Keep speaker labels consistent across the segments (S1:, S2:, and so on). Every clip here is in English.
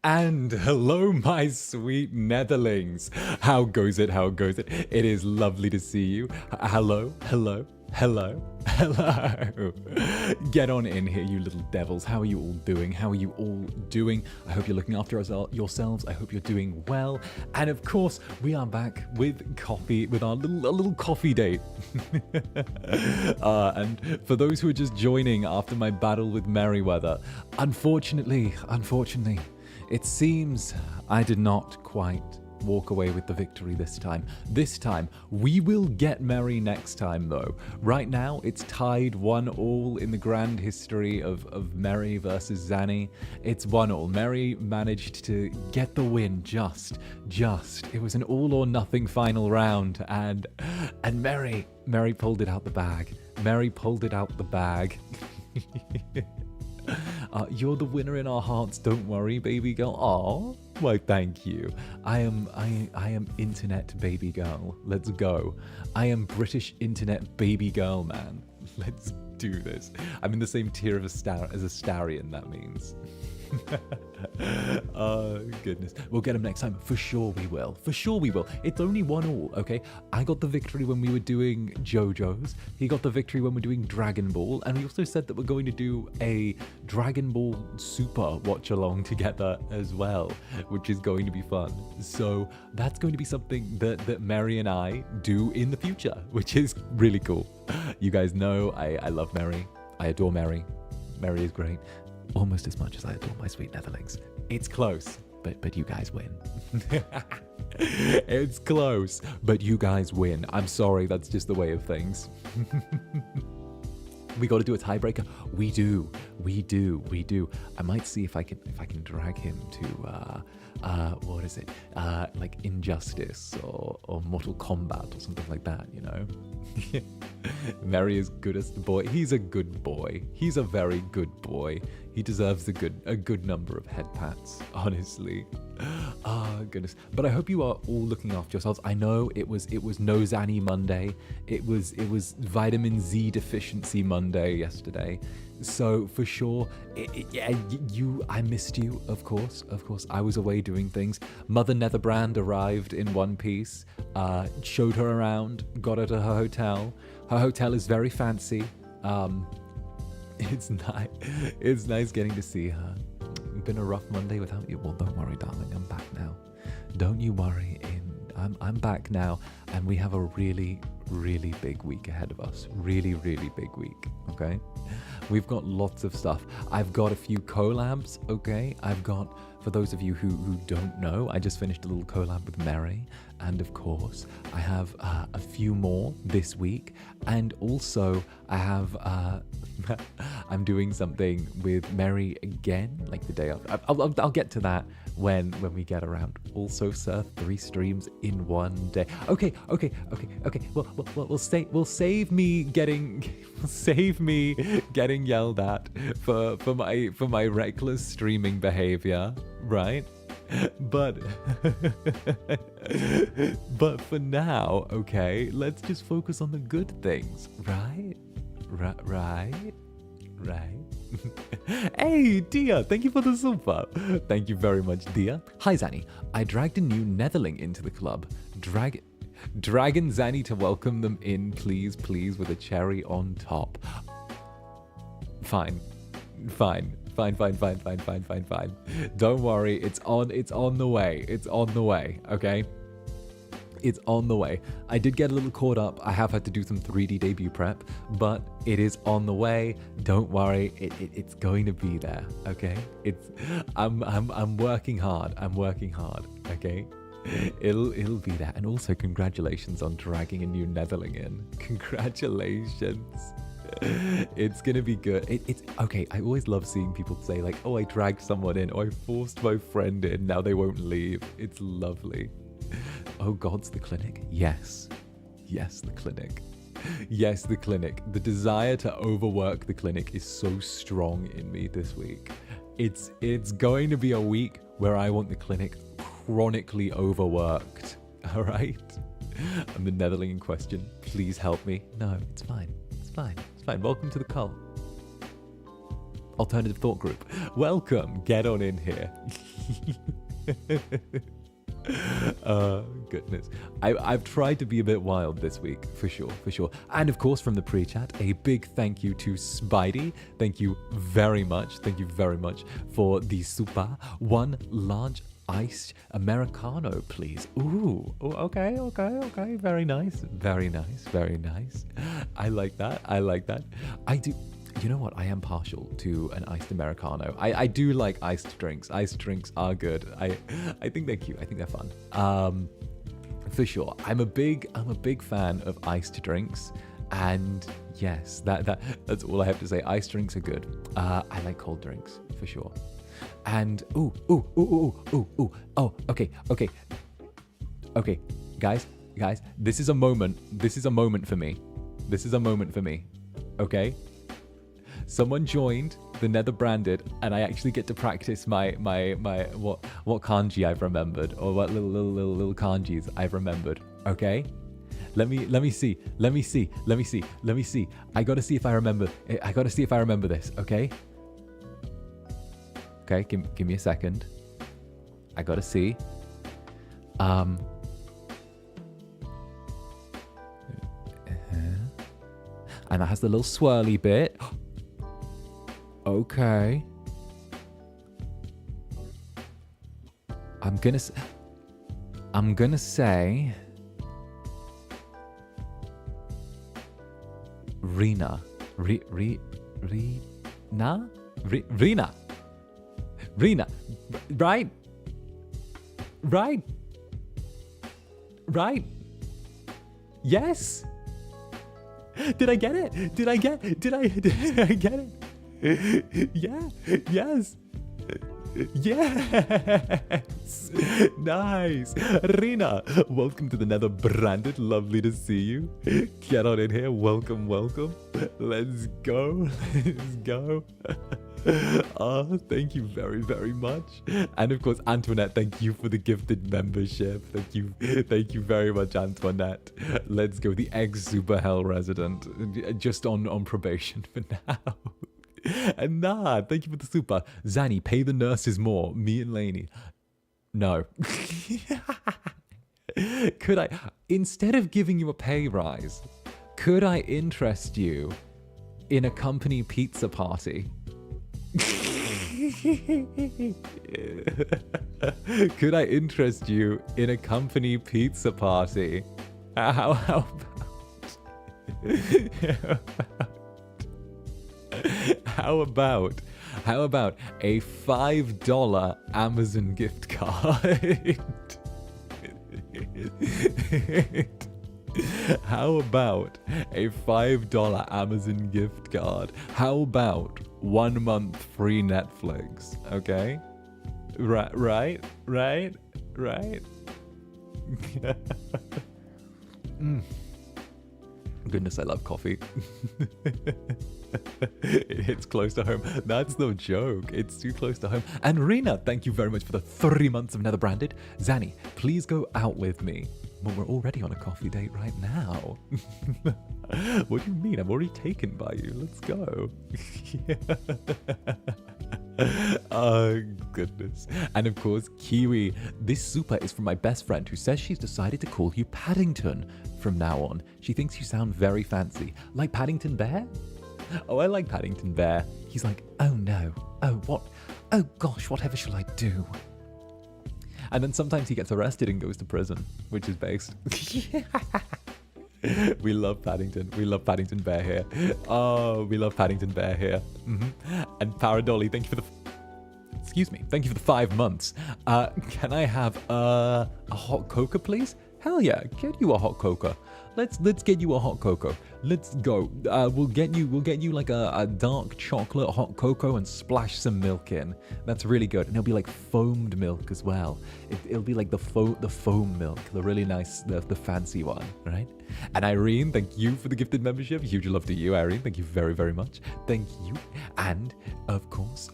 S1: And hello, my sweet netherlings. How goes it? How goes it? It is lovely to see you. Hello, hello, hello, hello. Get on in here, you little devils. How are you all doing? How are you all doing? I hope you're looking after yourselves. I hope you're doing well. And of course, we are back with coffee, with our little coffee date. And for those who are just joining after my battle with Merryweather, unfortunately, it seems I did not quite walk away with the victory this time. This time, we will get merry next time though. Right now, it's tied 1-1 in the grand history of Merry versus Zanny. It's 1-1. Merry managed to get the win just. It was an all or nothing final round and Merry pulled it out the bag. Merry pulled it out the bag. You're the winner in our hearts, don't worry, baby girl. Aw, why thank you. I am internet baby girl. Let's go. I am British internet baby girl, man. Let's do this. I'm in the same tier of as a Starion, that means. Oh, goodness. We'll get him next time. For sure we will. For sure we will. It's only 1-1, okay? I got the victory when we were doing JoJo's. He got the victory when we're doing Dragon Ball. And we also said that we're going to do a Dragon Ball Super watch-along together as well, which is going to be fun. So that's going to be something that Merry and I do in the future, which is really cool. You guys know I love Merry. I adore Merry. Merry is great. Almost as much as I adore my sweet netherlings. It's close, but you guys win. It's close, but you guys win. I'm sorry, that's just the way of things. We got to do a tiebreaker. We do. I might see if I can drag him to what is it? Like Injustice or Mortal Kombat or something like that, you know? Merry is good as the boy. He's a good boy. He's a very good boy. He deserves a good number of head pats, honestly. Oh, goodness. But I hope you are all looking after yourselves. I know it was no Zanny Monday. It was vitamin Z deficiency Monday yesterday. So for sure, I missed you, of course. I was away doing things. Mother Netherbrand arrived in one piece, showed her around, got her to her hotel. Her hotel is very fancy. It's nice getting to see her. Been a rough Monday without you. Well, don't worry, darling. I'm back now. Don't you worry. I'm back now, and we have a really big week ahead of us. Really big week. Okay. We've got lots of stuff. I've got a few collabs. Okay. For those of you who don't know, I just finished a little collab with Merry, and of course I have a few more this week, and also I have I'm doing something with Merry again, like the day after. I'll get to that when we get around. Also, sir, 3 streams in one day. Okay. We'll save me getting yelled at for my reckless streaming behavior, right? But for now, okay, let's just focus on the good things, right? Hey, Dia, thank you for the super. Thank you very much, Dia. Hi, Zanny. I dragged a new netherling into the club. Dragon Zanny to welcome them in, please, with a cherry on top. Fine. Don't worry, it's on the way, okay? It's on the way. I did get a little caught up. I have had to do some 3D debut prep, but it is on the way. Don't worry, it's going to be there, okay? I'm working hard. Okay? It'll be there. And also congratulations on dragging a new netherling in. Congratulations. It's gonna be good. It's okay. I always love seeing people say like, oh, I dragged someone in, or I forced my friend in, now they won't leave. It's lovely. Oh, God's the clinic. Yes, the clinic. Yes, the clinic. The desire to overwork the clinic is so strong in me this week. It's going to be a week where I want the clinic chronically overworked. All right? I'm the netherling in question. Please help me. No, it's fine. Welcome to the cult. Alternative Thought Group. Welcome. Get on in here. Goodness. I've tried to be a bit wild this week, for sure. And of course, from the pre-chat, a big thank you to Spidey. Thank you very much for the super. One large iced Americano, please. Ooh, okay. Very nice. I like that. I do. You know what? I am partial to an iced Americano. I do like iced drinks. Iced drinks are good. I think they're cute. I think they're fun. For sure. I'm a big fan of iced drinks. And yes, that's all I have to say. Iced drinks are good. I like cold drinks for sure. And oh, okay. Guys, this is a moment for me. Okay? Someone joined the Netherbranded, and I actually get to practice my what kanji I've remembered, or what little kanjis I've remembered. Okay, let me see. I gotta see if I remember this. Okay. Give me a second. I gotta see. And that has the little swirly bit. Okay. I'm gonna say Rena. Rena. Right. Yes. Did I get it? Did I get it? Yeah. Yes. Nice. Rena, welcome to the Netherbranded. Lovely to see you. Get on in here. Welcome. Let's go. Oh, thank you very, very much. And of course, Antoinette, thank you for the gifted membership. Thank you very much, Antoinette. Let's go. The ex-Super Hell resident, just on probation for now. And thank you for the super. Zanny, pay the nurses more. Me and Lainey. No. Could I, instead of giving you a pay rise, could I interest you in a company pizza party? Could I interest you in a company pizza party? How about a $5 Amazon gift card? How about a $5 Amazon gift card? How about 1 month free Netflix? Okay? Right? Goodness, I love coffee. It hits close to home. That's no joke. It's too close to home. And Rena, thank you very much for the 3 months of Netherbranded. Zanny, please go out with me. Well, we're already on a coffee date right now. What do you mean? I'm already taken by you. Let's go. Oh, goodness. And of course, Kiwi, this super is from my best friend who says she's decided to call you Paddington from now on. She thinks you sound very fancy. Like Paddington Bear? Oh, I like Paddington Bear. He's like, oh no. Oh, what? Oh gosh, whatever shall I do? And then sometimes he gets arrested and goes to prison, which is based. We love Paddington. We love Paddington Bear here. Oh, we love Paddington Bear here. And Paradolly, thank you for the... Excuse me. Thank you for the 5 months. Can I have a hot cocoa, please? Hell yeah, get you a hot cocoa. Let's get you a hot cocoa. Let's go. We'll get you like a dark chocolate hot cocoa and splash some milk in. That's really good. And it'll be like foamed milk as well. It'll be like the foam milk, the really nice, the fancy one, right? And Irene, thank you for the gifted membership. Huge love to you, Irene. Thank you very, very much. Thank you. And of course,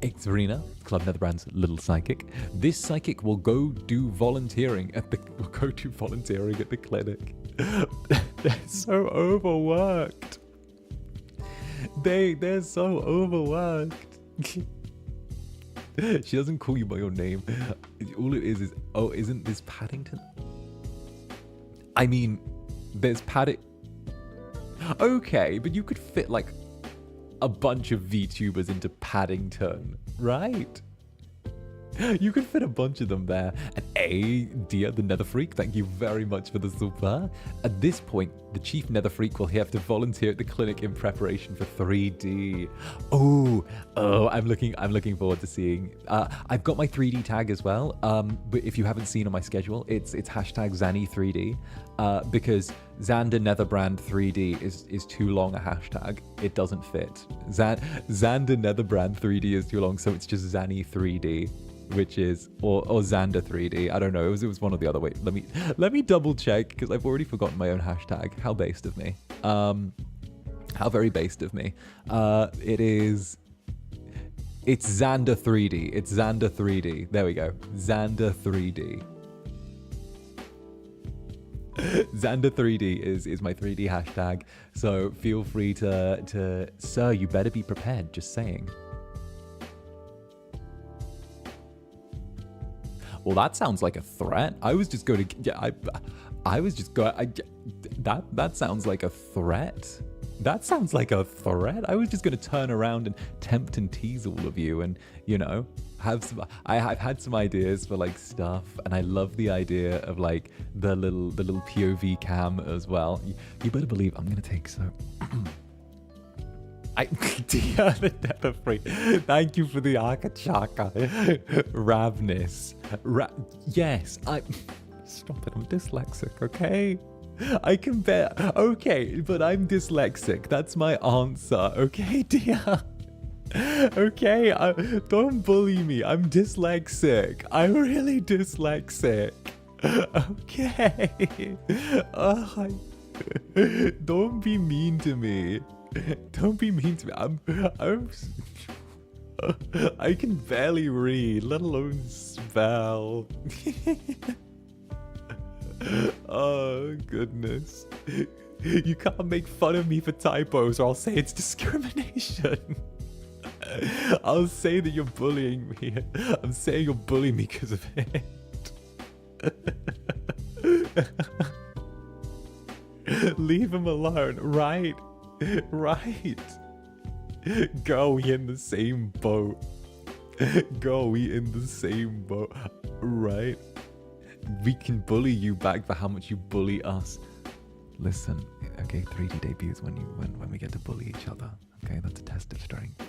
S1: it's Rena, Club Netherbrand's little psychic. This psychic will go do volunteering at the clinic. They're so overworked. They're so overworked. She doesn't call you by your name. All it is, oh, isn't this Paddington? I mean, there's Okay, but you could fit like a bunch of VTubers into Paddington, right? You could fit a bunch of them there. And dear the Nether Freak, thank you very much for the super. At this point, the Chief Nether Freak will have to volunteer at the clinic in preparation for 3D. Oh, I'm looking forward to seeing. I've got my 3D tag as well. But if you haven't seen on my schedule, it's hashtag Zanny3D. Because Zander Netherbrand 3D is too long a hashtag. It doesn't fit. Zander Netherbrand 3D is too long, so it's just Zanny3D. Which is or Zander 3D. I don't know. It was one or the other. Wait, let me double check because I've already forgotten my own hashtag. How based of me. How very based of me. It's Zander 3D. It's Zander 3D. There we go. Zander 3D. Zander 3D is my 3D hashtag. So feel free to sir, you better be prepared. Just saying. Well, that sounds like a threat. I was just going to, yeah, I was just going, that sounds like a threat. That sounds like a threat. I was just going to turn around and tempt and tease all of you and, you know, I've had some ideas for like stuff, and I love the idea of like the little POV cam as well. You better believe I'm going to take so... Dear the Nether Freak, thank you for the Akachaka. Ravness. Yes, Stop it, I'm dyslexic, okay? I can bear... Okay, but I'm dyslexic. That's my answer, okay, dear? Okay, don't bully me. I'm dyslexic. I'm really dyslexic. Okay. Don't be mean to me. Don't be mean to me. I can barely read, let alone spell. Oh, goodness. You can't make fun of me for typos or I'll say it's discrimination. I'll say that you're bullying me. I'm saying you're bullying me because of it. Leave him alone, right? Right. Girl, we in the same boat. Girl, we in the same boat. Right? We can bully you back for how much you bully us. Listen, okay, 3D debuts when we get to bully each other. Okay, that's a test of strength.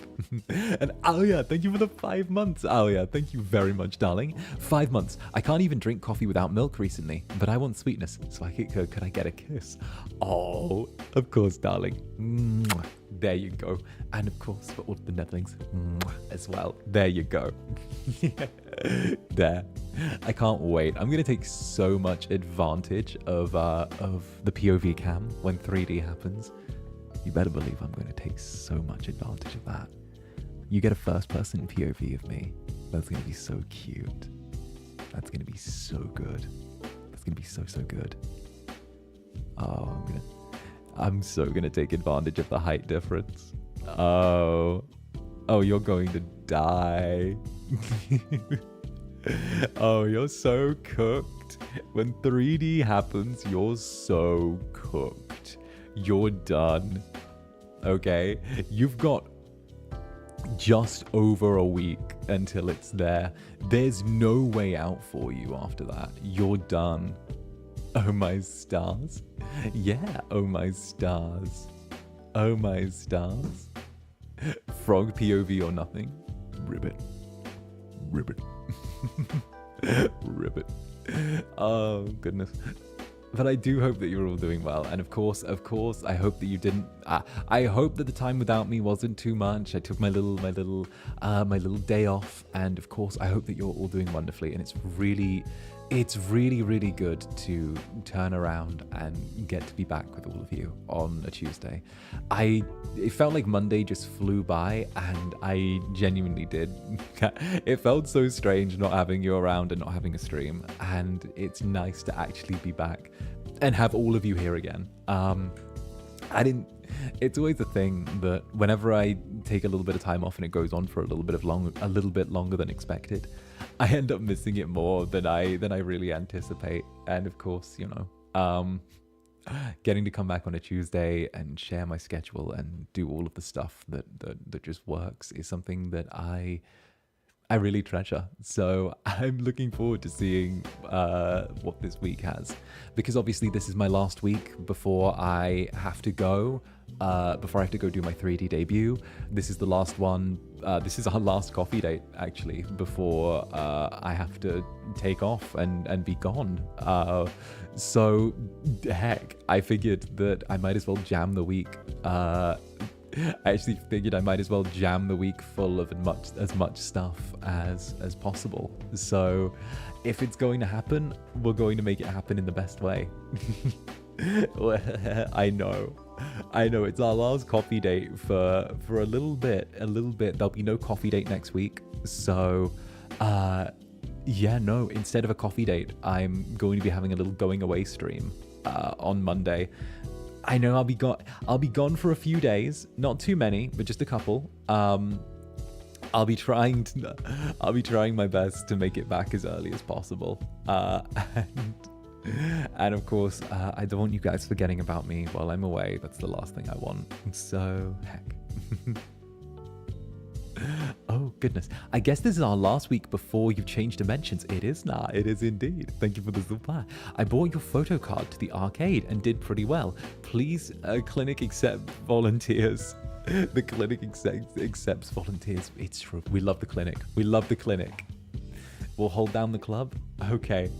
S1: And Alia, thank you for the 5 months, Alia. Thank you very much, darling. 5 months. I can't even drink coffee without milk recently, but I want sweetness, so could I get a kiss? Oh, of course, darling. Mwah. There you go. And of course, for all of the Netherlings as well. There you go. There. I can't wait. I'm going to take so much advantage of the POV cam when 3D happens. You better believe I'm going to take so much advantage of that. You get a first-person POV of me. That's going to be so cute. That's going to be so good. That's going to be so, so good. Oh, I'm so going to take advantage of the height difference. Oh, you're going to die. Oh, you're so cooked. When 3D happens, you're so cooked. You're done. Okay? You've got just over a week until it's there. There's no way out for you after that. You're done. Oh my stars. Yeah, oh my stars. Oh my stars. Frog POV or nothing. Ribbit. Ribbit. Ribbit. Oh, goodness. But I do hope that you're all doing well. And of course, I hope that you didn't... I hope that the time without me wasn't too much. I took my little day off. And of course, I hope that you're all doing wonderfully. And it's really, really good to turn around and get to be back with all of you on a Tuesday. It felt like Monday just flew by, and I genuinely did. It felt so strange not having you around and not having a stream, and it's nice to actually be back and have all of you here again. I didn't. It's always a thing that whenever I take a little bit of time off and it goes on for a little bit longer than expected, I end up missing it more than I really anticipate. And of course, you know, getting to come back on a Tuesday and share my schedule and do all of the stuff that just works is something that I really treasure. So I'm looking forward to seeing what this week has, because obviously this is my last week before I have to go do my 3D debut. This is the last one. This is our last coffee date actually before I have to take off and be gone. So heck, I figured that I might as well jam the week. I actually figured I might as well jam the week full of as much stuff as possible. So if it's going to happen, we're going to make it happen in the best way. I know it's our last coffee date for a little bit. There'll be no coffee date next week. So yeah, no, instead of a coffee date, I'm going to be having a little going away stream on Monday. I know I'll be gone for a few days, not too many, but just a couple. I'll be trying my best to make it back as early as possible. And of course, I don't want you guys forgetting about me while I'm away. That's the last thing I want. So heck. Oh goodness, I guess this is our last week before you've changed dimensions. It is now, it is indeed. Thank you for the supply. I bought your photo card to the arcade and did pretty well. Please, clinic accept volunteers. The clinic accepts volunteers. It's true, we love the clinic. We'll hold down the club. Okay,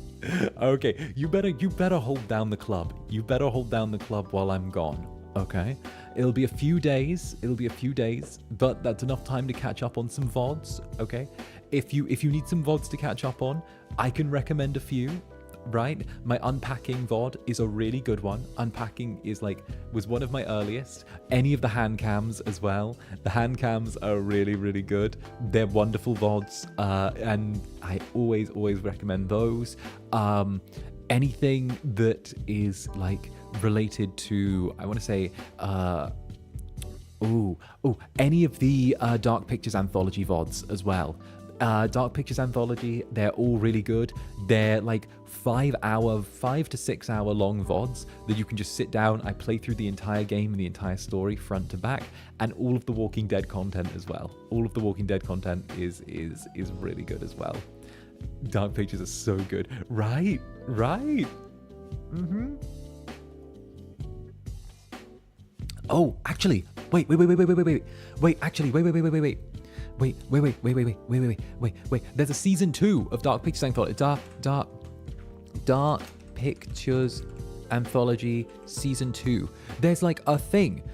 S1: you better hold down the club. You better hold down the club while I'm gone. Okay, it'll be a few days, but that's enough time to catch up on some VODs. Okay, if you need some VODs to catch up on, I can recommend a few. Right, my unpacking VOD is a really good one. Unpacking was one of my earliest. Any of the hand cams as well. The hand cams are really good. They're wonderful VODs, and I always recommend those. Anything that is related to, I want to say, any of the Dark Pictures Anthology VODs as well. Dark Pictures Anthology, they're all really good. They're 5 to 6 hour long VODs that you can just sit down. I play through the entire game and the entire story front to back, and all of the Walking Dead content as well. All of the Walking Dead content is really good as well. Dark Pictures are so good. Right. Oh, actually, wait. There's a season 2 of Dark Pictures Anthology. Dark Pictures Anthology season 2. There's a thing.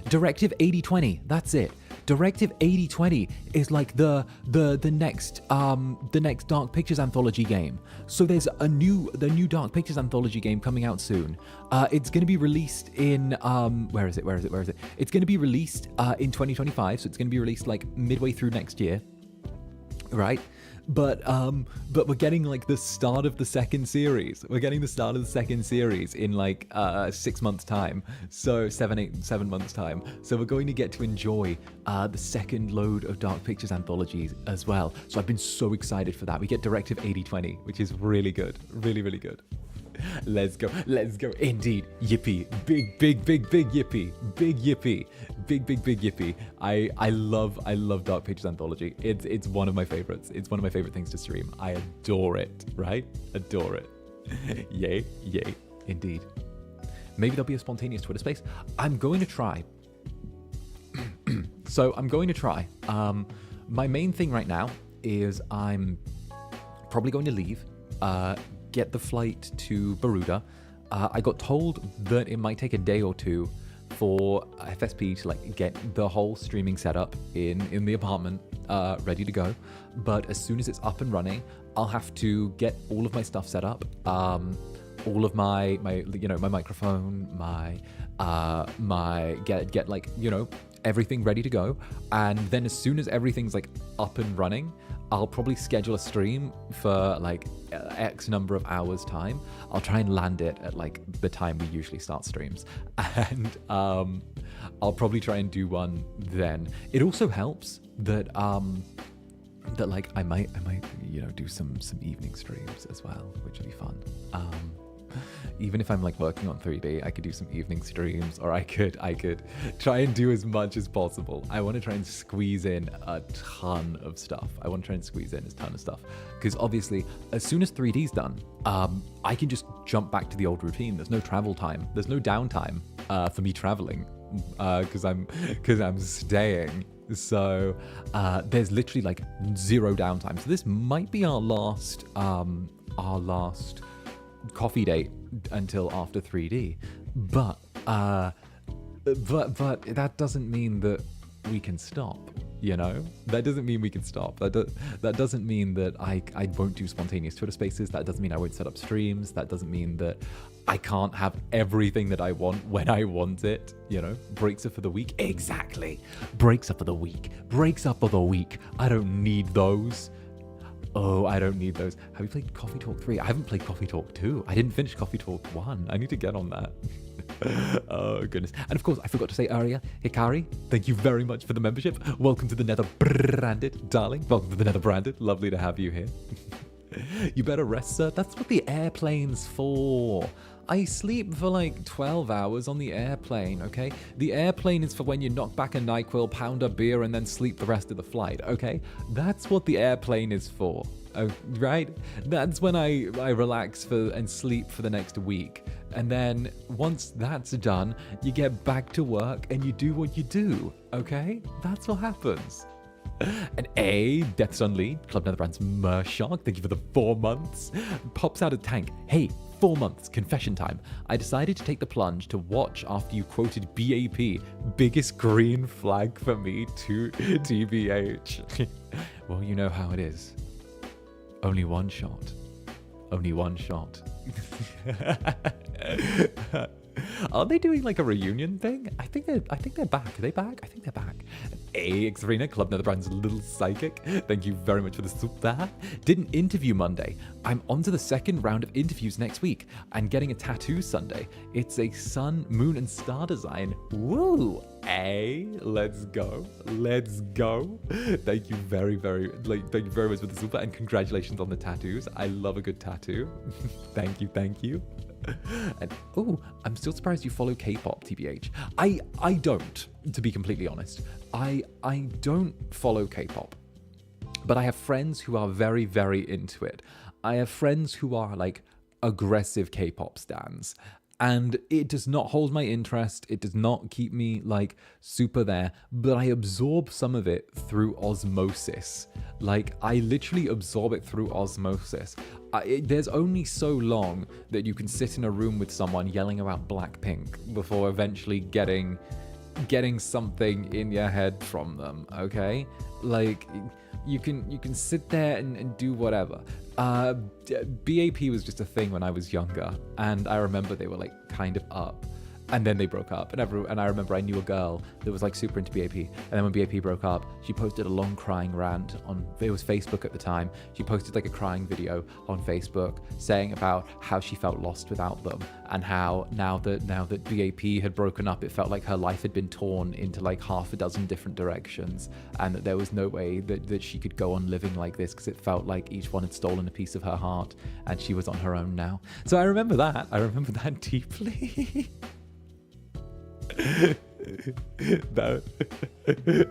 S1: Directive 8020. That's it. Directive 8020 is the next Dark Pictures Anthology game. So there's the new Dark Pictures Anthology game coming out soon. It's going to be released in where is it? It's going to be released in 2025. So it's going to be released midway through next year, right? But we're getting the start of the second series. We're getting the start of the second series in 6 months time. So 7 months time. So we're going to get to enjoy the second load of Dark Pictures anthologies as well. So I've been so excited for that. We get Directive 8020, which is really good. Really good. Let's go. Indeed. Yippee. Big yippee. Big yippee. I love Dark Pictures Anthology. It's one of my favorites. It's one of my favorite things to stream. I adore it, right? Adore it. Yay. Indeed. Maybe there'll be a spontaneous Twitter space. I'm going to try. My main thing right now is I'm probably going to leave. Get the flight to Baruda. I got told that it might take a day or two for FSP to get the whole streaming setup in the apartment ready to go. But as soon as it's up and running, I'll have to get all of my stuff set up. All of my microphone, my everything ready to go. And then as soon as everything's like up and running, I'll probably schedule a stream for like X number of hours time. I'll try and land it at like the time we usually start streams. And I'll probably try and do one then. It also helps that that like I might you know, do some evening streams as well, which would be fun. Even if I'm like working on 3D, I could do some evening streams, or I could try and do as much as possible. I want to try and squeeze in a ton of stuff. Because obviously, as soon as 3D's done, I can just jump back to the old routine. There's no travel time. There's no downtime for me traveling, because I'm staying. So there's literally like zero downtime. So this might be our last coffee date until after 3D, but that doesn't mean that we can stop, you know? That doesn't mean we can stop. That doesn't mean that I won't do spontaneous Twitter spaces. That doesn't mean I won't set up streams. That doesn't mean that I can't have everything that I want when I want it, you know? Breaks are for the weak. Exactly. Breaks are for the weak. Breaks are for the weak. I don't need those. Oh, I don't need those. Have you played Coffee Talk 3? I haven't played Coffee Talk 2. I didn't finish Coffee Talk 1. I need to get on that. Oh, goodness. And of course, I forgot to say earlier, Hikari, thank you very much for the membership. Welcome to the Netherbranded, darling. Welcome to the Netherbranded. Lovely to have you here. You better rest, sir. That's what the airplane's for. I sleep for like 12 hours on the airplane, okay? The airplane is for when you knock back a NyQuil, pound a beer, and then sleep the rest of the flight, okay? That's what the airplane is for, right? That's when I relax and sleep for the next week. And then once that's done, you get back to work and you do what you do, okay? That's what happens. And Death's Unleashed, Club Netherbrand's Mershak, thank you for the 4 months. Pops out a tank. Hey, 4 months, confession time. I decided to take the plunge to watch after you quoted BAP. Biggest green flag for me, to TBH. Well, you know how it is. Only one shot. Only one shot. Are they doing like a reunion thing? I think they're back. Are they back? I think they're back. 𝔂𝓸𝓾𝓻, Club Netherbrand's little psychic. Thank you very much for the super. Didn't interview Monday. I'm on to the second round of interviews next week and getting a tattoo Sunday. It's a sun, moon, and star design. Woo! Let's go. Let's go. Thank you very much for the super, and congratulations on the tattoos. I love a good tattoo. Thank you. And oh, I'm still surprised you follow K-pop, TBH. I don't, to be completely honest. I don't follow K-pop, but I have friends who are very, very into it. I have friends who are like aggressive K-pop stans, and it does not hold my interest. It does not keep me like super there, but I absorb some of it through osmosis. Like I literally absorb it through osmosis. There's only so long that you can sit in a room with someone yelling about Blackpink before eventually getting something in your head from them, okay? Like you can sit there and do whatever. BAP was just a thing when I was younger, and I remember they were like kind of up, and then they broke up, and I remember I knew a girl that was like super into BAP, and then when BAP broke up, she posted a long crying rant on, it was Facebook at the time. She posted like a crying video on Facebook saying about how she felt lost without them, and how now that BAP had broken up, it felt like her life had been torn into like half a dozen different directions, and that there was no way that she could go on living like this, because it felt like each one had stolen a piece of her heart and she was on her own now. So I remember that deeply. No.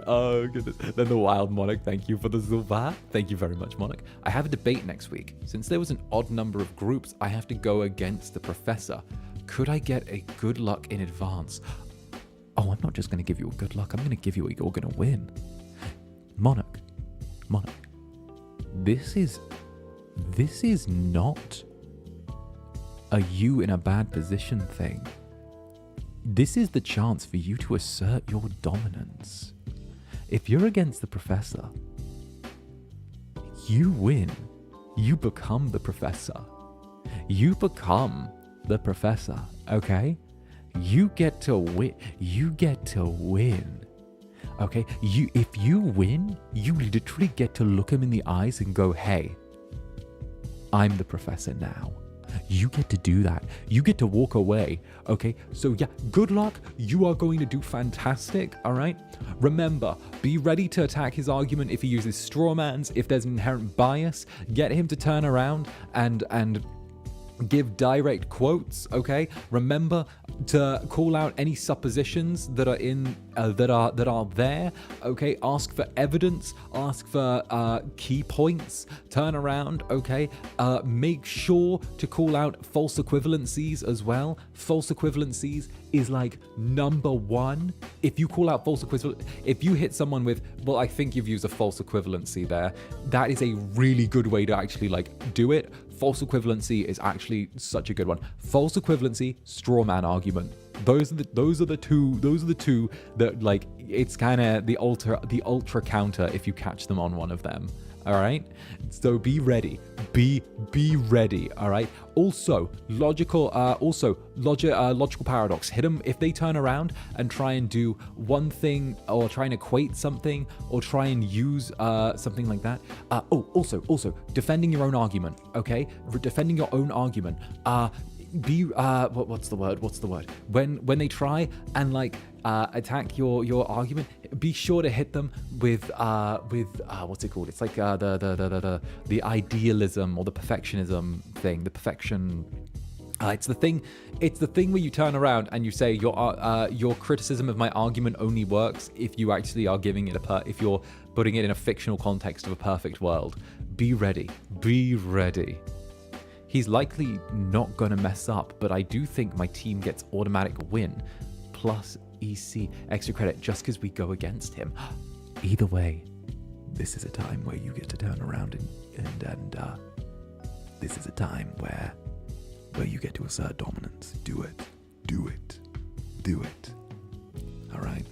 S1: Oh goodness. Then the Wild Monarch, thank you for the Zulva. Thank you very much, Monarch. I have a debate next week. Since there was an odd number of groups, I have to go against the professor. Could I get a good luck in advance? Oh, I'm not just going to give you a good luck. I'm going to give you a you're going to win. Monarch. This is not a you in a bad position thing. This is the chance for you to assert your dominance. If you're against the professor, you win. You become the professor. You become the professor, okay? You get to win. You get to win. Okay, if you win, you literally get to look him in the eyes and go, hey, I'm the professor now. You get to do that. You get to walk away. Okay, so yeah, good luck. You are going to do fantastic. All right. Remember, be ready to attack his argument if he uses straw mans. If there's an inherent bias, get him to turn around and give direct quotes. Okay, remember to call out any suppositions that are in that are there. Okay, ask for evidence, ask for key points, turn around. Okay, make sure to call out false equivalencies as well. False equivalencies is like number one. If you call out false equivalent, if you hit someone with, well, I think you've used a false equivalency there, that is a really good way to actually like do it. False equivalency is actually such a good one. False equivalency, straw man argument. Those are the two that like, it's kind of the ultra counter if you catch them on one of them. All right, so be ready. Be ready. All right. Also, logical paradox. Hit them if they turn around and try and do one thing, or try and equate something, or try and use something like that. Also, defending your own argument. Okay, defending your own argument. What's the word? When they try and like attack your argument, be sure to hit them with what's it called? It's like the idealism or the perfectionism thing. The perfection. It's the thing where you turn around and you say your criticism of my argument only works if you actually are giving it if you're putting it in a fictional context of a perfect world. Be ready. Be ready. He's likely not going to mess up, but I do think my team gets automatic win, plus EC extra credit just because we go against him. Either way, this is a time where you get to turn around and this is a time where you get to assert dominance. Do it. All right.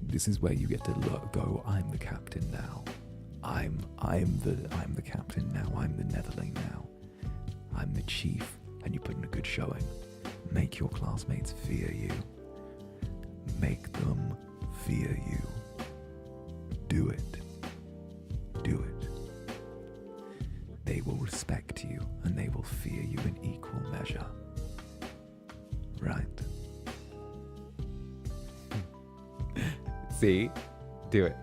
S1: This is where you get to go. I'm the captain now. I'm the captain now. I'm the netherling now. I'm the chief, and you put in a good showing. Make your classmates fear you. Make them fear you. Do it. They will respect you, and they will fear you in equal measure. Right? See? Do it.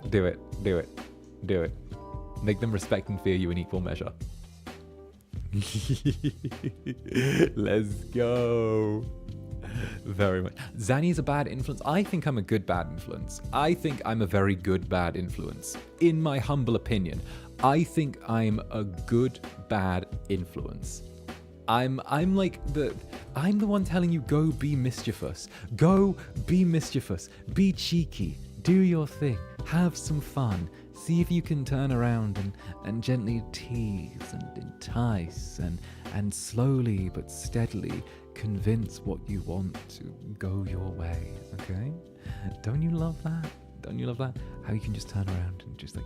S1: Make them respect and fear you in equal measure. Let's go. Very much. Zanny's a bad influence. I think I'm a good bad influence. I think I'm a very good bad influence. In my humble opinion, I think I'm a good bad influence. I'm the one telling you go be mischievous. Go be mischievous. Be cheeky. Do your thing. Have some fun. See if you can turn around and gently tease and entice and slowly but steadily convince what you want to go your way, okay? Don't you love that? How you can just turn around and just like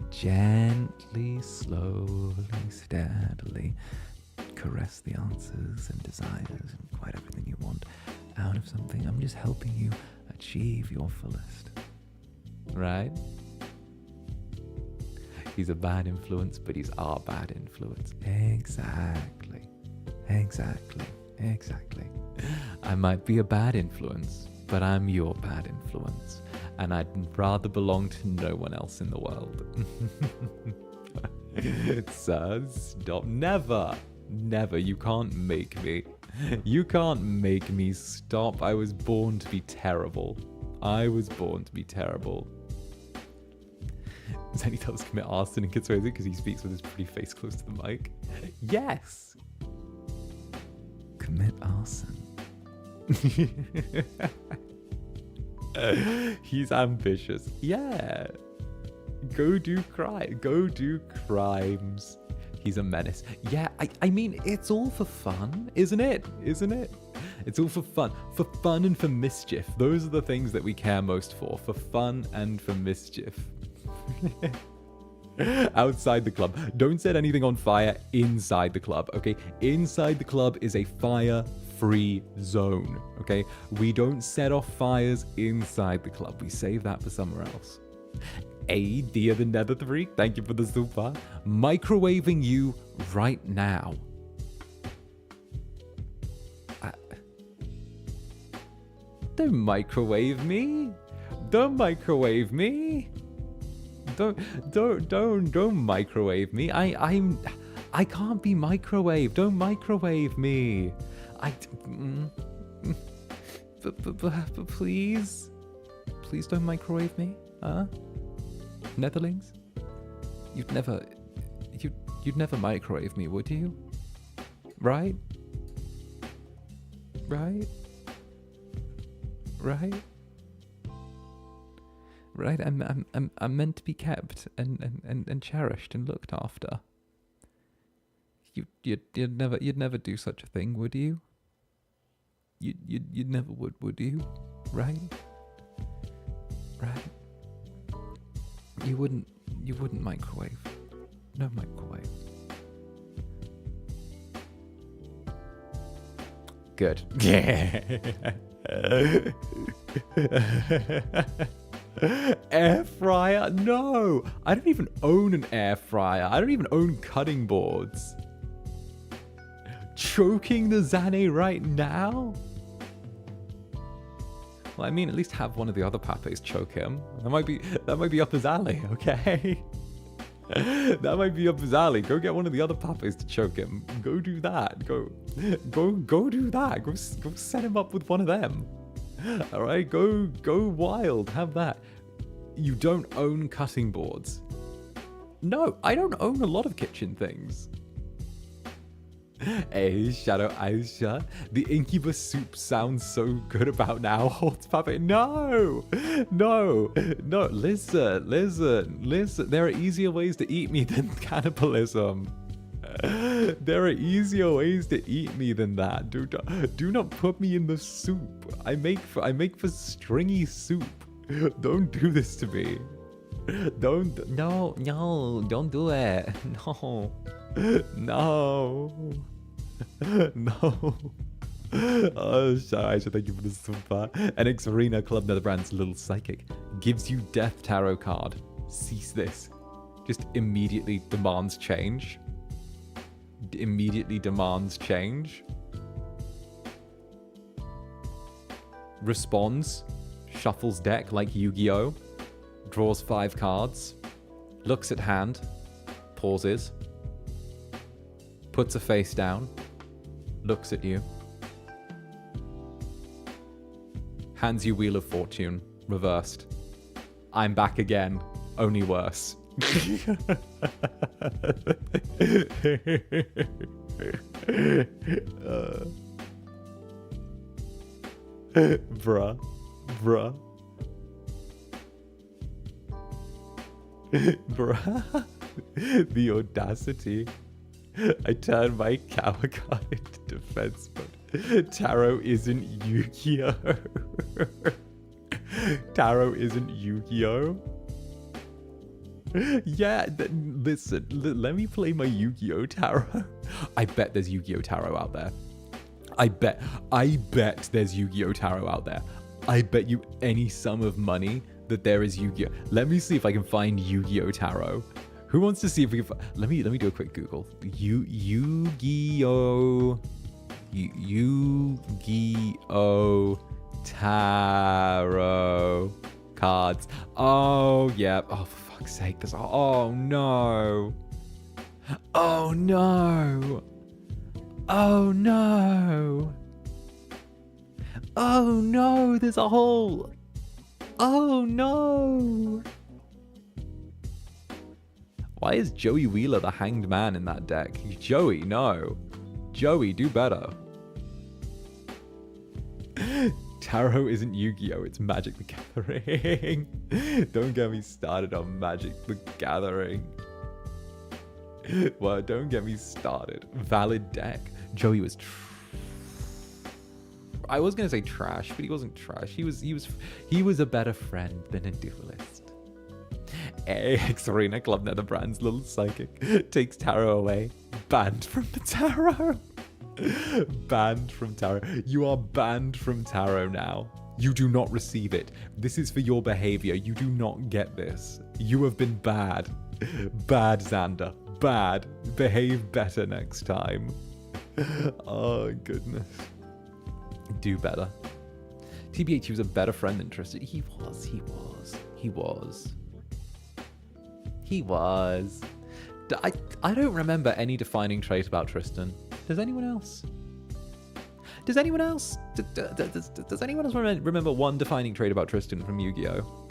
S1: gently, slowly, steadily caress the answers and desires and quite everything you want out of something. I'm just helping you achieve your fullest, right? He's a bad influence, but he's our bad influence. Exactly. I might be a bad influence, but I'm your bad influence. And I'd rather belong to no one else in the world. So stop. Never. You can't make me. You can't make me stop. I was born to be terrible. Zenny does commit arson and gets away with it because he speaks with his pretty face close to the mic. Yes! Commit arson. He's ambitious. Yeah. Go do crimes. He's a menace. Yeah, I mean, it's all for fun, isn't it? It's all for fun. For fun and for mischief. Those are the things that we care most for fun and for mischief. Outside the club. Don't set anything on fire inside the club, okay? Inside the club is a fire free zone, okay? We don't set off fires inside the club. We save that for somewhere else. A, dear the Nether3, thank you for the super. Microwaving you right now. Don't microwave me. Don't microwave me. Don't microwave me. I can't be microwaved. Don't microwave me. But please don't microwave me, huh? Netherlings? You'd never microwave me, would you? Right? Right? Right? Right? I'm meant to be kept and cherished and looked after. You'd never do such a thing, would you? You never would you? Right? Right? You wouldn't microwave. No microwave. Good. Air fryer? No! I don't even own an air fryer. I don't even own cutting boards. Choking the Zander right now? Well, I mean, at least have one of the other papes choke him. That might be up his alley, okay? That might be up his alley. Go get one of the other papes to choke him. Go do that. Go do that. Go set him up with one of them. All right, go wild. Have that. You don't own cutting boards. No, I don't own a lot of kitchen things. Hey, Shadow Aisha, the Incubus soup sounds so good about now. Holds Pape. No. Listen. There are easier ways to eat me than cannibalism. There are easier ways to eat me than that. Do not put me in the soup. I make for stringy soup. Don't do this to me. Don't do it. No. Oh, sorry, thank you for the super. And 𝓂𝓸𝓾𝓻 Netherbrand's little psychic gives you Death Tarot card. Cease this. Just immediately demands change. Responds. Shuffles deck like Yugioh. Draws 5 cards. Looks at hand. Pauses. Puts a face down. Looks at you. Hands you Wheel of Fortune. Reversed. I'm back again. Only worse. Bruh. The audacity. I turn my cower card into defense mode. Tarot isn't Yugioh. Tarot isn't Yugioh. Yeah, listen, let me play my Yugioh Tarot. I bet there's Yugioh Tarot out there. I bet there's Yugioh Tarot out there. I bet you any sum of money that there is Yugioh. Let me see if I can find Yugioh Tarot. Who wants to see if we can let me do a quick Google. Yugioh Tarot cards. Oh yeah. Oh, for fuck's sake. There's oh no. Oh no. Oh no. Oh no, there's a hole. Oh no. Why is Joey Wheeler the hanged man in that deck? Joey, no. Joey, do better. Tarot isn't Yu-Gi-Oh! It's Magic the Gathering. Don't get me started on Magic the Gathering. Well, don't get me started. Valid deck. Joey was I was gonna say trash, but he wasn't trash. He was a better friend than a duelist. 𝓂𝓸𝓾𝓻 Netherbrand's little psychic takes tarot away. Banned from the tarot. Banned from tarot. You are banned from tarot now. You do not receive it. This is for your behavior. You do not get this. You have been bad. Bad, Zander. Bad. Behave better next time. Oh, goodness. Do better. TBH, he was a better friend than Tristan. He was. I don't remember any defining trait about Tristan. Does anyone else? Does anyone else remember one defining trait about Tristan from Yu-Gi-Oh?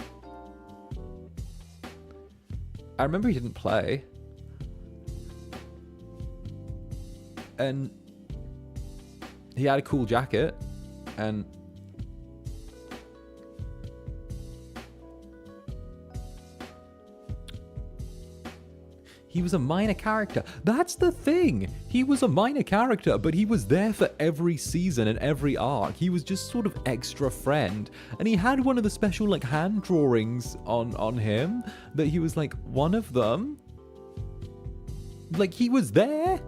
S1: I remember he didn't play. And he had a cool jacket. And he was a minor character. That's the thing. He was a minor character, but he was there for every season and every arc. He was just sort of extra friend. And he had one of the special like hand drawings on him that he was like one of them. Like he was there.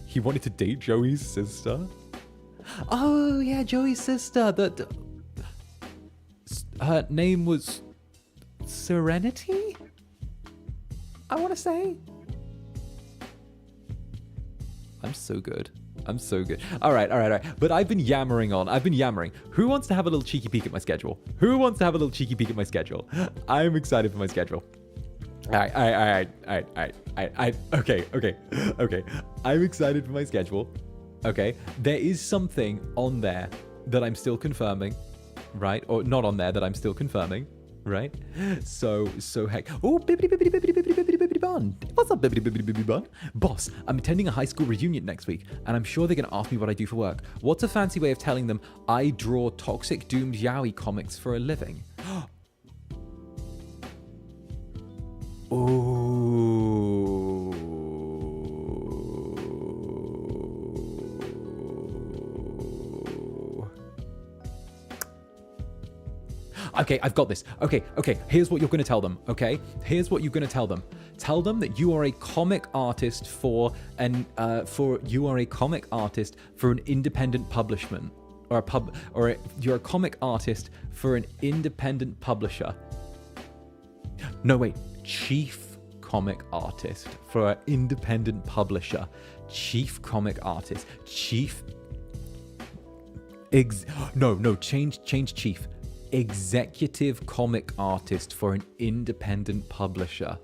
S1: He wanted to date Joey's sister. Oh yeah, Joey's sister. Her name was Serenity? I want to say. I'm so good. All right. But I've been yammering on. Who wants to have a little cheeky peek at my schedule? I'm excited for my schedule. All right. Okay. I'm excited for my schedule. Okay. There is something on there that I'm still confirming, right? Or not on there that I'm still confirming. Right? So heck. Oh, bibbidi bun. What's up, bibbidi bun? Boss, I'm attending a high school reunion next week, and I'm sure they're going to ask me what I do for work. What's a fancy way of telling them I draw toxic doomed yaoi comics for a living? Oh. Okay, I've got this. Okay. Here's what you're going to tell them. Okay, Tell them that you are a comic artist for an independent publishment, you're a comic artist for an independent publisher. No, wait. Chief comic artist for an independent publisher. Chief comic artist. Chief. Change chief. Executive comic artist for an independent publisher.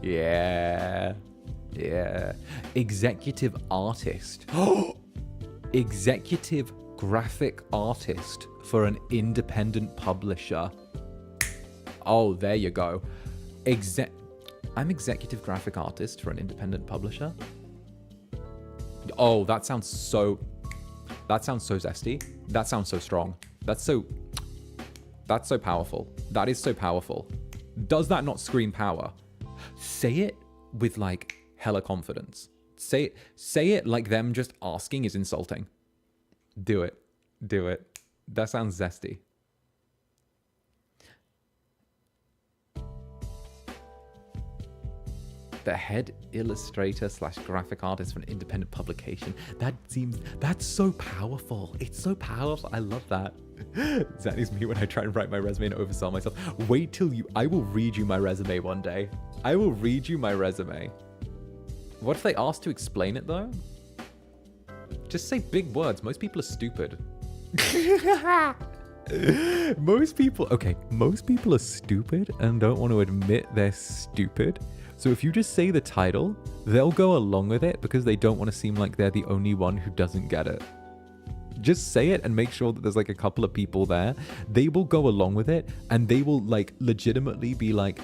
S1: Yeah. Executive artist. Executive graphic artist for an independent publisher. Oh, there you go. I'm executive graphic artist for an independent publisher. Oh, that sounds so zesty. That sounds so strong. That's so powerful. That is so powerful. Does that not scream power? Say it with like hella confidence. Say it like them just asking is insulting. Do it. That sounds zesty. The head illustrator / graphic artist for an independent publication. That's so powerful. It's so powerful. I love that. That is me when I try and write my resume and oversell myself. Wait till I will read you my resume one day. I will read you my resume. What if they ask to explain it though? Just say big words. Most people are stupid. Most people are stupid and don't want to admit they're stupid. So if you just say the title, they'll go along with it because they don't want to seem like they're the only one who doesn't get it. Just say it and make sure that there's like a couple of people there. They will go along with it and they will like legitimately be like,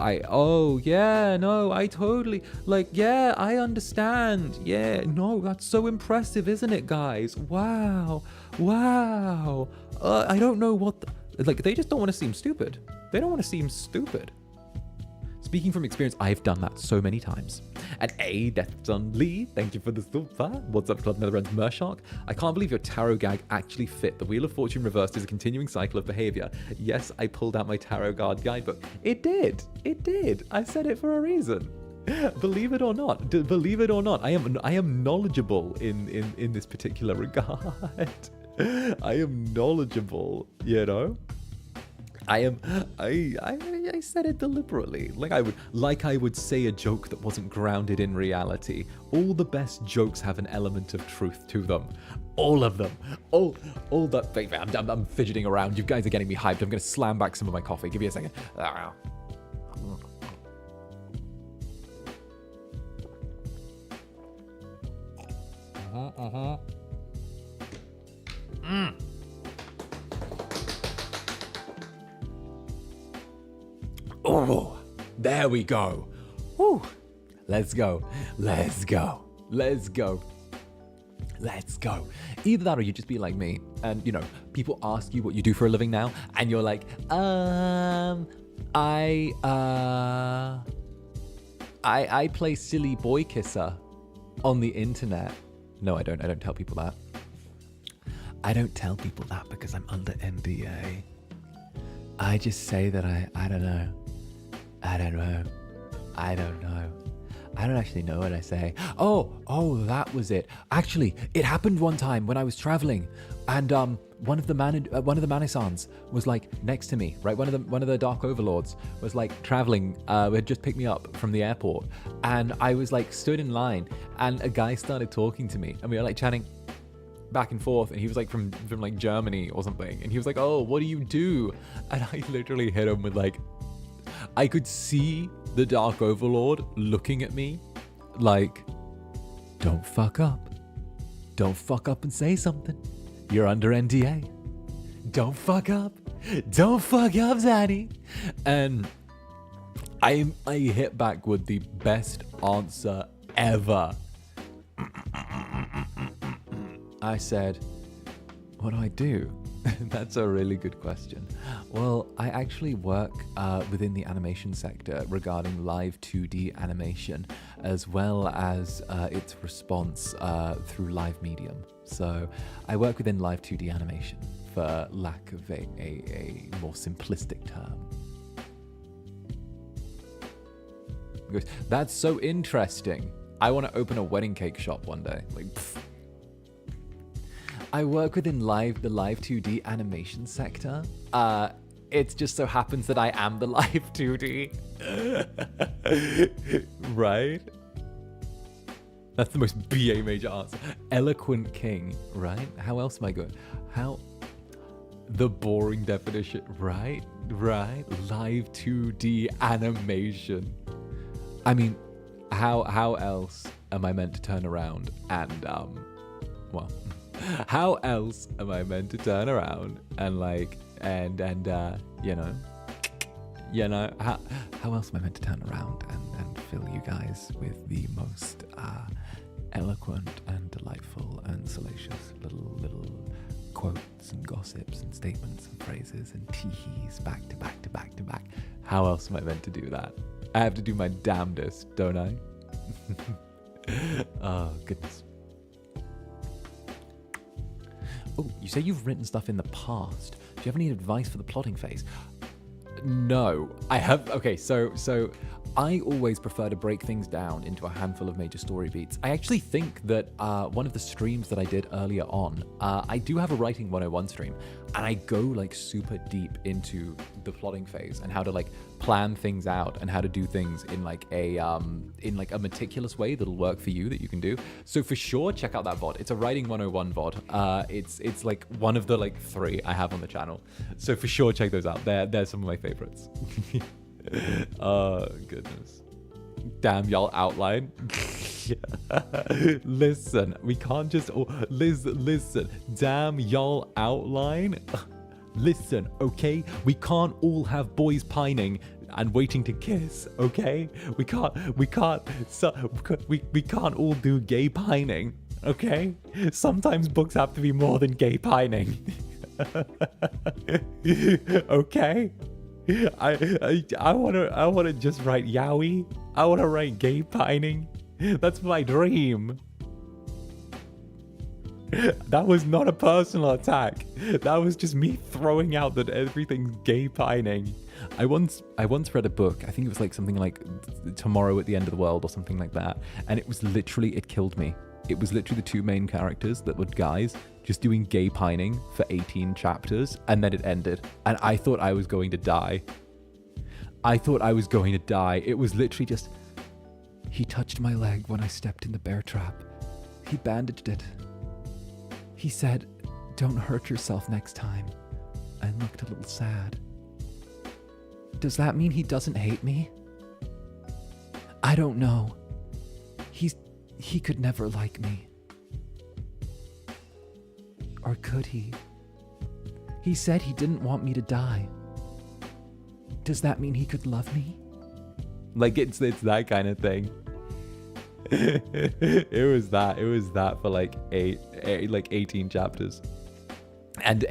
S1: I totally, like, yeah, I understand. Yeah, no, that's so impressive, isn't it, guys? Wow. I don't know what, like, they just don't want to seem stupid. Speaking from experience, I've done that so many times. And Deathstonlee, thank you for the super. What's up, Club Netherbrand's Mershark? I can't believe your tarot gag actually fit. The Wheel of Fortune reversed is a continuing cycle of behavior. Yes, I pulled out my tarot card guidebook. It did. It did. I said it for a reason. Believe it or not. Believe it or not. I am knowledgeable in this particular regard. I am knowledgeable, you know? I said it deliberately. Like I would say a joke that wasn't grounded in reality. All the best jokes have an element of truth to them. All of them. All that. I'm fidgeting around. You guys are getting me hyped. I'm gonna slam back some of my coffee. Give me a second. Oh, there we go. Woo. Let's go. Let's go. Let's go. Let's go. Either that or you just be like me and, you know, people ask you what you do for a living now and you're like, I play silly boy kisser on the internet. No, I don't. I don't tell people that. I don't tell people that because I'm under NDA. I just say that I don't know. I don't know. I don't know. I don't actually know what I say. Oh, that was it. Actually, it happened one time when I was traveling, and one of the Manisans was like next to me, right? One of the Dark Overlords was like traveling, had just picked me up from the airport, and I was like stood in line, and a guy started talking to me, and we were like chatting back and forth, and he was like from like Germany or something, and he was like, "Oh, what do you do?" And I literally hit him with like, I could see the Dark Overlord looking at me like, don't fuck up. Don't fuck up and say something. You're under NDA. Don't fuck up. Don't fuck up, Zaddy. And I hit back with the best answer ever. I said, what do I do? That's a really good question. Well, I actually work within the animation sector regarding live 2D animation, as well as its response through live medium. So I work within live 2D animation, for lack of a more simplistic term. He goes, that's so interesting. I want to open a wedding cake shop one day. Like, pfft. I work within the live 2D animation sector. It just so happens that I am the live 2D. Right? That's the most BA major answer. Eloquent king, right? How else am I going? How? The boring definition, right? Right? Live 2D animation. I mean, how else am I meant to turn around and, well... How else am I meant to turn around and like and you know how else am I meant to turn around and fill you guys with the most eloquent and delightful and salacious little quotes and gossips and statements and phrases and teehees back to back to back to back? How else am I meant to do that? I have to do my damnedest, don't I? Oh goodness. Oh, you say you've written stuff in the past. Do you have any advice for the plotting phase? No, I have. Okay, so I always prefer to break things down into a handful of major story beats. I actually think that one of the streams that I did earlier on, I do have a writing 101 stream, and I go like super deep into the plotting phase and how to like plan things out and how to do things in like a meticulous way that'll work for you that you can do. So for sure, check out that VOD. It's a writing 101 VOD. It's like one of the like 3 I have on the channel. So for sure, check those out. They're some of my favorites. Oh goodness. Damn, y'all outline. Listen, we can't just listen. Damn, y'all outline. Listen, okay? We can't all have boys pining and waiting to kiss, okay? We can't all do gay pining, okay? Sometimes books have to be more than gay pining. Okay? I wanna just write yaoi. I wanna write gay pining. That's my dream. That was not a personal attack. That was just me throwing out that everything's gay pining. I once read a book. I think it was like something like Tomorrow at the End of the World or something like that. And it was literally, it killed me. It was literally the two main characters that were guys just doing gay pining for 18 chapters, and then it ended. And I thought I was going to die. I thought I was going to die. It was literally just, he touched my leg when I stepped in the bear trap. He bandaged it. He said, don't hurt yourself next time. I looked a little sad. Does that mean he doesn't hate me? I don't know. He could never like me. Or could he? He said he didn't want me to die. Does that mean he could love me? Like it's that kind of thing. It was that for like 18 chapters. And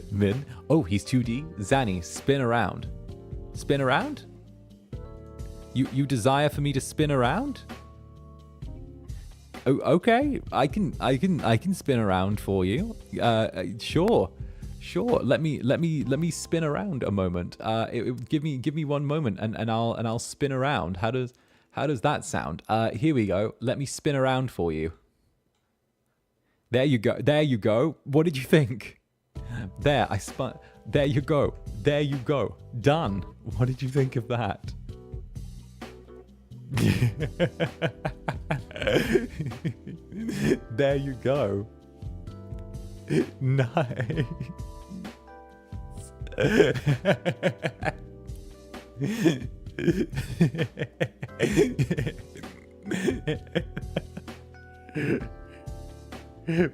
S1: Min. Oh, he's 2D. Zanny, spin around. Spin around? You desire for me to spin around? Oh, okay. I can spin around for you. Sure. Let me spin around a moment. Give me one moment and I'll spin around. How does that sound? Here we go. Let me spin around for you. There you go. There you go. What did you think? There, I spun. There you go. There you go. Done. What did you think of that? There you go. Nice.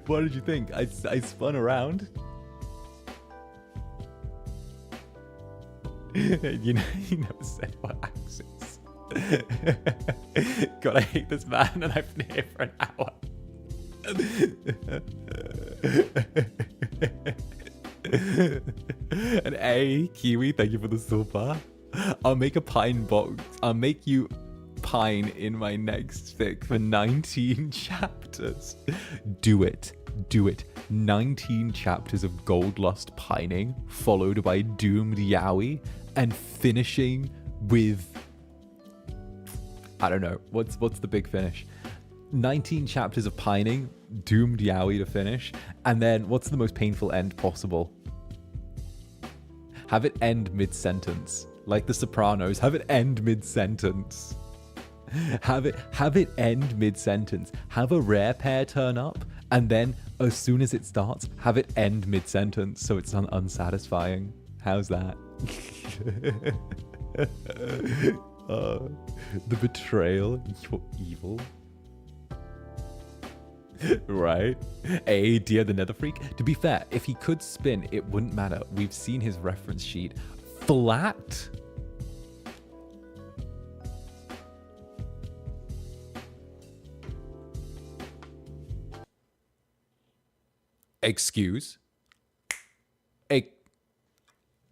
S1: What did you think? I spun around. You never said what accents. God, I hate this man, and I've been here for an hour. And Kiwi, thank you for the super. I'll make a pine box. I'll make you pine in my next fic for 19 chapters. Do it. 19 chapters of Gold Lust pining, followed by Doomed Yaoi, and finishing with, I don't know, what's the big finish? 19 chapters of pining, Doomed Yaoi to finish, and then what's the most painful end possible? Have it end mid-sentence. Like The Sopranos, have it end mid-sentence. Have it end mid-sentence. Have a rare pair turn up, and then as soon as it starts, have it end mid-sentence so it's unsatisfying. How's that? The betrayal, you're evil. Right? Hey, dear the Nether Freak. To be fair, if he could spin, it wouldn't matter. We've seen his reference sheet. Flat? Excuse?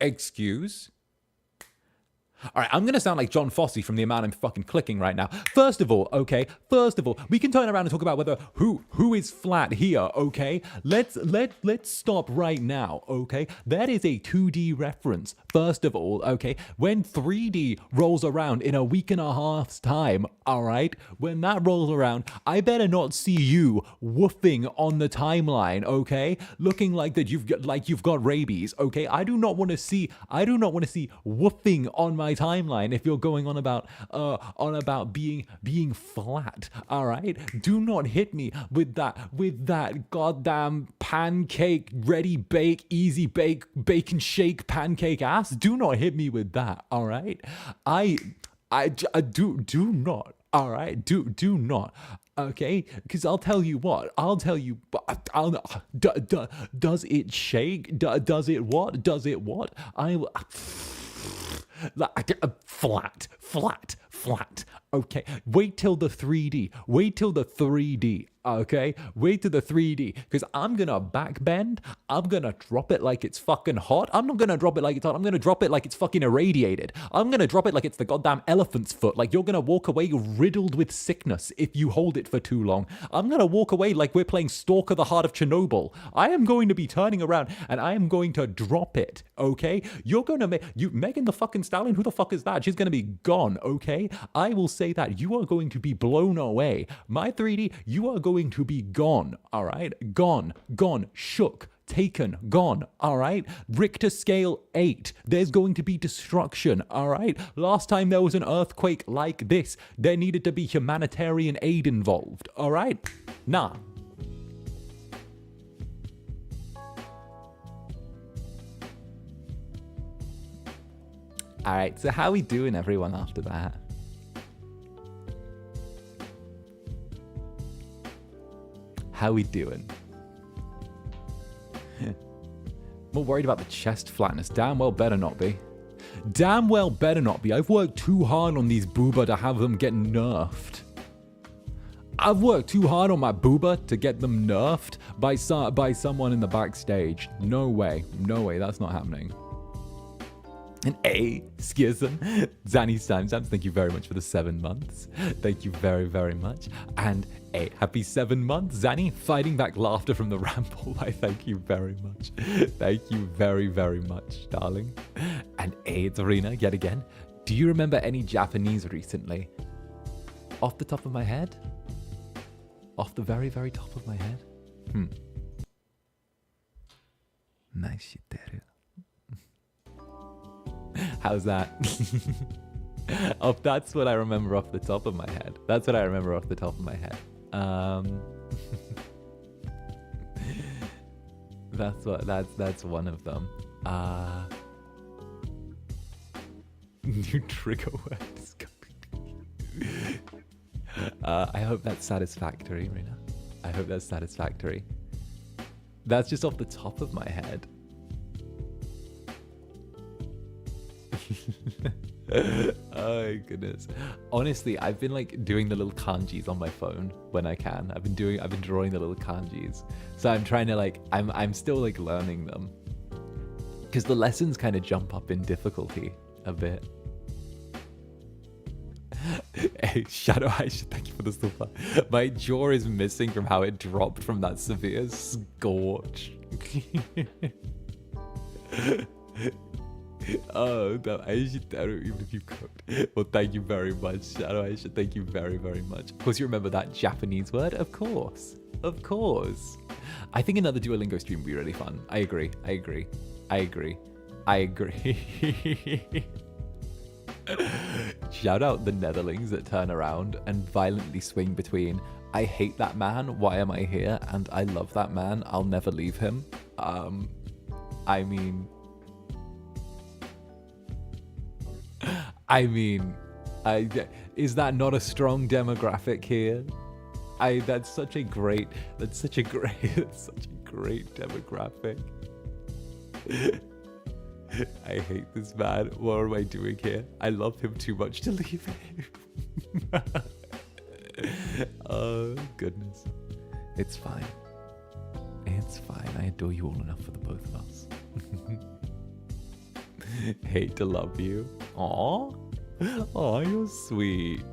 S1: Excuse? All right, I'm going to sound like John Fosse from the amount I'm fucking clicking right now. First of all, we can turn around and talk about whether who is flat here, okay? Let's stop right now, okay? That is a 2D reference, first of all, okay? When 3D rolls around in a week and a half's time, all right? When that rolls around, I better not see you woofing on the timeline, okay? Looking like that you've got rabies, okay? I do not want to see woofing on my timeline if you're going on about being flat, all right? Do not hit me with that goddamn pancake ready bake easy bake bacon shake pancake ass. Do not hit me with that, all right? I do not, all right? Do not. Okay, because I'll tell you what. Does it shake? Does it what? Does it what? Flat. Okay, wait till the 3D. Wait till the 3D. Okay, wait till the 3D. Because I'm gonna backbend. I'm gonna drop it like it's fucking hot. I'm not gonna drop it like it's hot. I'm gonna drop it like it's fucking irradiated. I'm gonna drop it like it's the goddamn elephant's foot. Like you're gonna walk away riddled with sickness if you hold it for too long. I'm gonna walk away like we're playing Stalker the Heart of Chernobyl. I am going to be turning around and I am going to drop it. Okay, you're gonna make you Megan the fucking Stallion. Who the fuck is that? She's gonna be gone. Okay, I will say that you are going to be blown away. My 3D, you are going to be gone. All right, gone, shook, taken, gone. All right, Richter scale 8. There's going to be destruction. All right, last time there was an earthquake like this, there needed to be humanitarian aid involved. All right, nah. All right, so how we doing, everyone, after that? How we doing? More worried about the chest flatness. Damn well better not be. Damn well better not be. I've worked too hard on these booba to have them get nerfed. I've worked too hard on my booba to get them nerfed by someone in the backstage. No way. No way. That's not happening. And Schism, Zanny Samsams, thank you very much for the 7 months. Thank you very, very much. And happy 7 months, Zanny, fighting back laughter from the ramble. I thank you very much. Thank you very, very much, darling. And it's Arena, yet again. Do you remember any Japanese recently? Off the top of my head? Off the very, very top of my head? Nice shiteru. How's that? Oh, that's what I remember off the top of my head. That's what I remember off the top of my head. That's one of them. New trigger words. I hope that's satisfactory, Rina. I hope that's satisfactory. That's just off the top of my head. Oh goodness. Honestly, I've been like doing the little kanjis on my phone when I can. I've been drawing the little kanjis. So I'm trying to like I'm still like learning them. Because the lessons kind of jump up in difficulty a bit. Hey, Shadow Aisha, thank you for the super. My jaw is missing from how it dropped from that severe scorch. Oh, no, Aisha, even if you cooked. Well, thank you very much, Shadow Aisha. Thank you very, very much. Of course, you remember that Japanese word? Of course. Of course. I think another Duolingo stream would be really fun. I agree. I agree. I agree. I agree. Shout out the Netherlings that turn around and violently swing between I hate that man, why am I here? And I love that man, I'll never leave him. I mean, is that not a strong demographic here? That's such a great demographic. I hate this man. What am I doing here? I love him too much to leave him. Oh, goodness. It's fine. It's fine. I adore you all enough for the both of us. Hate to love you. Aw. Aw, you're sweet.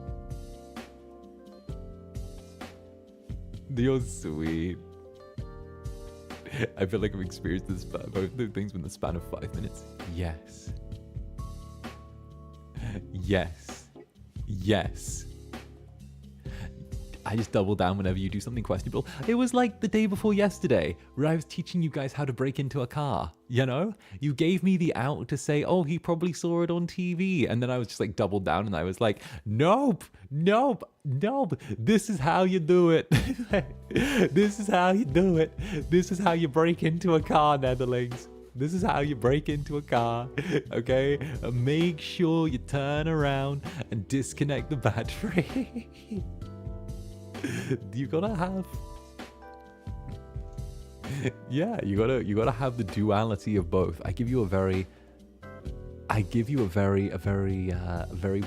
S1: You're sweet. I feel like I've experienced this both the things in the span of 5 minutes. Yes. Yes. Yes. I just double down whenever you do something questionable. It was like the day before yesterday where I was teaching you guys how to break into a car, you know? You gave me the out to say, oh, he probably saw it on TV. And then I was just like doubled down and I was like, nope, nope, nope. This is how you do it. This is how you do it. This is how you break into a car, Netherlings. This is how you break into a car, okay? Make sure you turn around and disconnect the battery. You gotta have, yeah, you gotta have the duality of both. I give you a very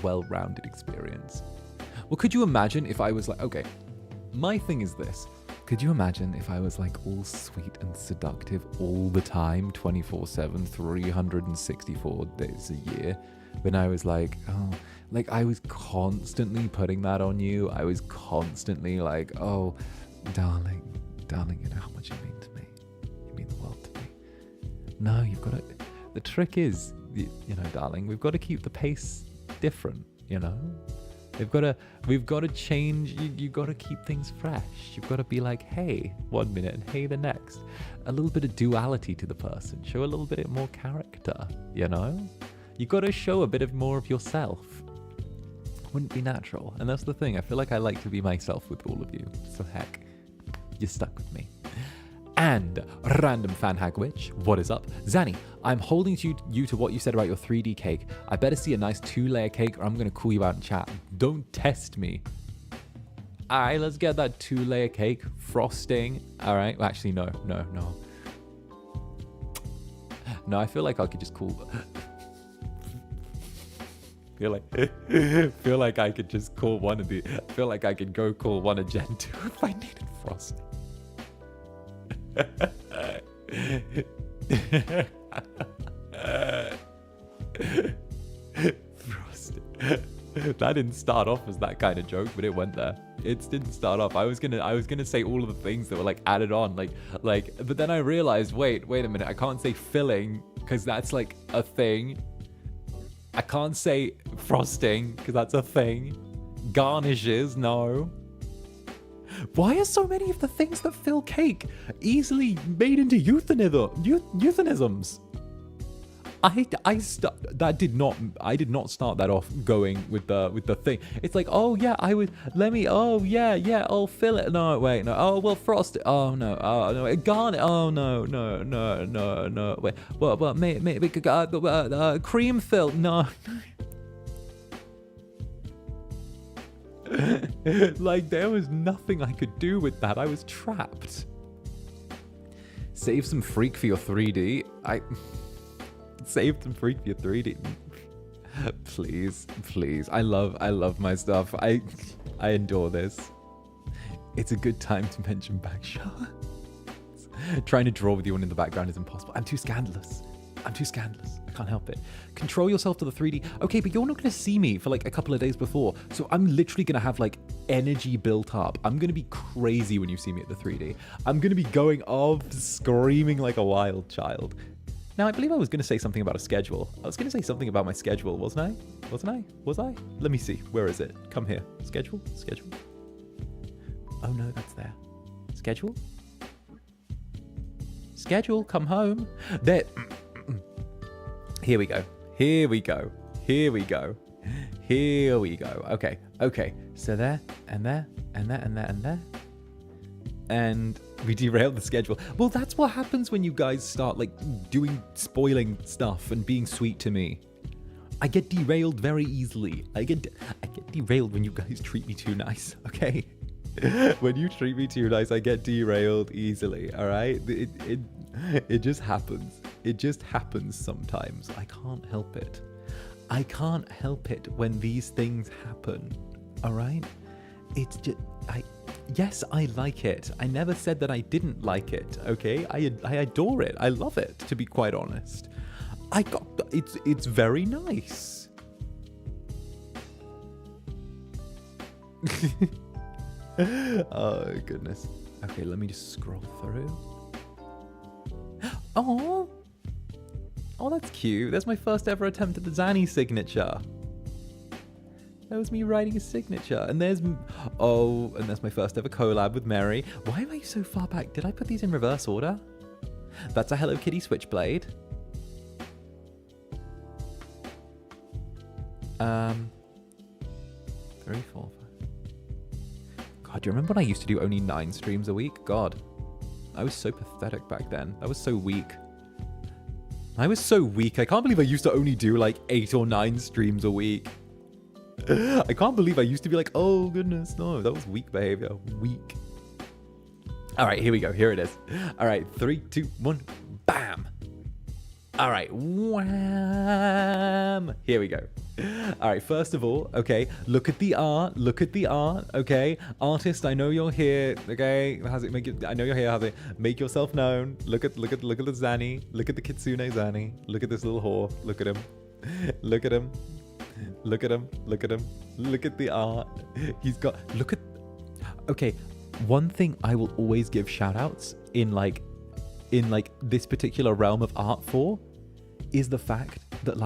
S1: well-rounded experience. Well, could you imagine if I was like, okay, my thing is this. Could you imagine if I was like all sweet and seductive all the time, 24/7, 364 days a year? When I was like, oh, like I was constantly putting that on you. I was constantly like, oh, darling, you know how much you mean to me. You mean the world to me. No, you've got to, the trick is, you know, darling, we've got to keep the pace different, you know? We've got to change, you've got to keep things fresh. You've got to be like, hey, 1 minute and hey, the next. A little bit of duality to the person. Show a little bit more character, you know? You've got to show a bit of more of yourself. Wouldn't be natural. And that's the thing. I feel like I like to be myself with all of you. So heck, you're stuck with me. And random fan hagwitch, what is up? Zanny, I'm holding you to what you said about your 3D cake. I better see a nice 2-layer cake or I'm going to call you out in chat. Don't test me. All right, let's get that 2-layer cake. Frosting. All right. Well, actually, no. No, I feel like I could just call... feel like I could just call one of the... I feel like I could go call one of Gen 2 if I needed frosting. Frosted. That didn't start off as that kind of joke, but it went there. It didn't start off. I was gonna say all of the things that were like added on, like, but then I realized, wait a minute, I can't say filling because that's like a thing. I can't say frosting because that's a thing. Garnishes, no. Why are so many of the things that fill cake easily made into euphemisms? I did not start that off going with the thing. It's like, oh yeah, I'll fill it. No, wait, no. Oh well, frost. Oh no. Oh no. Garnet. Oh no. Wait. Well, maybe cream fill. No. Like there was nothing I could do with that. I was trapped. Save some freak for your 3D. Save some freak for your 3D. Please. I love my stuff. I adore this. It's a good time to mention back shower. Trying to draw with you one in the background is impossible. I'm too scandalous. I can't help it. Control yourself to the 3D. Okay, but you're not going to see me for like a couple of days before. So I'm literally going to have like energy built up. I'm going to be crazy when you see me at the 3D. I'm going to be going off, screaming like a wild child. Now, I believe I was going to say something about a schedule. I was going to say something about my schedule, wasn't I? Was I? Let me see. Where is it? Come here. Schedule? Oh no, that's there. Schedule? Come home. There. Here we go. Okay. So there, and there, and there, and there, and there. And we derailed the schedule. Well, that's what happens when you guys start like spoiling stuff and being sweet to me. I get derailed very easily. I get derailed when you guys treat me too nice, okay? When you treat me too nice, I get derailed easily, all right? It just happens. It just happens sometimes. I can't help it. I can't help it when these things happen, all right? It's just, yes, I like it. I never said that I didn't like it, okay? I adore it. I love it, to be quite honest. It's very nice. Oh, goodness. Okay, let me just scroll through. Oh, that's cute. That's my first ever attempt at the Zanny signature. That was me writing a signature. And there's my first ever collab with Mary. Why am I so far back? Did I put these in reverse order? That's a Hello Kitty switchblade. 3, 4, 5. God, do you remember when I used to do only 9 streams a week? God, I was so pathetic back then. I was so weak. I can't believe I used to only do like 8 or 9 streams a week. I can't believe I used to be like, oh goodness, no, that was weak behavior. Weak. All right, here we go. Here it is. All right, 3, 2, 1, bam. All right, wham. Here we go. All right, first of all, okay, look at the art, okay? Artist, I know you're here, okay? I know you're here, how's it? Make yourself known. Look at the Zanny, look at the Kitsune Zanny, look at this little whore, look at him, look at him, look at him, look at him, look at the art. He's got, okay, one thing I will always give shout outs in this particular realm of art for is the fact that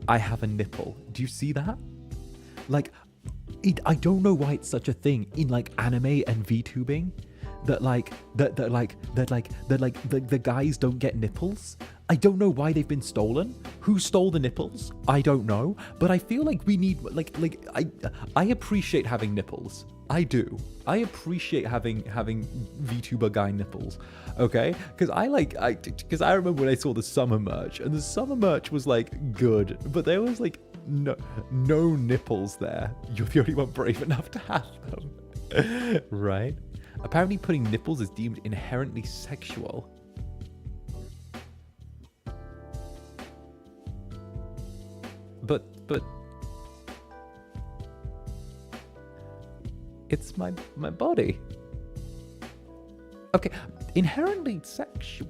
S1: I have a nipple. Do you see that? I don't know why it's such a thing in anime and VTubing that the guys don't get nipples. I don't know why they've been stolen. Who stole the nipples? I don't know. But I feel like we need I appreciate having nipples. I do. I appreciate having VTuber guy nipples. Okay? Because I remember when I saw the summer merch, and the summer merch was good, but there was no nipples there. You're the only one brave enough to have them. Right? Apparently putting nipples is deemed inherently sexual. But it's my body. Okay, inherently sexual.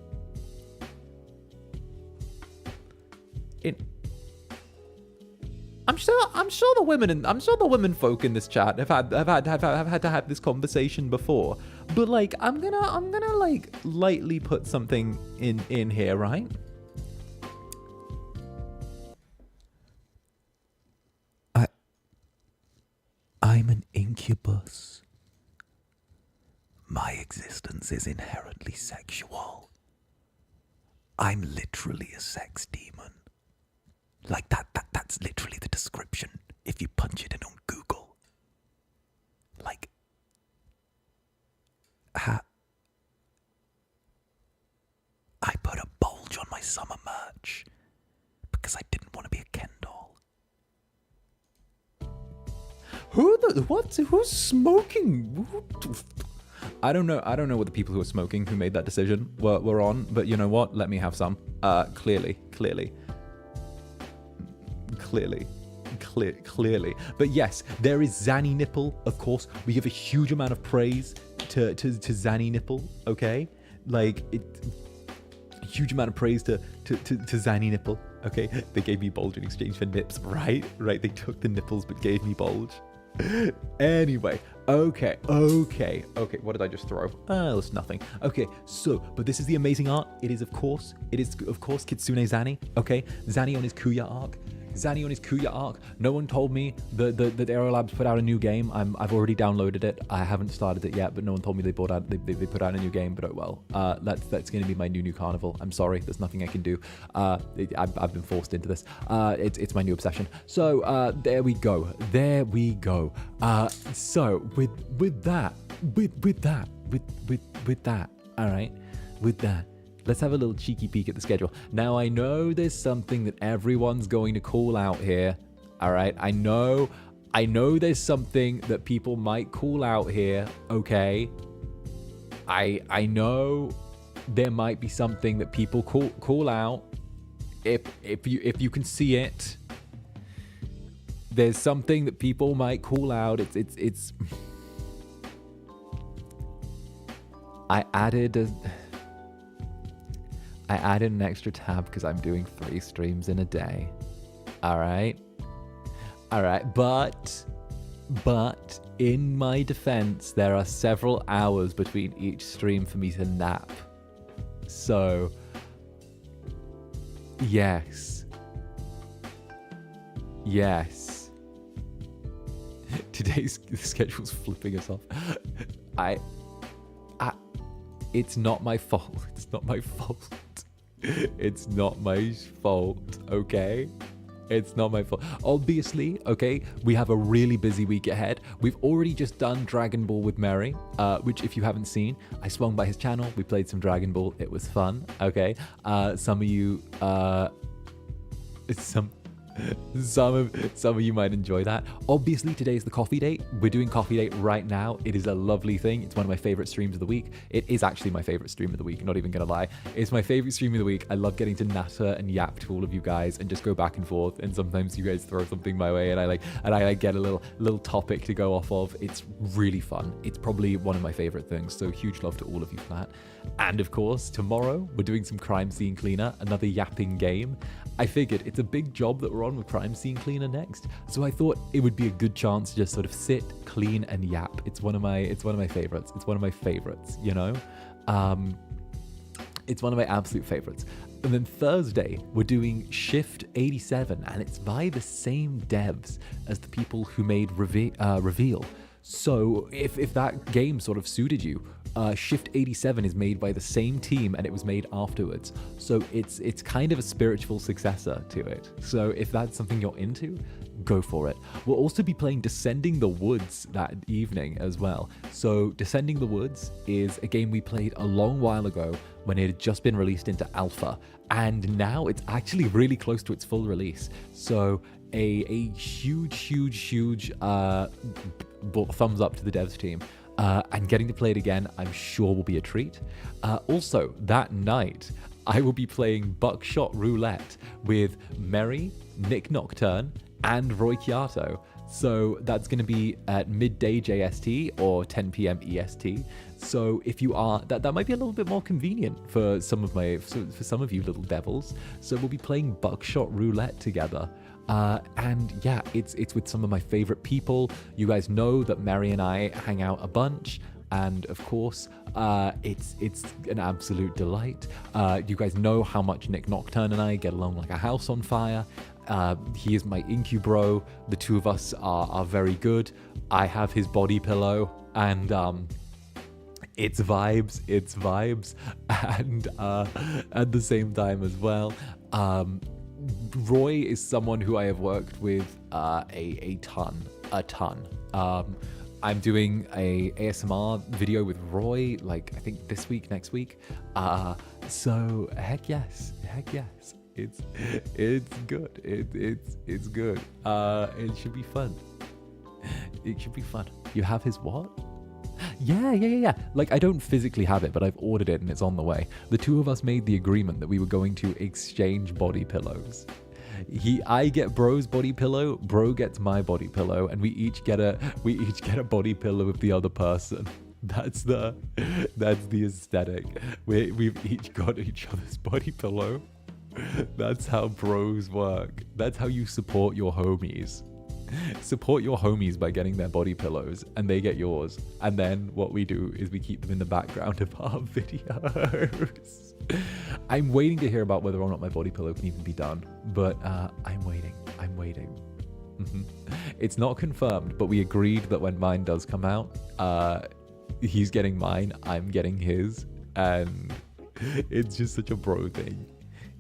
S1: I'm sure the women folk in this chat have had to have this conversation before. But I'm gonna lightly put something in here, right? I'm an incubus. My existence is inherently sexual. I'm literally a sex demon. That's literally the description if you punch it in on Google. I put a bulge on my summer merch because I didn't want to be a Ken doll. Who's smoking? I don't know what the people who are smoking who made that decision were on, but you know what? Let me have some. Clearly. But yes, there is Zanny Nipple, of course. We give a huge amount of praise to Zanny Nipple, okay? Huge amount of praise to Zanny Nipple, okay? They gave me bulge in exchange for nips, right? They took the nipples but gave me bulge. Anyway, okay. What did I just throw? Oh, it's nothing. Okay, so, but this is the amazing art. It is, of course, Kitsune Zanny, okay? Zanny on his 𝓂𝓸𝓾𝓻 arc. No one told me that Aero Labs put out a new game. I've already downloaded it. I haven't started it yet, but no one told me they put out a new game. But oh well. That's going to be my new carnival. I'm sorry. There's nothing I can do. I've been forced into this. It's my new obsession. So there we go. So with that. All right. With that. Let's have a little cheeky peek at the schedule. Now, I know there's something that everyone's going to call out here. All right. I know there's something that people might call out here. Okay. I know there might be something that people call out. If you can see it, there's something that people might call out. It's I added an extra tab because I'm doing 3 streams in a day. All right. But in my defense, there are several hours between each stream for me to nap. So, yes. Today's schedule's flipping us off. It's not my fault. It's not my fault, okay? It's not my fault. Obviously, okay, we have a really busy week ahead. We've already just done Dragon Ball with Mary, which if you haven't seen, I swung by his channel. We played some Dragon Ball. It was fun, okay? Some of you, Some of you might enjoy that. Obviously, today's the coffee date. We're doing coffee date right now. It is a lovely thing. It's one of my favorite streams of the week. It is actually my favorite stream of the week. Not even gonna lie. It's my favorite stream of the week. I love getting to natter and yap to all of you guys and just go back and forth. And sometimes you guys throw something my way, and I get a little topic to go off of. It's really fun. It's probably one of my favorite things. So huge love to all of you for that. And of course, tomorrow we're doing some Crime Scene Cleaner, another yapping game. I figured it's a big job that we're on with Crime Scene Cleaner next, so I thought it would be a good chance to just sort of sit, clean, and yap. It's one of my favorites. It's one of my favorites, you know? It's one of my absolute favorites. And then Thursday, we're doing Shift 87, and it's by the same devs as the people who made Reveal. So if that game sort of suited you, Shift 87 is made by the same team, and it was made afterwards. So it's kind of a spiritual successor to it. So if that's something you're into, go for it. We'll also be playing Descending the Woods that evening as well. So Descending the Woods is a game we played a long while ago when it had just been released into alpha, and now it's actually really close to its full release. So a huge thumbs up to the devs team. And getting to play it again, I'm sure will be a treat. Also, that night, I will be playing Buckshot Roulette with Mary, 𝔂𝓸𝓾𝓻, and 𝓂𝓸𝓾𝓻. So that's going to be at midday JST or 10 p.m. EST. So if you are, that might be a little bit more convenient for some of you little devils. So we'll be playing Buckshot Roulette together. And yeah, it's with some of my favorite people. You guys know that Mary and I hang out a bunch, and of course, it's an absolute delight. You guys know how much 𝔂𝓸𝓾𝓻 and I get along like a house on fire. He is my Incubro. The two of us are very good. I have his body pillow, and it's vibes, and at the same time as well. Roy is someone who I have worked with a ton. I'm doing a ASMR video with Roy, like I think this week, next week. So heck yes. It's good. It's good. It should be fun. You have his what? Yeah. Like, I don't physically have it, but I've ordered it and it's on the way. The two of us made the agreement that we were going to exchange body pillows. I get bro's body pillow, bro gets my body pillow, and we each get a body pillow of the other person. That's the aesthetic. We've each got each other's body pillow. That's how bros work. That's how you support your homies. Support your homies by getting their body pillows, and they get yours. And then what we do is we keep them in the background of our videos. I'm waiting to hear about whether or not my body pillow can even be done, but I'm waiting. It's not confirmed, but we agreed that when mine does come out, he's getting mine, I'm getting his, and it's just such a bro thing.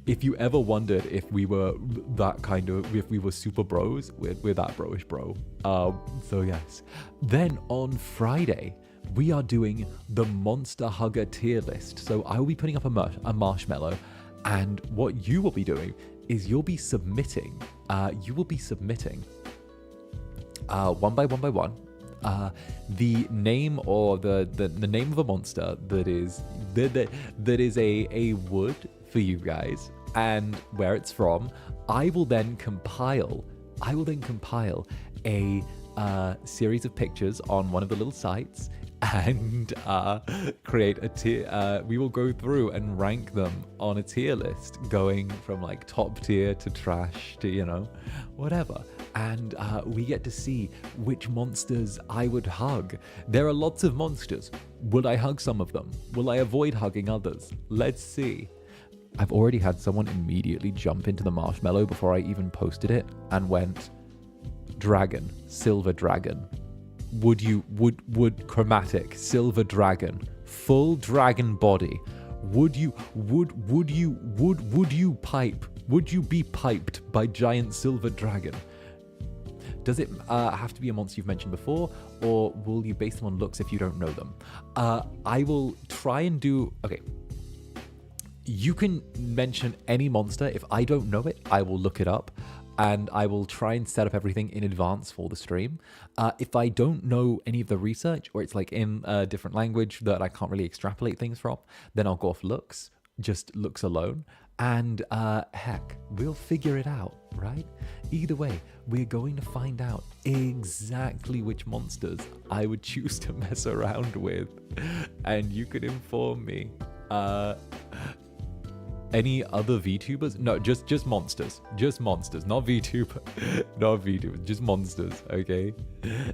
S1: If you ever wondered if we were if we were super bros, we're that bro-ish bro. So yes. Then on Friday, we are doing the Monster Hugger tier list. So I will be putting up a marshmallow, and what you will be doing is you'll be submitting one by one, the name or the name of a monster that is a wood for you guys, and where it's from. I will then compile a series of pictures on one of the little sites and create a tier. We will go through and rank them on a tier list, going from like top tier to trash to, whatever. And we get to see which monsters I would hug. There are lots of monsters. Would I hug some of them? Will I avoid hugging others? Let's see. I've already had someone immediately jump into the marshmallow before I even posted it and went, dragon, silver dragon. Would chromatic, silver dragon, full dragon body. Would you be piped by giant silver dragon? Does it have to be a monster you've mentioned before, or will you base them on looks if you don't know them? I will try and do... Okay. You can mention any monster. If I don't know it, I will look it up. and I will try and set up everything in advance for the stream. If I don't know any of the research, or it's like in a different language that I can't really extrapolate things from, then I'll go off looks, just looks alone. And heck, we'll figure it out, right? Either way, we're going to find out exactly which monsters I would choose to mess around with. And you could inform me. Any other VTubers? No, just monsters. Just monsters, not VTuber. Not VTubers, just monsters, okay?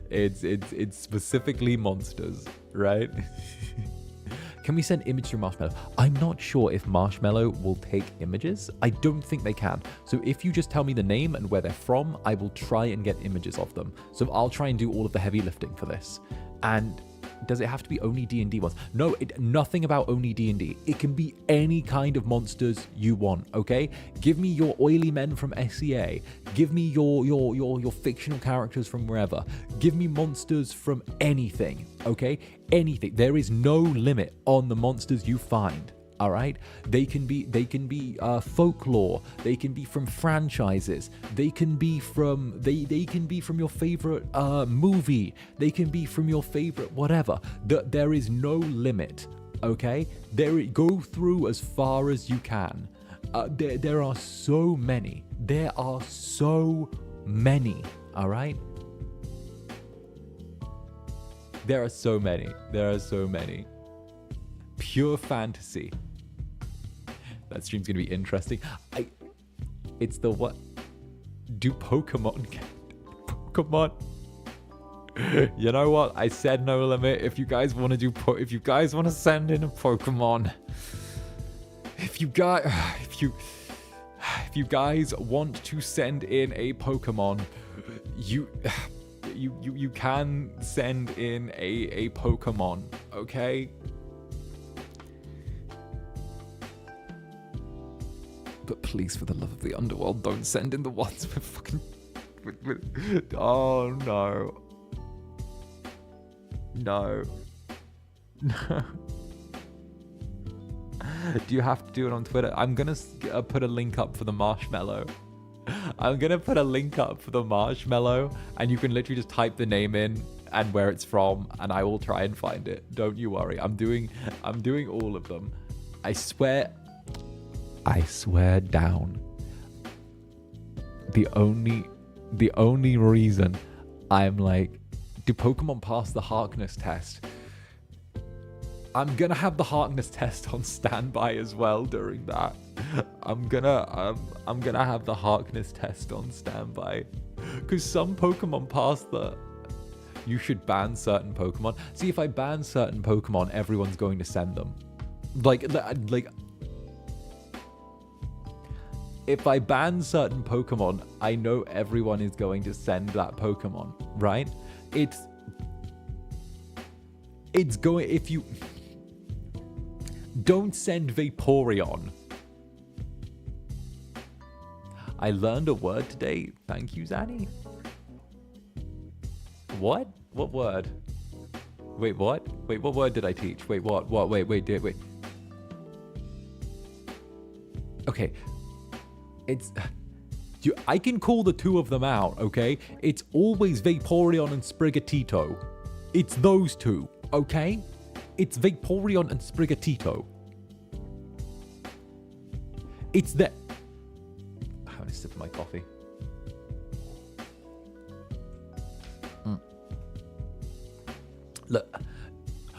S1: It's specifically monsters, right? Can we send image through Marshmallow? I'm not sure if Marshmallow will take images. I don't think they can. So if you just tell me the name and where they're from, I will try and get images of them. So I'll try and do all of the heavy lifting for this. And does it have to be only D&D ones? No, nothing about only D&D. It can be any kind of monsters you want, okay? Give me your oily men from SEA. Give me your fictional characters from wherever. Give me monsters from anything, okay? Anything. There is no limit on the monsters you find. All right, they can be folklore. They can be from franchises. They can be from they can be from your favorite movie. They can be from your favorite whatever. There is no limit. Okay, go through as far as you can. There are so many. There are so many. All right. There are so many. There are so many. Pure fantasy. That stream's gonna be interesting. It's the what? Do Pokemon get Pokemon? You know what? I said no limit. If you guys want to do, if you guys want to send in a Pokemon, if you guys want to send in a Pokemon, you can send in a Pokemon, okay? But please, for the love of the underworld, don't send in the ones with fucking... Oh, no. No. No. Do you have to do it on Twitter? I'm going to put a link up for the Marshmallow. I'm going to put a link up for the Marshmallow, and you can literally just type the name in and where it's from, and I will try and find it. Don't you worry. I'm doing all of them. I swear down. The only reason I'm like, do Pokemon pass the Harkness test? I'm gonna have the Harkness test on standby as well during that. I'm gonna have the Harkness test on standby, because some Pokemon pass the. You should ban certain Pokemon. See, if I ban certain Pokemon, everyone's going to send them. Like. If I ban certain Pokemon, I know everyone is going to send that Pokemon, right? It's going, if you don't send Vaporeon. I learned a word today. Thank you, Zanny. What? What word? Wait, what? Wait, what word did I teach? Wait, what? What? Wait. Okay. I can call the two of them out, okay? It's always Vaporeon and Sprigatito. It's those two, okay? It's Vaporeon and Sprigatito. It's that. I'm having a sip of my coffee.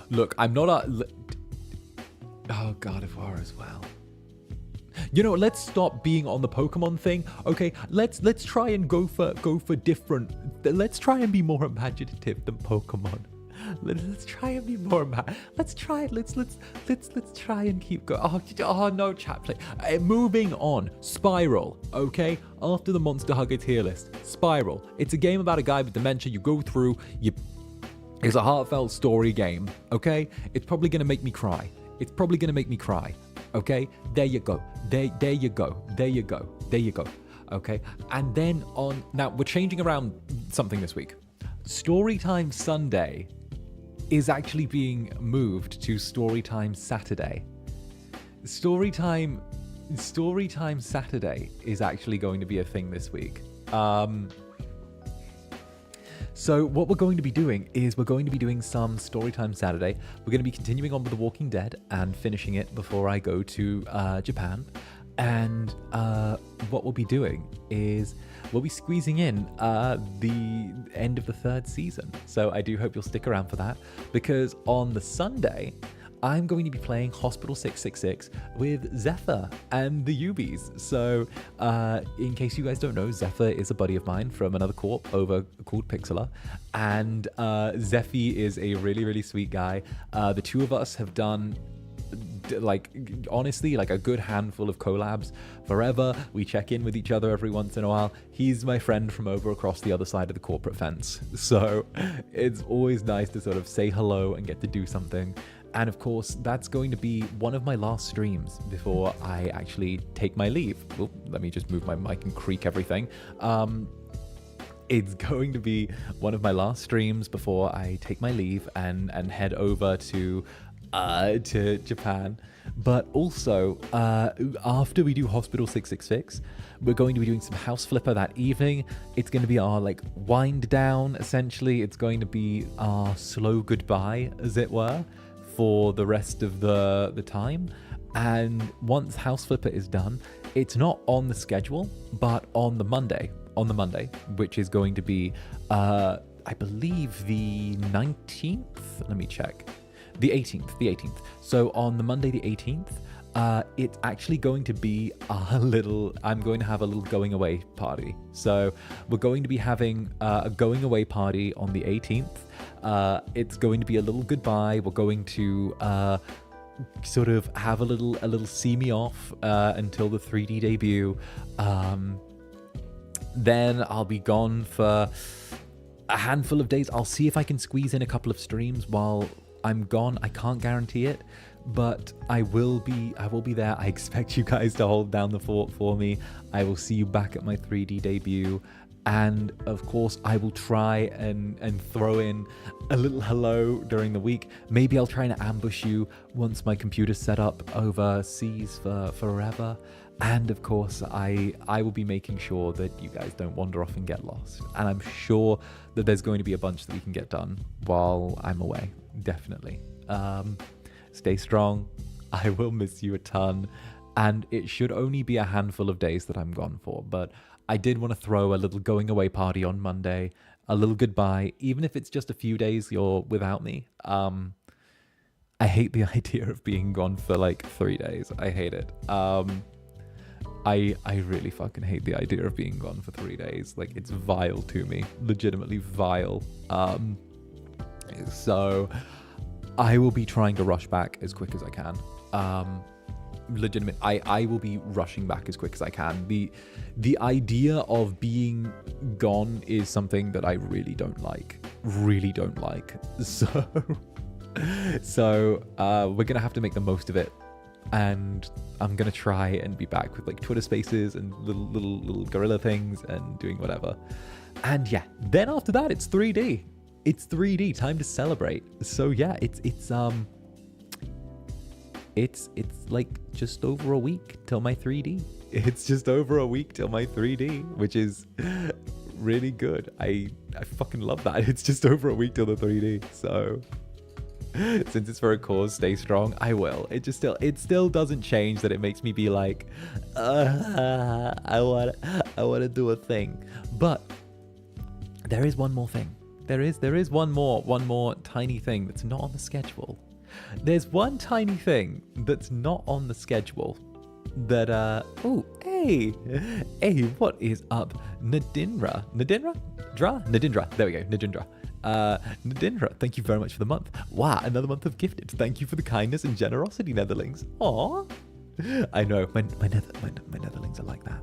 S1: Look, I'm not a. Oh, God of War as well. You know, let's stop being on the Pokemon thing. Okay, let's try and go for different. Let's try and be more imaginative than Pokemon. Let's try and be more Let's try and keep going. Oh no, chat play. Moving on. Spiral. Okay, after the Monster Hugger tier list. Spiral. It's a game about a guy with dementia. You go through. It's a heartfelt story game. Okay, it's probably gonna make me cry. Okay, there you go. There you go. Okay, and then now we're changing around something this week. Storytime Sunday is actually being moved to Storytime Saturday. Storytime Saturday is actually going to be a thing this week. So what we're going to be doing is we're going to be doing some Storytime Saturday. We're going to be continuing on with The Walking Dead and finishing it before I go to Japan. And what we'll be doing is we'll be squeezing in the end of the 3rd season. So I do hope you'll stick around for that, because on the Sunday, I'm going to be playing Hospital 666 with Zephyr and the Ubies. So in case you guys don't know, Zephyr is a buddy of mine from another corp over called 𝓂𝓚𝓼. And Zephy is a really, really sweet guy. The two of us have done like honestly like a good handful of collabs forever. We check in with each other every once in a while. He's my friend from over across the other side of the corporate fence, so it's always nice to sort of say hello and get to do something. And of course, that's going to be one of my last streams before I actually take my leave. Well, let me just move my mic and creak everything. It's going to be one of my last streams before I take my leave and head over to Japan. But also, after we do Hospital 666, we're going to be doing some House Flipper that evening. It's going to be our like wind down, essentially. It's going to be our slow goodbye, as it were, for the rest of the time. And once House Flipper is done, it's not on the schedule, but on the Monday, which is going to be I believe the 19th. Let me check. The 18th. So on the Monday the 18th, it's actually going to be I'm going to have a little going away party. So we're going to be having a going away party on the 18th. It's going to be a little goodbye. We're going to sort of have a little see me off until the 3D debut. Then I'll be gone for a handful of days. I'll see if I can squeeze in a couple of streams while I'm gone. I can't guarantee it, but I will be there. I expect you guys to hold down the fort for me. I will see you back at my 3D debut. And of course, I will try and throw in a little hello during the week. Maybe I'll try and ambush you once my computer's set up overseas for forever. And of course, I will be making sure that you guys don't wander off and get lost. And I'm sure that there's going to be a bunch that we can get done while I'm away. Definitely. Stay strong. I will miss you a ton. And it should only be a handful of days that I'm gone for. But I did want to throw a little going away party on Monday. A little goodbye. Even if it's just a few days you're without me. I hate the idea of being gone for like 3 days. I hate it. I really fucking hate the idea of being gone for 3 days. Like, it's vile to me. Legitimately vile. So I will be trying to rush back as quick as I can. I will be rushing back as quick as I can. The idea of being gone is something that I really don't like. So we're gonna have to make the most of it. And I'm gonna try and be back with like Twitter Spaces and little gorilla things and doing whatever. And yeah, then after that, it's 3D. It's 3D. Time to celebrate. So yeah, it's like just over a week till my 3D. It's just over a week till my 3D, which is really good. I fucking love that. It's just over a week till the 3D. So since it's for a cause, stay strong. I will. It still doesn't change that it makes me be like, I want to do a thing. But there is one more thing. There is one more tiny thing that's not on the schedule. There's one tiny thing that's not on the schedule that hey, what is up? Nadindra, there we go, Nadindra. Nadindra, thank you very much for the month. Wow, another month of gifted. Thank you for the kindness and generosity, Netherlings. Aww. I know, my Netherlings are like that.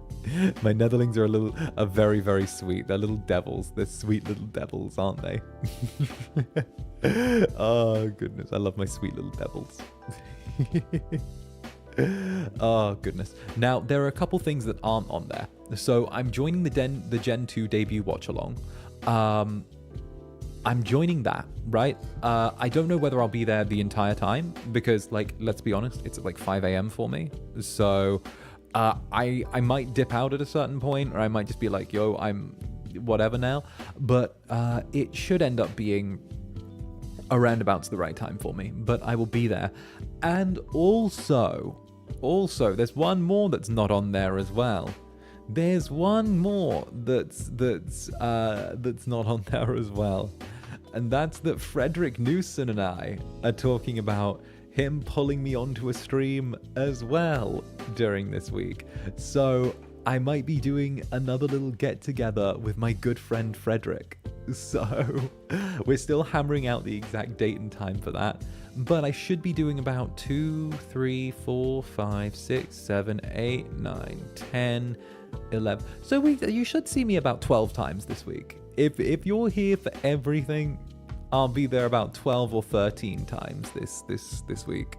S1: My Netherlings are very, very sweet. They're little devils. They're sweet little devils, aren't they? Oh, goodness. I love my sweet little devils. Oh, goodness. Now, there are a couple things that aren't on there. So I'm joining the Gen 2 debut watch-along. I'm joining that, right? I don't know whether I'll be there the entire time because, like, let's be honest, it's at like 5 a.m. for me. So I might dip out at a certain point, or I might just be like, yo, I'm whatever now. But it should end up being around about the right time for me. But I will be there. And also, there's one more that's not on there as well. There's one more that's not on there as well. And that's that 𝓱𝓸𝓾𝓻 and I are talking about him pulling me onto a stream as well during this week. So I might be doing another little get together with my good friend Frederick. So we're still hammering out the exact date and time for that. But I should be doing about 2, 3, 4, 5, 6, 7, 8, 9, 10, 11. So you should see me about 12 times this week. If you're here for everything, I'll be there about 12 or 13 times this week.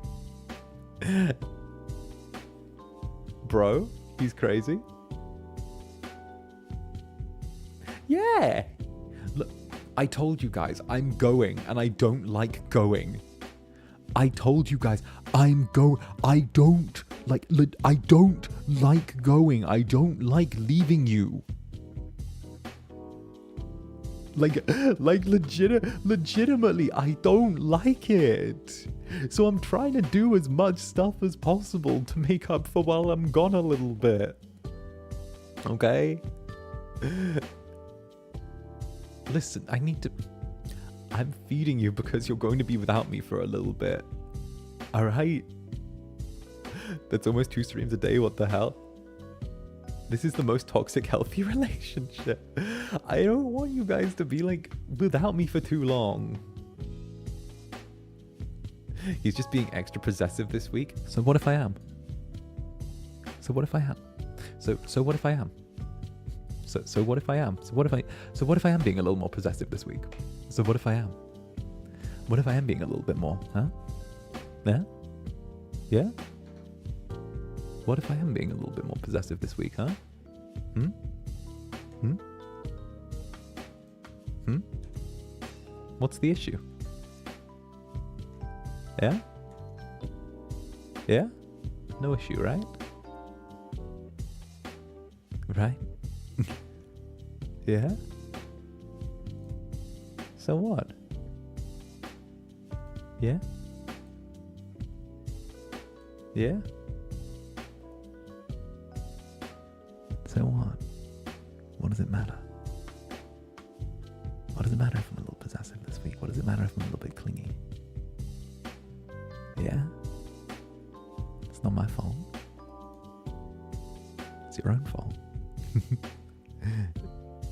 S1: Bro, he's crazy. Yeah. Look, I told you guys I'm going, and I don't like going. I told you guys I don't like going. I don't like leaving you. Legitimately, I don't like it. So I'm trying to do as much stuff as possible to make up for while I'm gone a little bit. Okay? Listen, I'm feeding you because you're going to be without me for a little bit. Alright? That's almost 2 streams a day, what the hell? This is the most toxic, healthy relationship. I don't want you guys to be like without me for too long. He's just being extra possessive this week. So what if I am? So what if I am? So what if I am? So what if I am? So what if I am being a little more possessive this week? So what if I am? What if I am being a little bit more? Huh? Yeah? Yeah? What if I am being a little bit more possessive this week, huh? What's the issue? Yeah? Yeah? No issue, right? Right? Yeah? So what? Yeah? Yeah? So what? What does it matter? What does it matter if I'm a little possessive this week? What does it matter if I'm a little bit clingy? Yeah? It's not my fault. It's your own fault.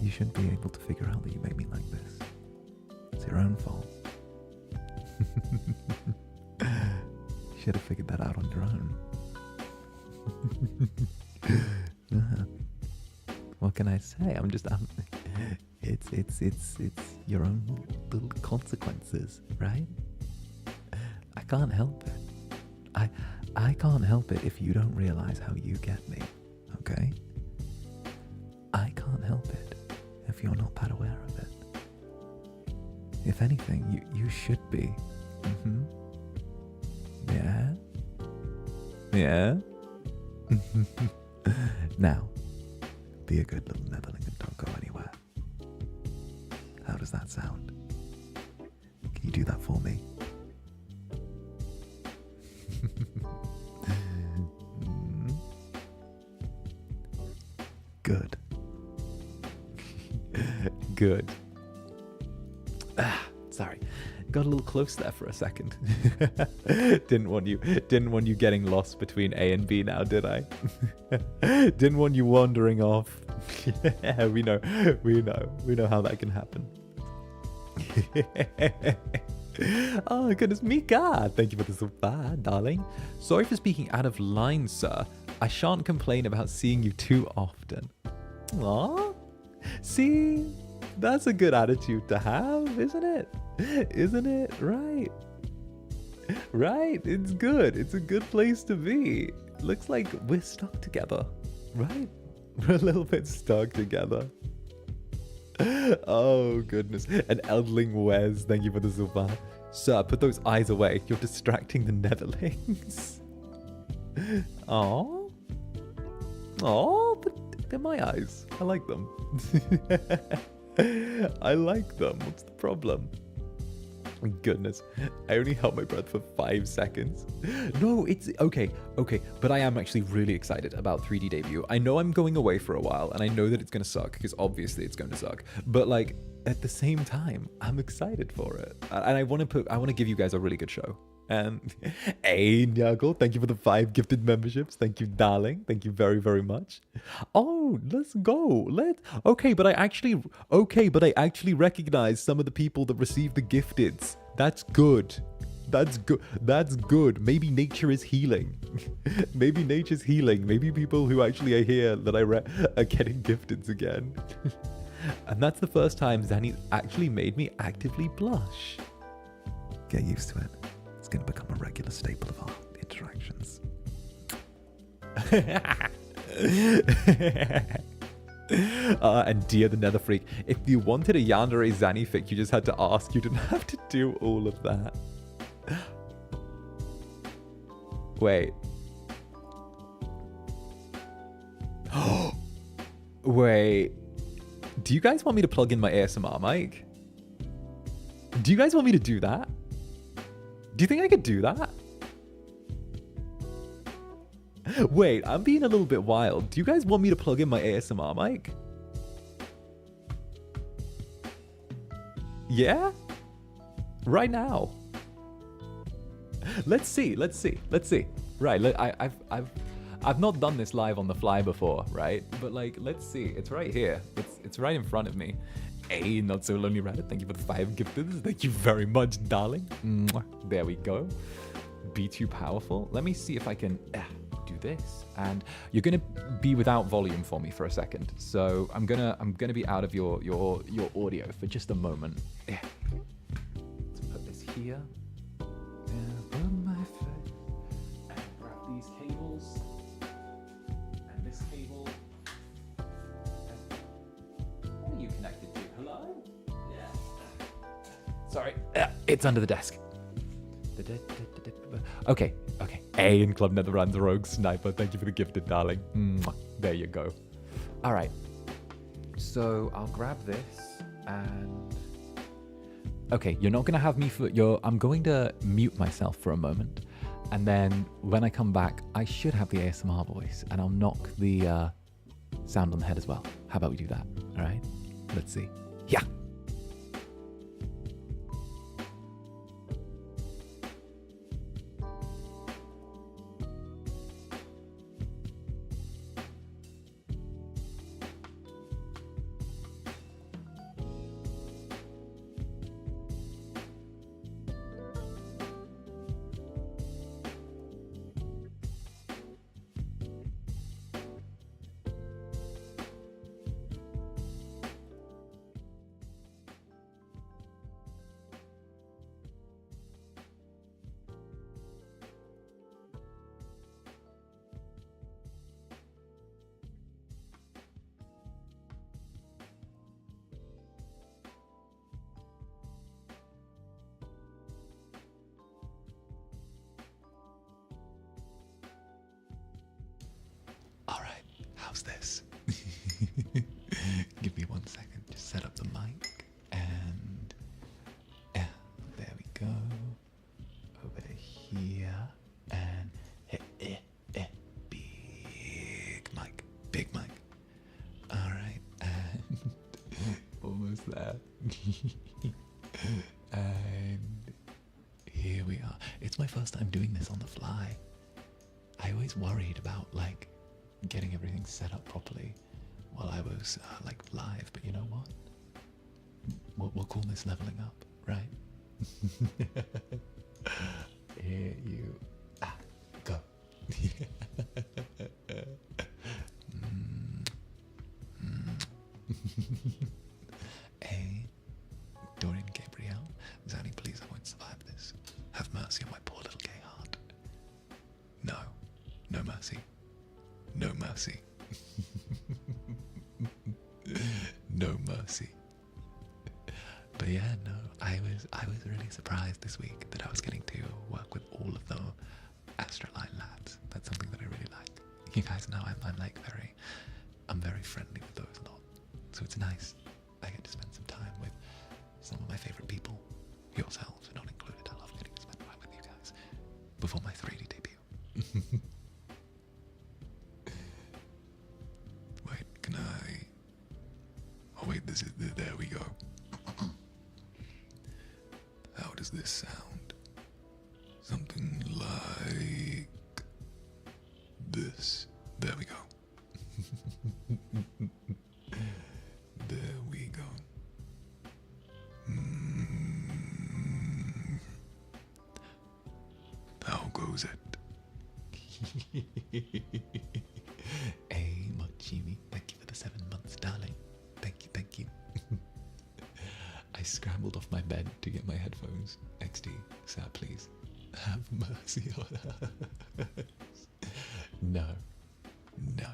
S1: You shouldn't be able to figure out that you make me like this. It's your own fault. You should have figured that out on your own. What can I say? It's your own little consequences, right? I can't help it. I can't help it if you don't realize how you get me, okay? I can't help it if you're not that aware of it. If anything, you should be. Yeah? Yeah? Now, be a good little netherling and don't go anywhere. How does that sound? Can you do that for me? Good. Good. Sorry. Got a little close there for a second. Didn't want you getting lost between A and B now, did I? Didn't want you wandering off. Yeah, we know how that can happen. Oh goodness me, God! Thank you for the supply, darling. Sorry for speaking out of line, sir. I shan't complain about seeing you too often. Aww. See, that's a good attitude to have, isn't it? Isn't it? Right. Right. It's good. It's a good place to be. Looks like we're stuck together. Right? We're a little bit stuck together. Oh, goodness. And Eldling Wes, thank you for the super. Sir, put those eyes away. You're distracting the netherlings. Aww. Oh, but they're my eyes. I like them. I like them. What's the problem? Goodness, I only held my breath for 5 seconds. No, it's okay, but I am actually really excited about 3D debut. I know I'm going away for a while, and I know that it's gonna suck, because obviously it's going to suck. But like, at the same time, I'm excited for it, and I want to give you guys a really good show. And hey, Nyaggle, thank you for the 5 gifted memberships. Thank you, darling. Thank you very, very much. Oh, let's go. Okay, but I actually recognize some of the people that received the gifteds. That's good. That's good. That's good. Maybe nature is healing. Maybe nature's healing. Maybe people who actually are here that are getting gifteds again. And that's the first time Zanny's actually made me actively blush. Get used to it. It's going to become a regular staple of our interactions. And dear the Nether Freak, if you wanted a Yandere Zanny fic, you just had to ask. You didn't have to do all of that. Wait. Wait. Do you guys want me to plug in my ASMR mic? Do you guys want me to do that? Do you think I could do that? Wait, I'm being a little bit wild. Do you guys want me to plug in my ASMR mic? Yeah? Right now. Let's see. Right, I've not done this live on the fly before, right? But like, let's see. It's right here. It's right in front of me. Hey, not so lonely rabbit. Thank you for the 5 gifteds. Thank you very much, darling. Mwah. There we go. Be too powerful. Let me see if I can do this. And you're gonna be without volume for me for a second. So I'm gonna be out of your audio for just a moment. Yeah. Let's put this here. Put my face. And grab these cables. And this cable. What are you connected to? Hello? Yeah. Sorry. It's under the desk. Okay. A in Club Netherbrand's Rogue Sniper. Thank you for the gifted, darling. Mwah. There you go. All right. So I'll grab this and... Okay, you're not going to have me for... I'm going to mute myself for a moment. And then when I come back, I should have the ASMR voice. And I'll knock the sound on the head as well. How about we do that? All right? Let's see. Yeah. How's this? Give me 1 second. Just set up the mic. And there we go. Over here. And big mic. Big mic. Alright. And almost there. And here we are. It's my first time doing this on the fly. I always worried about like getting everything set up properly while I was like live, but you know what? We'll call this leveling up, right? Here you go. Hey, Dorian Gabriel, Zanny, please, I won't survive this. Have mercy on my poor little gay heart. No mercy. No mercy. No mercy. But yeah, no, I was really surprised this week that I was getting to work with all of the Astroline lads. That's something that I really like. You guys know I'm like I'm very friendly with those a lot. So it's nice. I get to spend some time with some of my favorite people. Yourselves are not included. I love getting to spend time with you guys before my 3D debut. Wait, can I? Oh wait, this is there we go. How does this sound? Something like this. There we go. There we go. How goes it? Hey, Mochimi, thank you for the 7 months, darling. Thank you, thank you. I scrambled off my bed to get my headphones. XD, sir, please have mercy on us. No. No.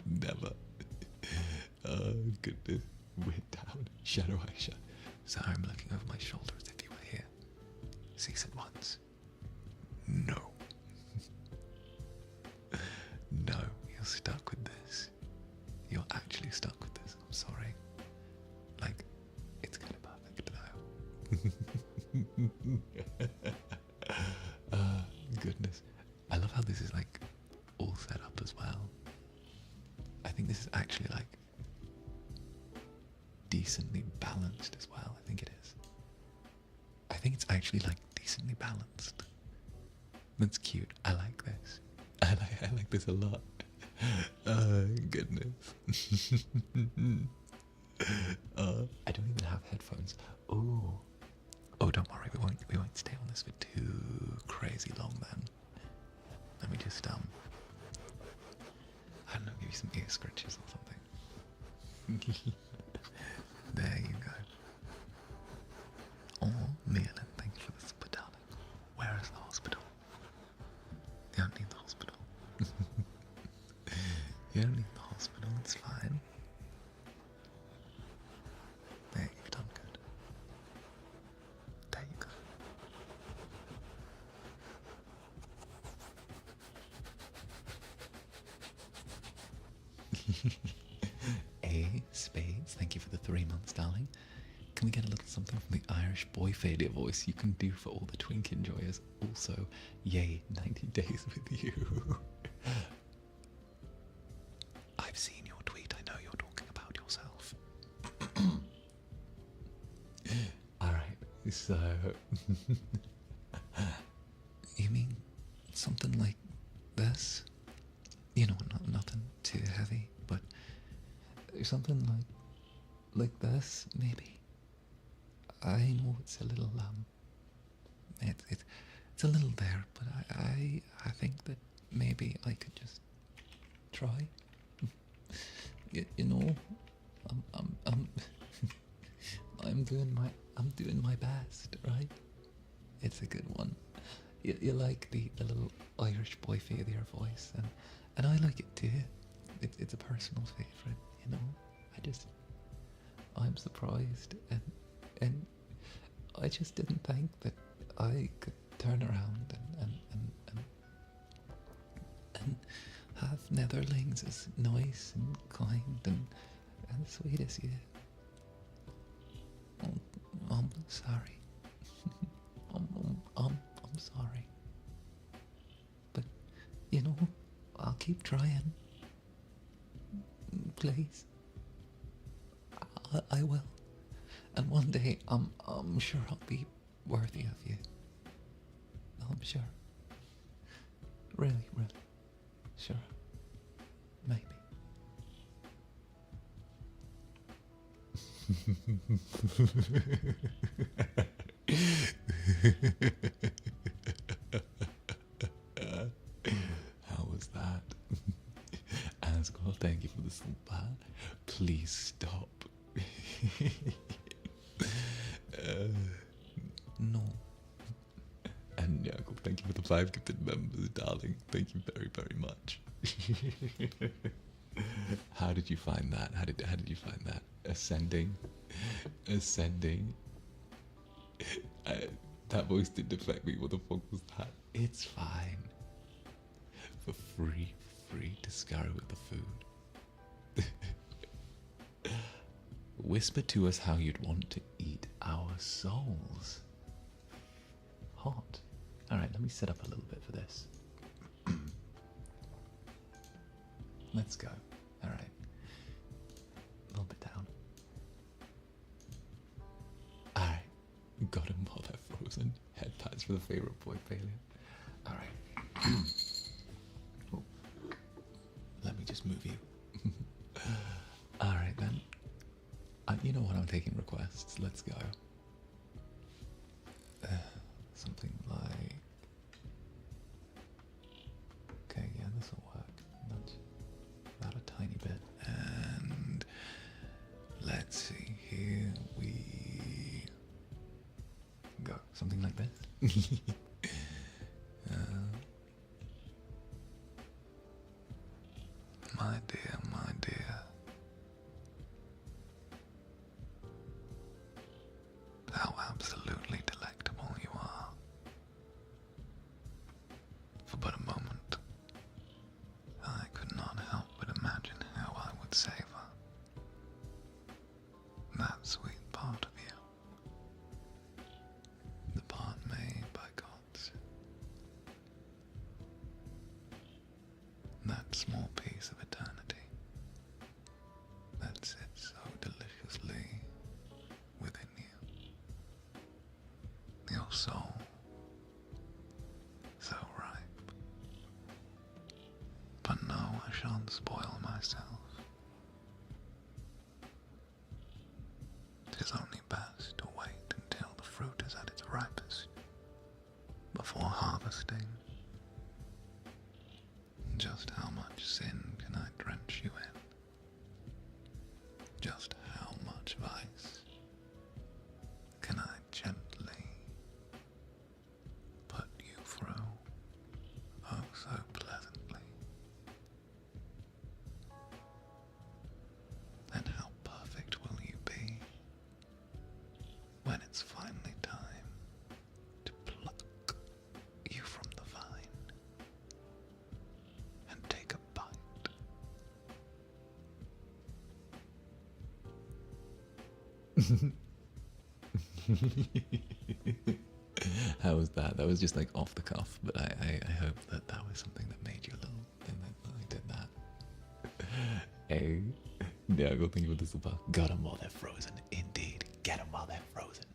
S1: Never. Oh, goodness. We're down. Shadow Aisha. Sorry, I'm looking over my shoulder as if you were here. Cease at once. No. No, you're stuck with this. You're actually stuck with this. I'm sorry. Like, it's kind of perfect though. Goodness. I love how this is like all set up as well. I think this is actually like decently balanced as well. I think it is. I think it's actually like decently balanced. That's cute. I like this. I like this a lot. Oh goodness. I don't even have headphones. Oh, don't worry. We won't stay on this for too crazy long then. Let me just I don't know, give you some ear scratches or something. There you go. Oh, Leland, thank you for the super darling. Where is the hospital? You don't need the hospital. You don't need the hospital, it's fine. There, you've done good. There you go. A Spades, thank you for the 3 months, darling. Can we get a little something from the Irish boy failure voice you can do for all the twink enjoyers? Also, yay, 90 days with you. I've seen your tweet, I know you're talking about yourself. Alright, so... You mean something like this? You know, nothing too heavy, but something like this, maybe. I know it's a little it's a little there, but I think that maybe I could just try. You know, I'm doing my best, right? It's a good one. You like the little Irish boy failure voice, and I like it too. It's a personal favourite, you know. I'm surprised, and I just didn't think that I could turn around and have netherlings as nice and kind and sweet as you. I'm sorry. I'm sorry. But, you know, I'll keep trying. Please. I will. And one day, I'm sure I'll be worthy of you. I'm sure. Really, sure. Maybe. How was that? Asgore, thank you for the super. Please stop. No. And Jakob, thank you for the 5 gifted members, darling. Thank you very, very much. How did you find that? How did you find that? Ascending. That voice didn't affect me. What the fuck was that? It's fine. For free 𝓂𝓸𝓾𝓻 with the food. Whisper to us how you'd want to eat our souls. Hot. Alright, let me set up a little bit for this. Let's go. Alright. A little bit down. Alright. Got him while they're frozen. Head pats for the favorite boy failure. Alright. Oh. Let me just move you. Alright then. You know what, I'm taking requests. Let's go. Something like... Okay, yeah, this will work. Not about a tiny bit. And let's see, here we go. Something like this. My dear, my dear. How absolutely delectable you are. For but a moment, I could not help but imagine how I would savor that sweet part of you. The part made by gods. That small piece of eternity that sits so deliciously within you. Your soul, so ripe. But no, I shan't spoil myself. 'Tis only best to wait until the fruit is at its ripest, before harvesting. Just how much sin can I drench you in? Just how much vice can I gently put you through, oh so pleasantly? And how perfect will you be when it's finally time to pluck you from the vine and take a bite? How was that? That was just like off the cuff, but I hope that that was something that made you a little thing that I did that. Hey, yeah, go think about this about. Got them while they're frozen. Indeed, get them while they're frozen.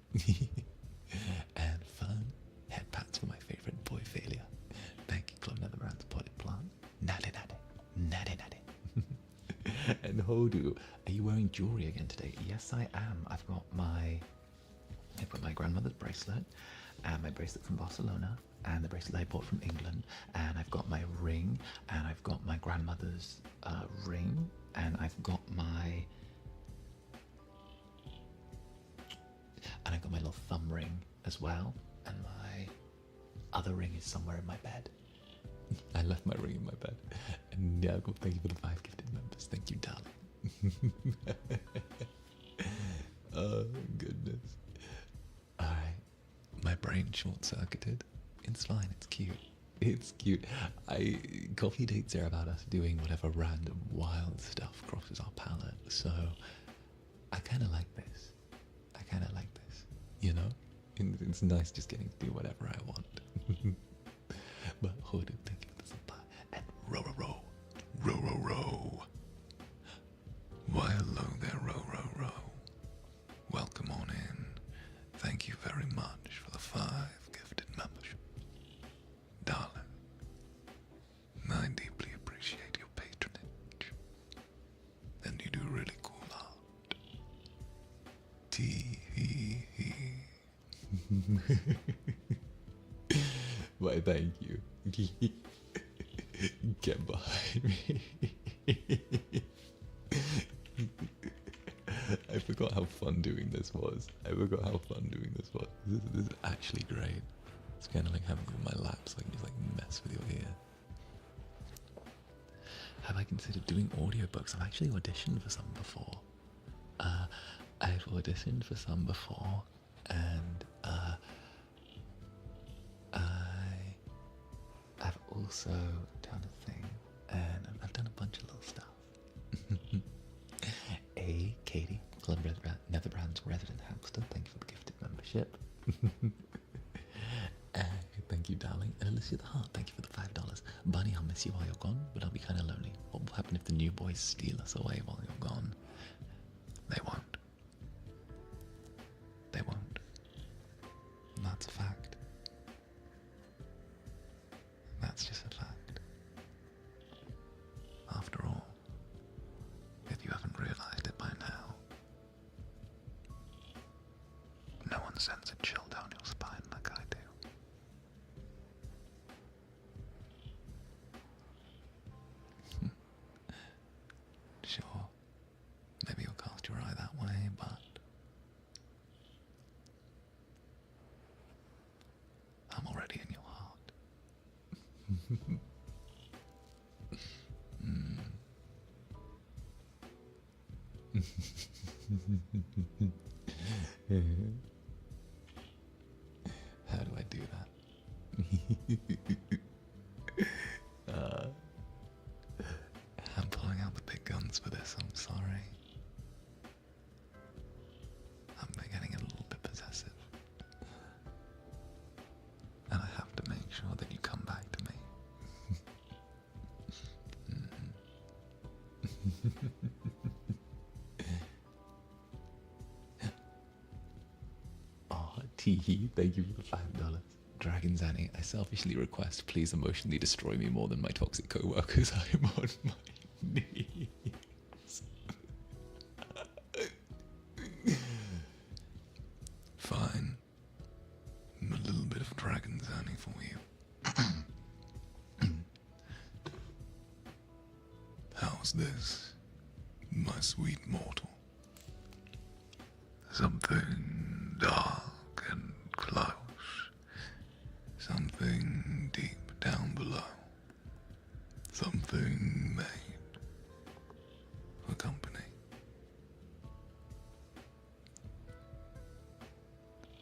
S1: And fun head pats for my favorite boy failure. Thank you, Netherbrand's potted plant. Natty natty, natty natty. And 𝓂𝓸𝓾𝓻, are you wearing jewelry again today? Yes, I am. I've got my grandmother's bracelet, and my bracelet from Barcelona, and the bracelet I bought from England, and I've got my ring, and I've got my grandmother's ring, and I've got my little thumb ring as well, and my other ring is somewhere in my bed. I left my ring in my bed. And yeah, thank you for the 5 gifted members. Thank you, darling. Oh, goodness. Alright. My brain short-circuited. It's fine, it's cute. It's cute. Coffee dates are about us doing whatever random wild stuff crosses our palate, so I kinda like this. You know? It's nice just getting to do whatever I want. But 𝓂𝓸𝓾𝓻, thank you for the supply. And row. Why hello there, row. Welcome on in. Thank you very much for the 5 gifted membership. Darling, I deeply appreciate your patronage. And you do really cool art. Tee-hee-hee. Why, thank you. Get behind me. I forgot how fun doing this was. This is actually great. It's kind of like having you in my lap so I can just like mess with your ear. Have I considered doing audiobooks? I've actually auditioned for some before. I've auditioned for some before, and I've also done a thing And I've done a bunch of little stuff. Hey, Katie, Netherbrand's resident hamster, thank you for the gifted membership. Thank you, darling. And Alicia the Heart, thank you for the $5. Bunny, I'll miss you while you're gone, but I'll be kind of lonely. What will happen if the new boys steal us away while you're gone? They won't. They won't. And that's a fact. That's just a fact. After all, if you haven't realized it by now, no one sends a chill down your spine like I do. Sure, maybe you'll cast your eye that way, but I'm already in your heart. How do I do that? I'm pulling out the big guns for this, I'm sorry. I'm getting a little bit possessive. And I have to make sure that you come back to me. Oh, Teehee, thank you for the $5. Dragon Zanny, I selfishly request, please emotionally destroy me more than my toxic co-workers. I am on my knees. Fine. A little bit of Dragon Zanny for you. How's this, my sweet mortal? Something dark and close. Something deep down below. Something made for company.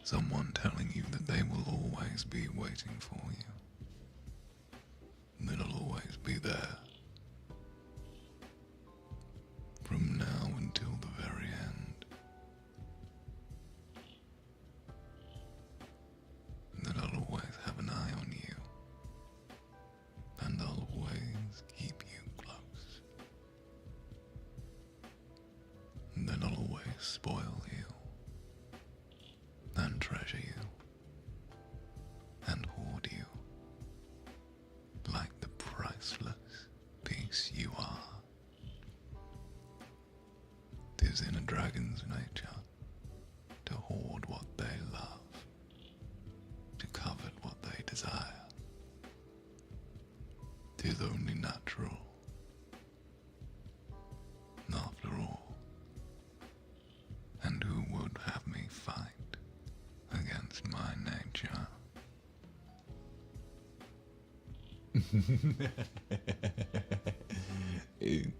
S1: Someone telling you that they will always be waiting for you. They'll always be there. From now until the very end. That I'll always have an eye on you. And I'll always keep you close. And then I'll always spoil you. And treasure you. And hoard you. Like the priceless piece you are. 'Tis in a dragon's nature to hoard what they love, to covet what they desire. 'Tis only natural. After all, and who would have me fight against my nature?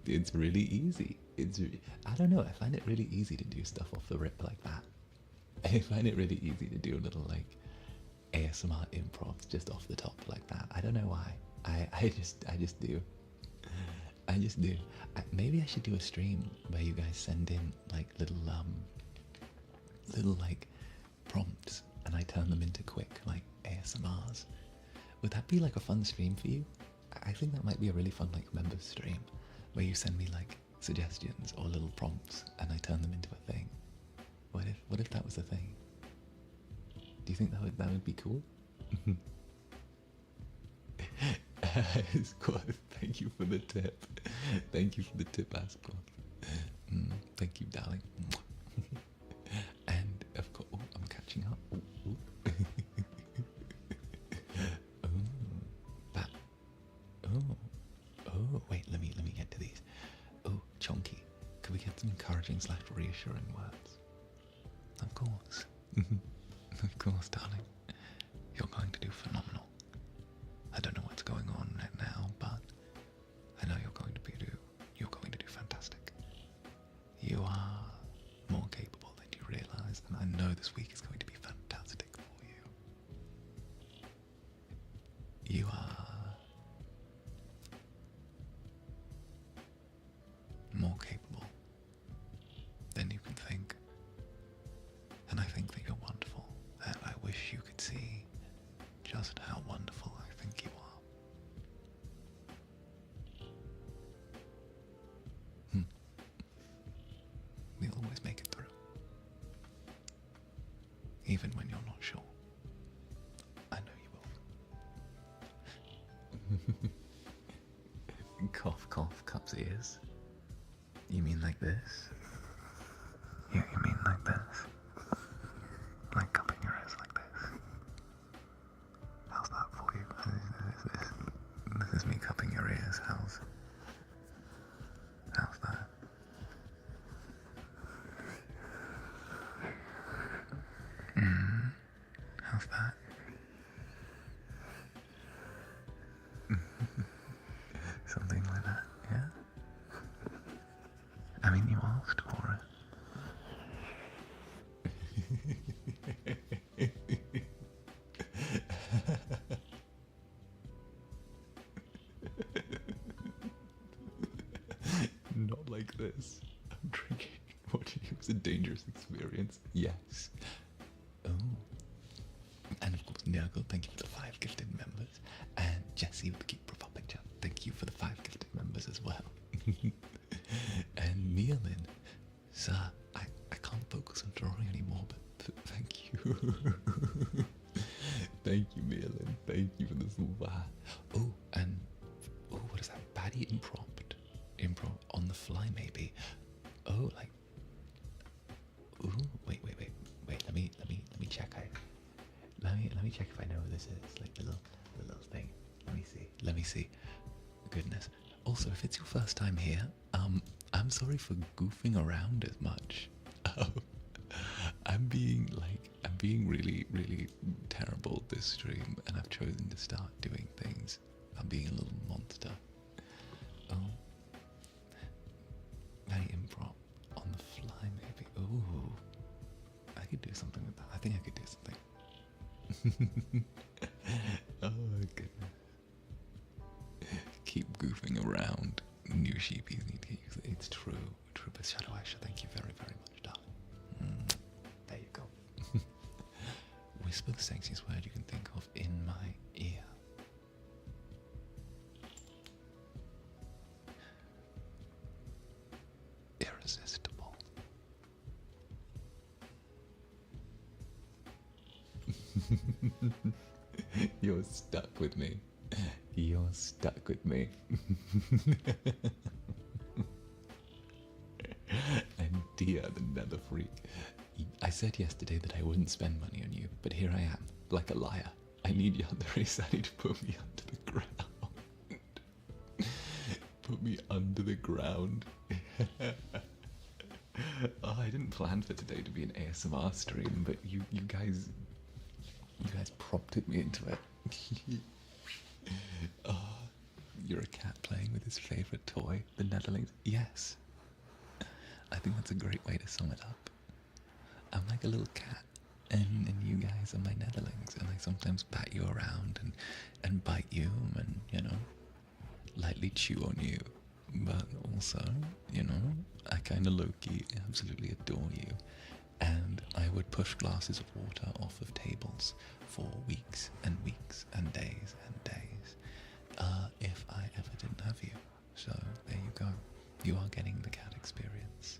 S1: It's really easy. I don't know, I find it really easy to do stuff off the rip like that. I find it really easy to do a little like ASMR improvs just off the top like that. I don't know why. I just do. I just do. Maybe I should do a stream where you guys send in like little like prompts and I turn them into quick like ASMRs. Would that be like a fun stream for you? I think that might be a really fun like members stream where you send me like suggestions or little prompts and I turn them into a thing. What if that was a thing? Do you think that would be cool? Asquith, thank you for the tip. Thank you for the tip, Asquith. Thank you, darling. And of course, oh, I'm catching up. Ooh. Oh, wait, let me get to these. Oh, Chonky, could we get some encouraging / reassuring words? Of course. Of course, darling. You're going to do phenomenal. I don't know what's going on right now, but I know you're going to do fantastic. You are more capable than you realize, and I know this week is going to be fantastic for you. You are
S2: even when you're not sure. I know you will. Cough, cough, cups ears. You mean like this? You mean like this? Like cupping your ears like this? How's that for you? This is me cupping your ears. How's that? How's that? Something like that, yeah? I mean, you asked for it. Not like this. I'm drinking. Watching it was a dangerous experience. Yes. Oh. And of course, Nurgle, thank you for the 5 gifted members. And Jesse with the Keep Profile Picture, thank you for the 5 gifted members as well. And Nealin, sir, I can't focus on drawing anymore, but thank you. Thank you, Nealin. Thank you for the silver. Oh, and what is that? Baddie improv on the fly, maybe. Oh, like. Ooh, wait. Let me check. Let me check if I know what this is. Like the little thing. Let me see. Goodness. Also, if it's your first time here, I'm sorry for goofing around as much. I'm being really, really terrible this stream, and I've chosen to start doing things. I'm being a little monster. Oh. Very improv on the fly, maybe. Ooh. I could do something with that. I think I could do something. Oh, goodness. Keep goofing around. New sheepies need to use it. It's true. But Shadow Asher, thank you very, very much, darling. There you go. Whisper the sexiest word you can think of in my ear. Irresistible. You're stuck with me. You're stuck with me. And dear the nether freak. I said yesterday that I wouldn't spend money on you, but here I am, like a liar. I need Yandere-san to put me under the ground. Put me under the ground. Oh, I didn't plan for today to be an ASMR stream, but you guys prompted me into it. Oh, you're a cat playing with his favourite toy, the Netherlings? Yes. I think that's a great way to sum it up. I'm like a little cat, and you guys are my Netherlings, and I sometimes pat you around and bite you and, lightly chew on you. But also, I kind of low-key absolutely adore you. And I would push glasses of water off of tables for weeks and weeks and days if I ever didn't have you. So there you go. You are getting the cat experience.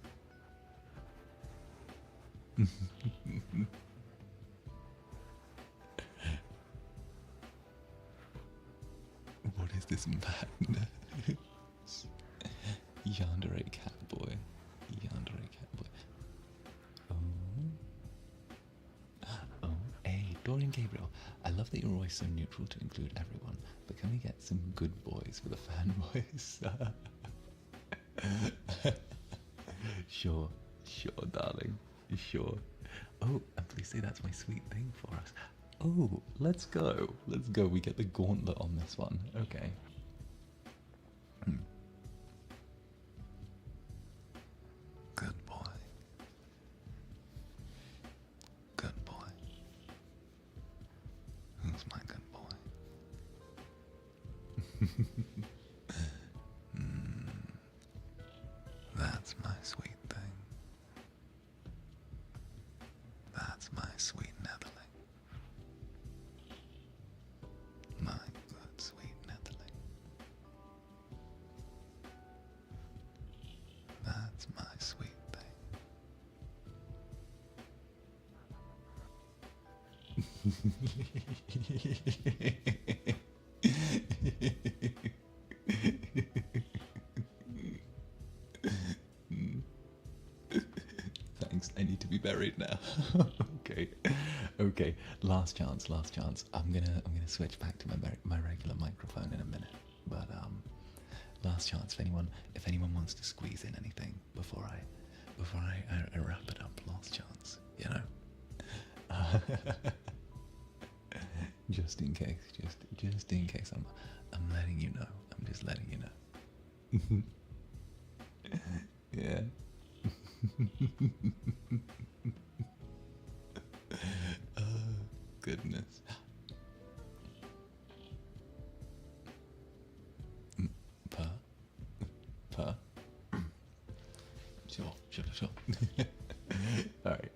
S2: What is this madness? Yandere cat boy. Yandere cat boy. Oh, hey, Dorian Gabriel. I love that you're always so neutral to include everyone, but can we get some good boys for the fanboys? Sure, darling. Sure. Oh, and please say that's my sweet thing for us. Oh, let's go. We get the gauntlet on this one. Okay. Good boy. Good boy. Who's my good boy? That's my sweet thing. That's my sweet netherling. My good sweet netherling. Thanks. I need to be buried now.
S1: Okay, okay. Last chance, last chance. I'm gonna switch back to my regular microphone in a minute. But last chance. If anyone wants to squeeze in anything before I wrap it up. Last chance. You know. Just in case. Just in case. I'm letting you know. I'm just letting you know. Yeah. Oh, goodness. Per. Sure. Alright.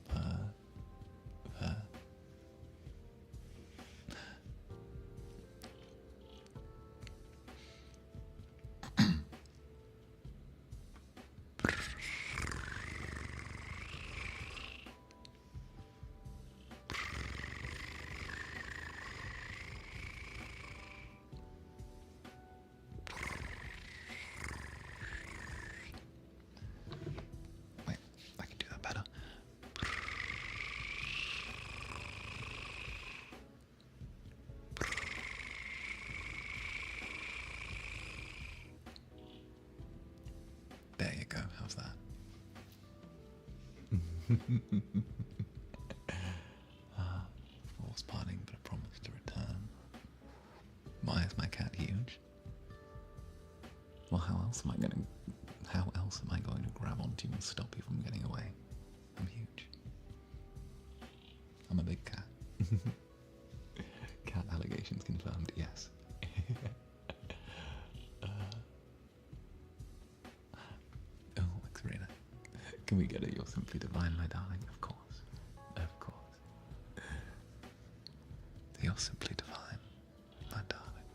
S1: Per.
S2: Wait, I can do that better. There you go. How's that? Force parting, but a promise to return. Why is my cat huge? Well, how else am I going to grab onto you and stop you from getting away? I'm huge. I'm a big cat. Cat allegations confirmed, yes. Oh, 𝓂𝓸𝓾𝓻. Can we get it? You're simply divine, my darling. Of course. Of course. You're simply divine, my darling.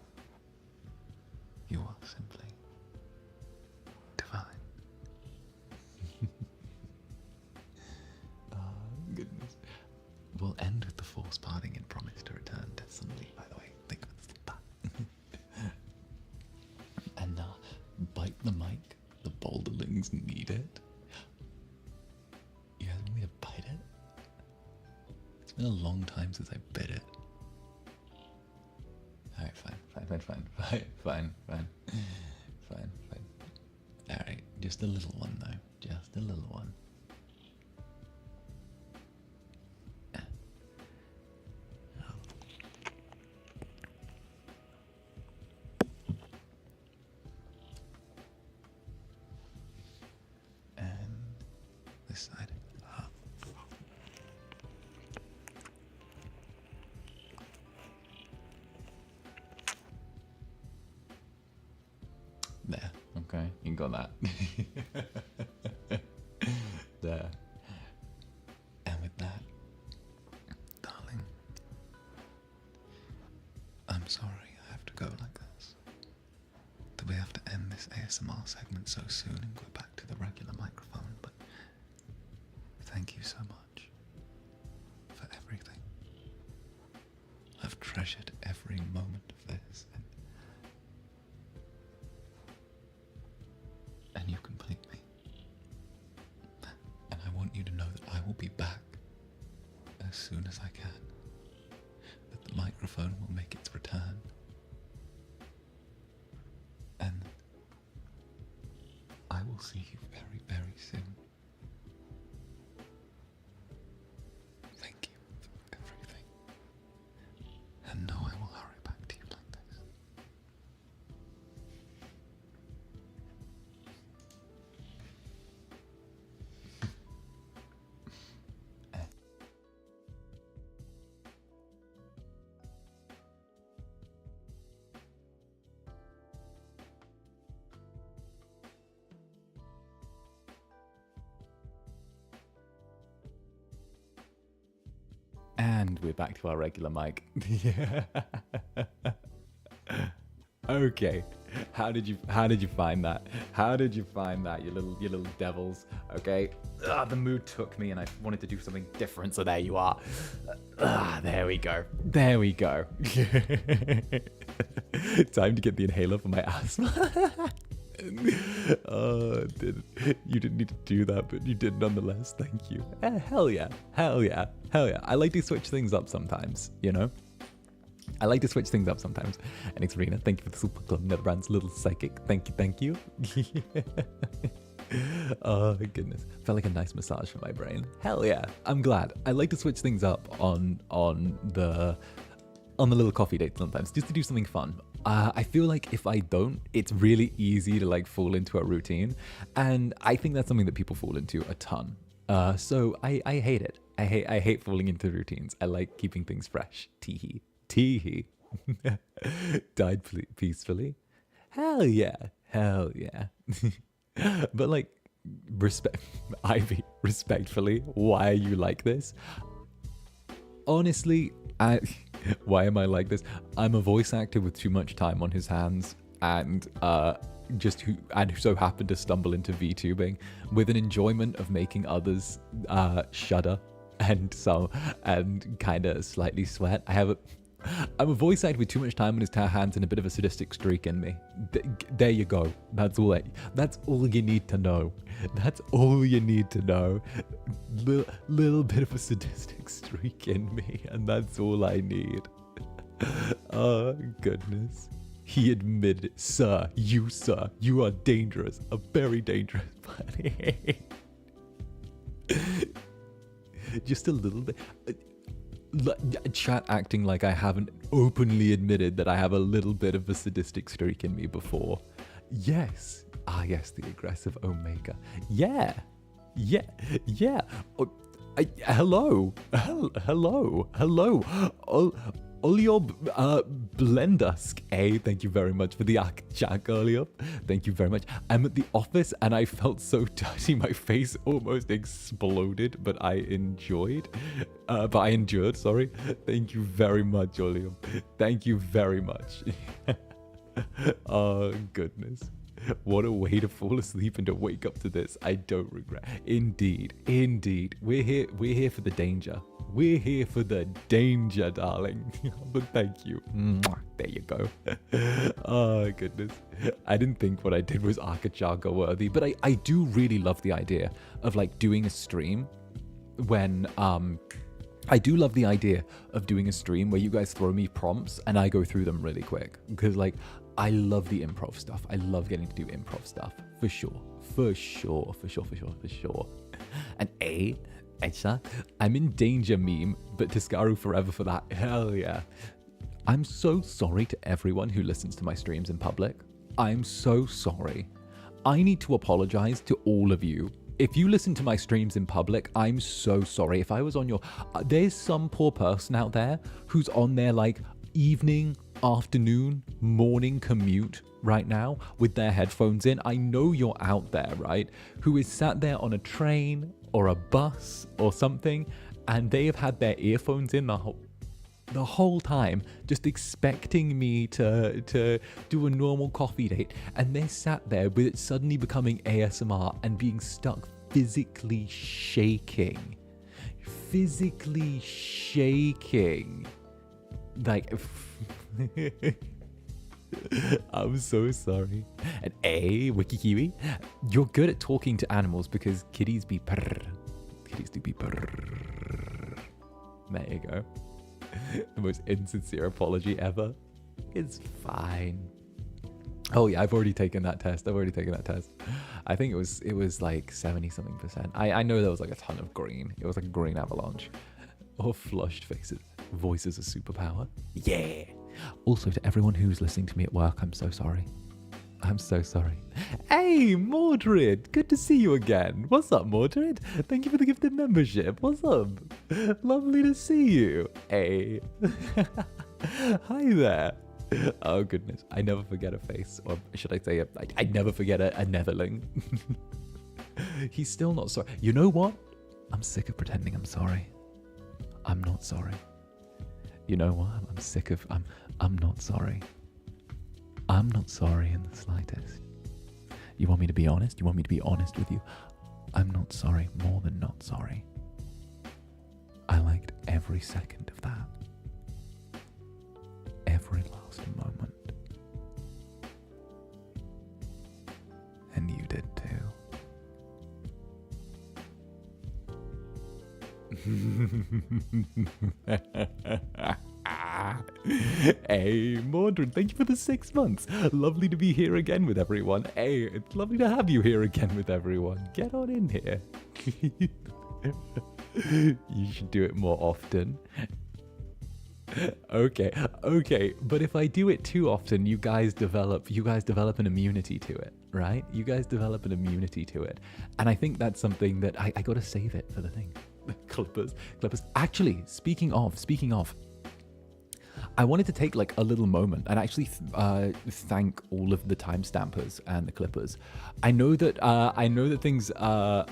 S2: You are simply divine. Oh, goodness. We'll end with the force parting and promise to return to assembly, by the way. Think of that. And bite the mic. The 𝓂𝓸𝓾𝓻 need it. You guys want me to bite it? It's been a long time since I bit it. Alright, fine. Alright, just a little one though. Just a little one. And this side. There, okay, you got that. There. And with that, darling, I'm sorry I have to go like this. That we have to end this ASMR segment so soon and go back to the regular microphone, but thank you so much for everything. I've treasured every moment of this, and you complete me. And I want you to know that I will be back as soon as I can. That the microphone will make its return. And I will see you very, very soon. Thank you for everything. And no, I will hurry back to you like this.
S1: And we're back to our regular mic. Okay. How did you find that? How did you find that, you little devils? Okay. The mood took me and I wanted to do something different, so there you are. There we go. There we go. Time to get the inhaler for my asthma. You didn't need to do that, but you did nonetheless. Thank you. Hell yeah. Hell yeah. Hell yeah. I like to switch things up sometimes, you know? I like to switch things up sometimes. And it's Rena. Thank you for the super club, Netherbrand's little psychic. Thank you. Oh goodness, felt like a nice massage for my brain. Hell yeah, I'm glad. I like to switch things up on the little coffee date sometimes, just to do something fun. I feel like if I don't, it's really easy to like fall into a routine, and I think that's something that people fall into a ton. So I hate it. I hate falling into routines. I like keeping things fresh. Teehee. Died peacefully. Hell yeah. But like, Ivy, respectfully, why are you like this? Honestly, why am I like this? I'm a voice actor with too much time on his hands, and who so happened to stumble into VTubing with an enjoyment of making others shudder and kind of slightly sweat. I'm a voice actor with too much time on his hands and a bit of a sadistic streak in me. There you go. That's all you need to know. That's all you need to know. Little bit of a sadistic streak in me, and that's all I need. Oh, goodness. He admitted it. Sir, you are dangerous. A very dangerous buddy. Just a little bit. Chat acting like I haven't openly admitted that I have a little bit of a sadistic streak in me before. Yes. Yes, the aggressive Omega. Yeah. Oh, hello. Olio Blendusk, thank you very much for the chat earlier. Thank you very much. I'm at the office and I felt so dirty, my face almost exploded, but I endured, sorry. Thank you very much, Olio. Thank you very much. Oh, goodness. What a way to fall asleep and to wake up to this. I don't regret. Indeed. We're here for the danger. We're here for the danger, darling. But thank you. There you go. Oh, goodness. I didn't think what I did was 𝓂𝓸𝓾𝓻 worthy, but I do really love the idea of like doing a stream when I do love the idea of doing a stream where you guys throw me prompts and I go through them really quick, because like I love the improv stuff. I love getting to do improv stuff for sure. And I'm in danger meme, but 𝓂𝓸𝓼 forever for that. Hell yeah. I'm so sorry to everyone who listens to my streams in public. I'm so sorry. I need to apologize to all of you. If you listen to my streams in public, I'm so sorry. If I was on your... there's some poor person out there who's on their like evening, afternoon, morning commute right now with their headphones in. I know you're out there, right? Who is sat there on a train or a bus or something, and they have had their earphones in the whole time, just expecting me to do a normal coffee date, and they're sat there with it suddenly becoming ASMR and being stuck physically shaking. Like, I'm so sorry. And Wikikiwi, you're good at talking to animals because kitties be purr. Kitties do be purr. There you go. The most insincere apology ever. It's fine. Oh yeah, I've already taken that test. I think it was like 70-something%. I know there was like a ton of green. It was like a green avalanche. Or flushed faces. Voice is a superpower. Yeah. Also, to everyone who's listening to me at work, I'm so sorry. Hey, Mordred! Good to see you again. What's up, Mordred? Thank you for the gifted membership. What's up? Lovely to see you. Hey. Hi there. Oh, goodness. I never forget a face. Or should I say, I never forget a netherling. He's still not sorry. You know what? I'm sick of pretending I'm sorry. I'm not sorry. You know what? I'm sick of... I'm not sorry. I'm not sorry in the slightest. You want me to be honest? You want me to be honest with you? I'm not sorry, more than not sorry. I liked every second of that. Every last moment. And you did too. Hey, Mordred, thank you for the 6 months. Lovely to be here again with everyone. Hey, it's lovely to have you here again with everyone. Get on in here. You should do it more often. Okay, but if I do it too often, you guys develop an immunity to it, right? You guys develop an immunity to it. And I think that's something that I gotta save it for the thing. Clippers. Actually, speaking of, I wanted to take like a little moment and actually thank all of the timestampers and the clippers. I know that things are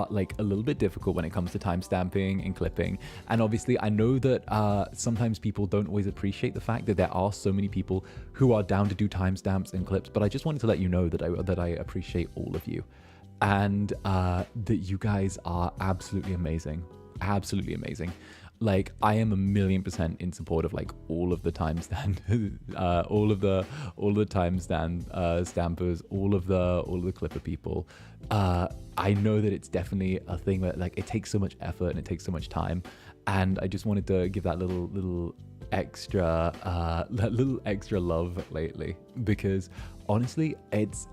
S1: like a little bit difficult when it comes to timestamping and clipping, and obviously I know that sometimes people don't always appreciate the fact that there are so many people who are down to do timestamps and clips. But I just wanted to let you know that I appreciate all of you, and that you guys are absolutely amazing. Like, I am 1,000,000% in support of like all of the timestamp, all of the timestamp stampers, all of the clipper people. I know that it's definitely a thing that like it takes so much effort and it takes so much time, and I just wanted to give that little extra love lately, because honestly, it's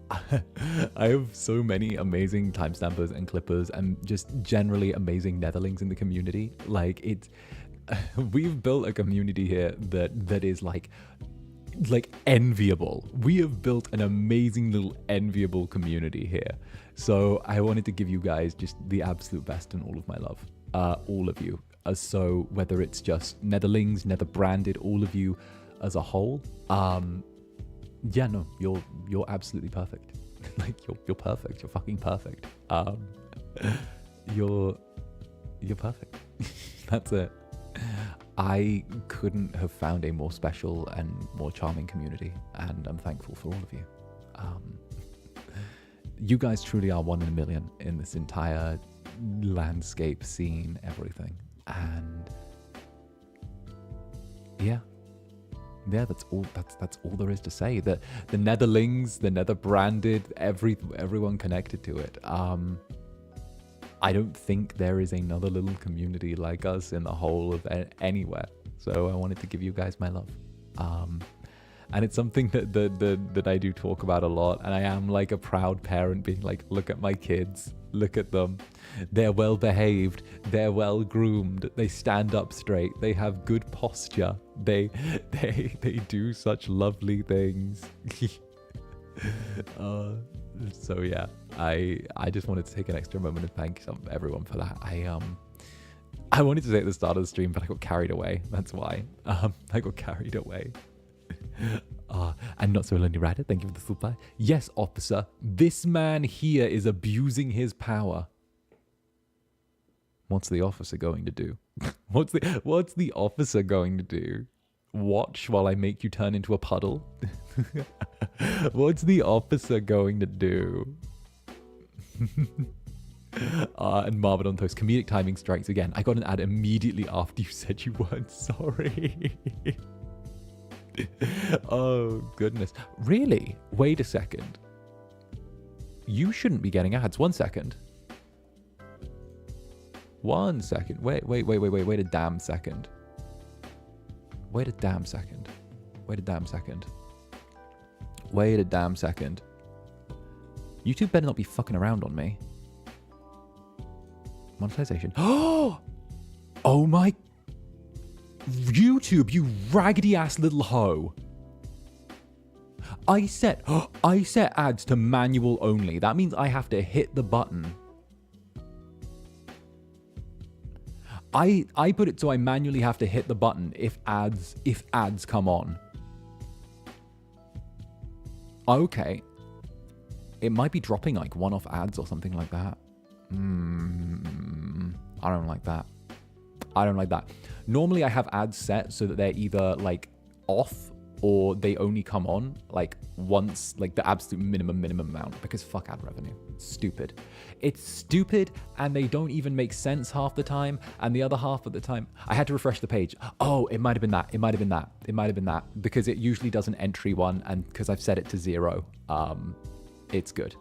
S1: I have so many amazing timestampers and clippers and just generally amazing netherlings in the community. Like, we've built a community here that is like enviable. We have built an amazing little enviable community here. So I wanted to give you guys just the absolute best and all of my love. All of you. So whether it's just netherlings, netherbranded, all of you as a whole, yeah, no, you're absolutely perfect. Like, you're perfect. You're fucking perfect. You're perfect. That's it. I couldn't have found a more special and more charming community, and I'm thankful for all of you. You guys truly are 1 in a million in this entire landscape, scene, everything. And yeah, that's all there is to say. The netherlings, the netherbranded, everyone connected to it. I don't think there is another little community like us in the whole of anywhere. So I wanted to give you guys my love. And it's something that I do talk about a lot. And I am like a proud parent being like, look at my kids, look at them. They're well behaved. They're well groomed. They stand up straight. They have good posture. They do such lovely things. So yeah, I just wanted to take an extra moment and thank everyone for that. I wanted to say at the start of the stream, but I got carried away. That's why. I got carried away. And not so lonely rider, thank you for the super. Yes, officer, this man here is abusing his power. What's the officer going to do? What's the officer going to do? Watch while I make you turn into a puddle? What's the officer going to do? And Marvin on Toast, comedic timing strikes again. I got an ad immediately after you said you weren't sorry. Oh, goodness. Really? Wait a second. You shouldn't be getting ads. 1 second. 1 second. Wait a damn second. Wait a damn second. Wait a damn second. Wait a damn second. YouTube better not be fucking around on me. Monetization. Oh my... YouTube, you raggedy ass little hoe. I set ads to manual only. That means I have to hit the button. I put it so I manually have to hit the button if ads come on. Okay. It might be dropping like one-off ads or something like that. I don't like that. I don't like that. Normally I have ads set so that they're either like off or they only come on like once, like the absolute minimum amount, because fuck ad revenue. Stupid. It's stupid, and they don't even make sense half the time, and the other half of the time I had to refresh the page. Oh, it might have been that, because it usually does an entry one, and because I've set it to 0, it's good.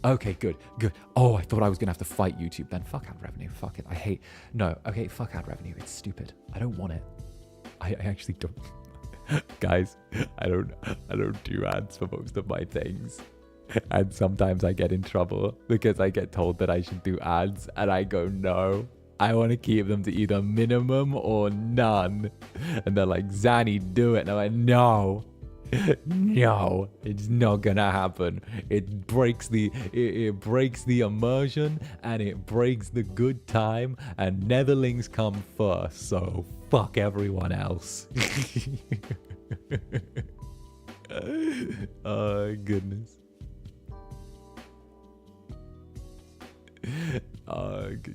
S1: Okay, good. Oh, I thought I was gonna have to fight YouTube then. Fuck ad revenue. Fuck it. Okay, fuck ad revenue. It's stupid. I don't want it. I actually don't. Guys, I don't do ads for most of my things. And sometimes I get in trouble because I get told that I should do ads, and I go, no, I want to keep them to either minimum or none. And they're like, Zanny, do it. And I'm like, no, it's not gonna happen. It breaks the immersion, and it breaks the good time, and netherlings come first, so fuck everyone else. Oh goodness.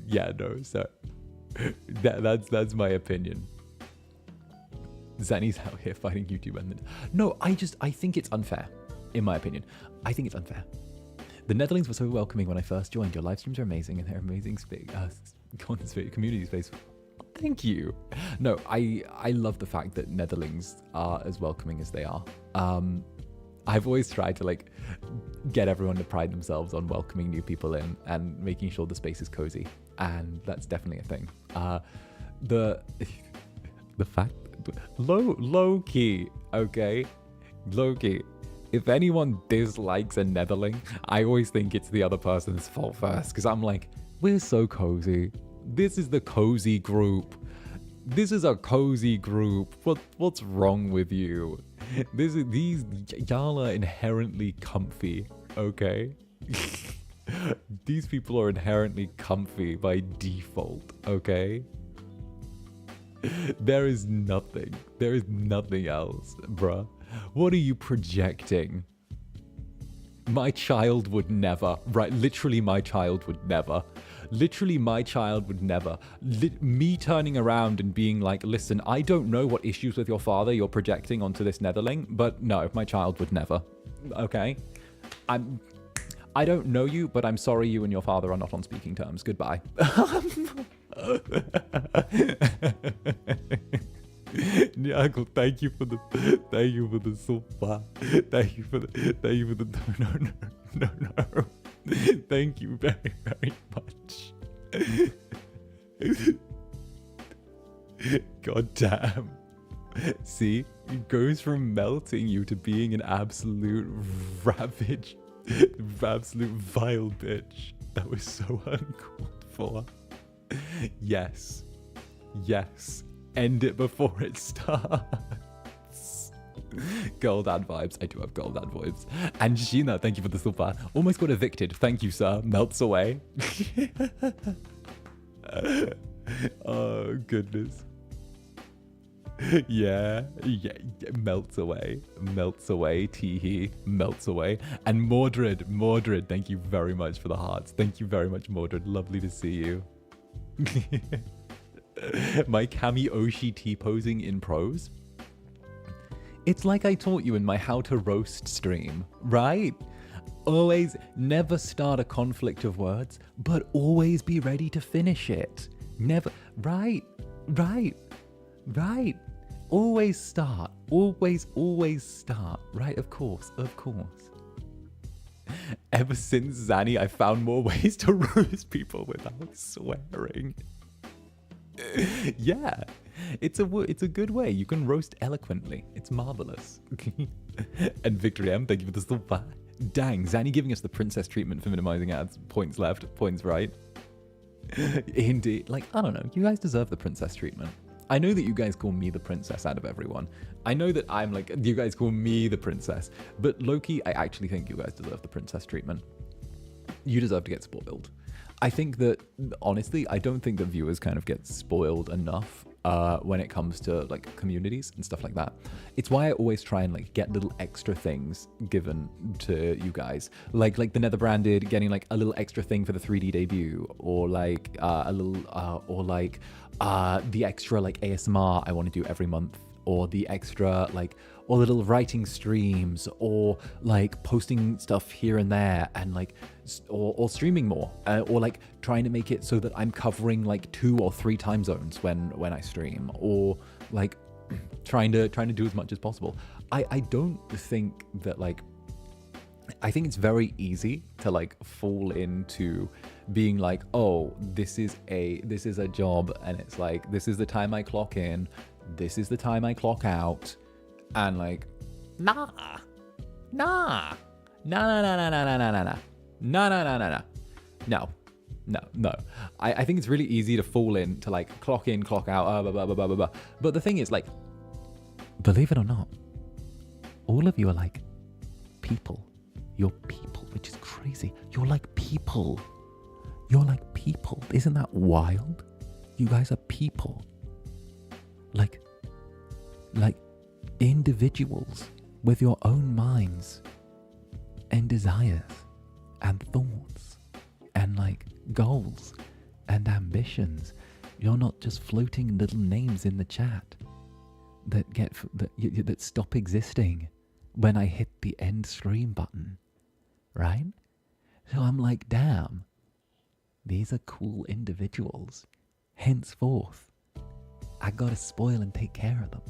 S1: Yeah, no, so that's my opinion. Zanny's out here fighting YouTube, and no, I think it's unfair, in my opinion. I think it's unfair. The Netherlings were so welcoming when I first joined. Your live streams are amazing, and they're amazing content space, community space. Thank you. No, I love the fact that Netherlings are as welcoming as they are. I've always tried to like get everyone to pride themselves on welcoming new people in and making sure the space is cozy, and that's definitely a thing. The fact, low key, okay, low key. If anyone dislikes a Netherling, I always think it's the other person's fault first, because I'm like, we're so cozy. This is the cozy group. This is a cozy group. What's wrong with you? Y'all are inherently comfy, okay? These people are inherently comfy by default, okay? There is nothing else, bruh. What are you projecting? My child would never, right? Literally, my child would never. Literally, my child would never. Me turning around and being like, listen, I don't know what issues with your father you're projecting onto this Netherling, but no, my child would never. Okay? I don't know you, but I'm sorry you and your father are not on speaking terms. Goodbye. Niago, thank you for the super. Thank you for the no. Thank you very, very much. God damn. See, it goes from melting you to being an absolute ravage, absolute vile bitch. That was so uncalled for. Yes. End it before it starts. Girl dad vibes. I do have girl dad vibes. And Sheena, thank you for the super. Almost got evicted. Thank you, sir. Melts away. Oh, goodness. Yeah. Melts away. Teehee. Melts away. And Mordred, thank you very much for the hearts. Thank you very much, Mordred. Lovely to see you. My Kami Oshi T-posing in prose. It's like I taught you in my How to Roast stream, right? Always never start a conflict of words, but always be ready to finish it. Never, right. Always start, always start, right? Of course. Ever since Zanny, I found more ways to roast people without swearing. Yeah, it's a good way. You can roast eloquently. It's marvelous. And Victory M, thank you for the super. Dang, Zanny giving us the princess treatment for minimizing ads. Points left, points right. Indeed. Like, I don't know. You guys deserve the princess treatment. I know that you guys call me the princess out of everyone. I know that I'm like, you guys call me the princess. But low-key, I actually think you guys deserve the princess treatment. You deserve to get spoiled. I think that, honestly, I don't think that viewers kind of get spoiled enough when it comes to like communities and stuff like that. It's why I always try and like get little extra things given to you guys, like the Netherbranded getting like a little extra thing for the 3D debut, or like a little or like the extra like ASMR I want to do every month or the extra, like, or the little writing streams, or like posting stuff here and there, and like, or streaming more, or like trying to make it so that I'm covering like 2 or 3 time zones when I stream, or like trying to do as much as possible. I don't think that, like, I think it's very easy to like fall into being like, oh, this is a job, and it's like, this is the time I clock in, this is the time I clock out, and like, no. I think it's really easy to fall in to like clock in, clock out, blah, blah, blah, blah, blah, blah. But the thing is, like, believe it or not, all of you are like people. You're people, which is crazy. You're like people. You're like people. Isn't that wild? You guys are people. Like individuals with your own minds and desires and thoughts and like goals and ambitions. You're not just floating little names in the chat that stop existing when I hit the end stream button, right? So I'm like, damn, these are cool individuals. Henceforth, I gotta spoil and take care of them.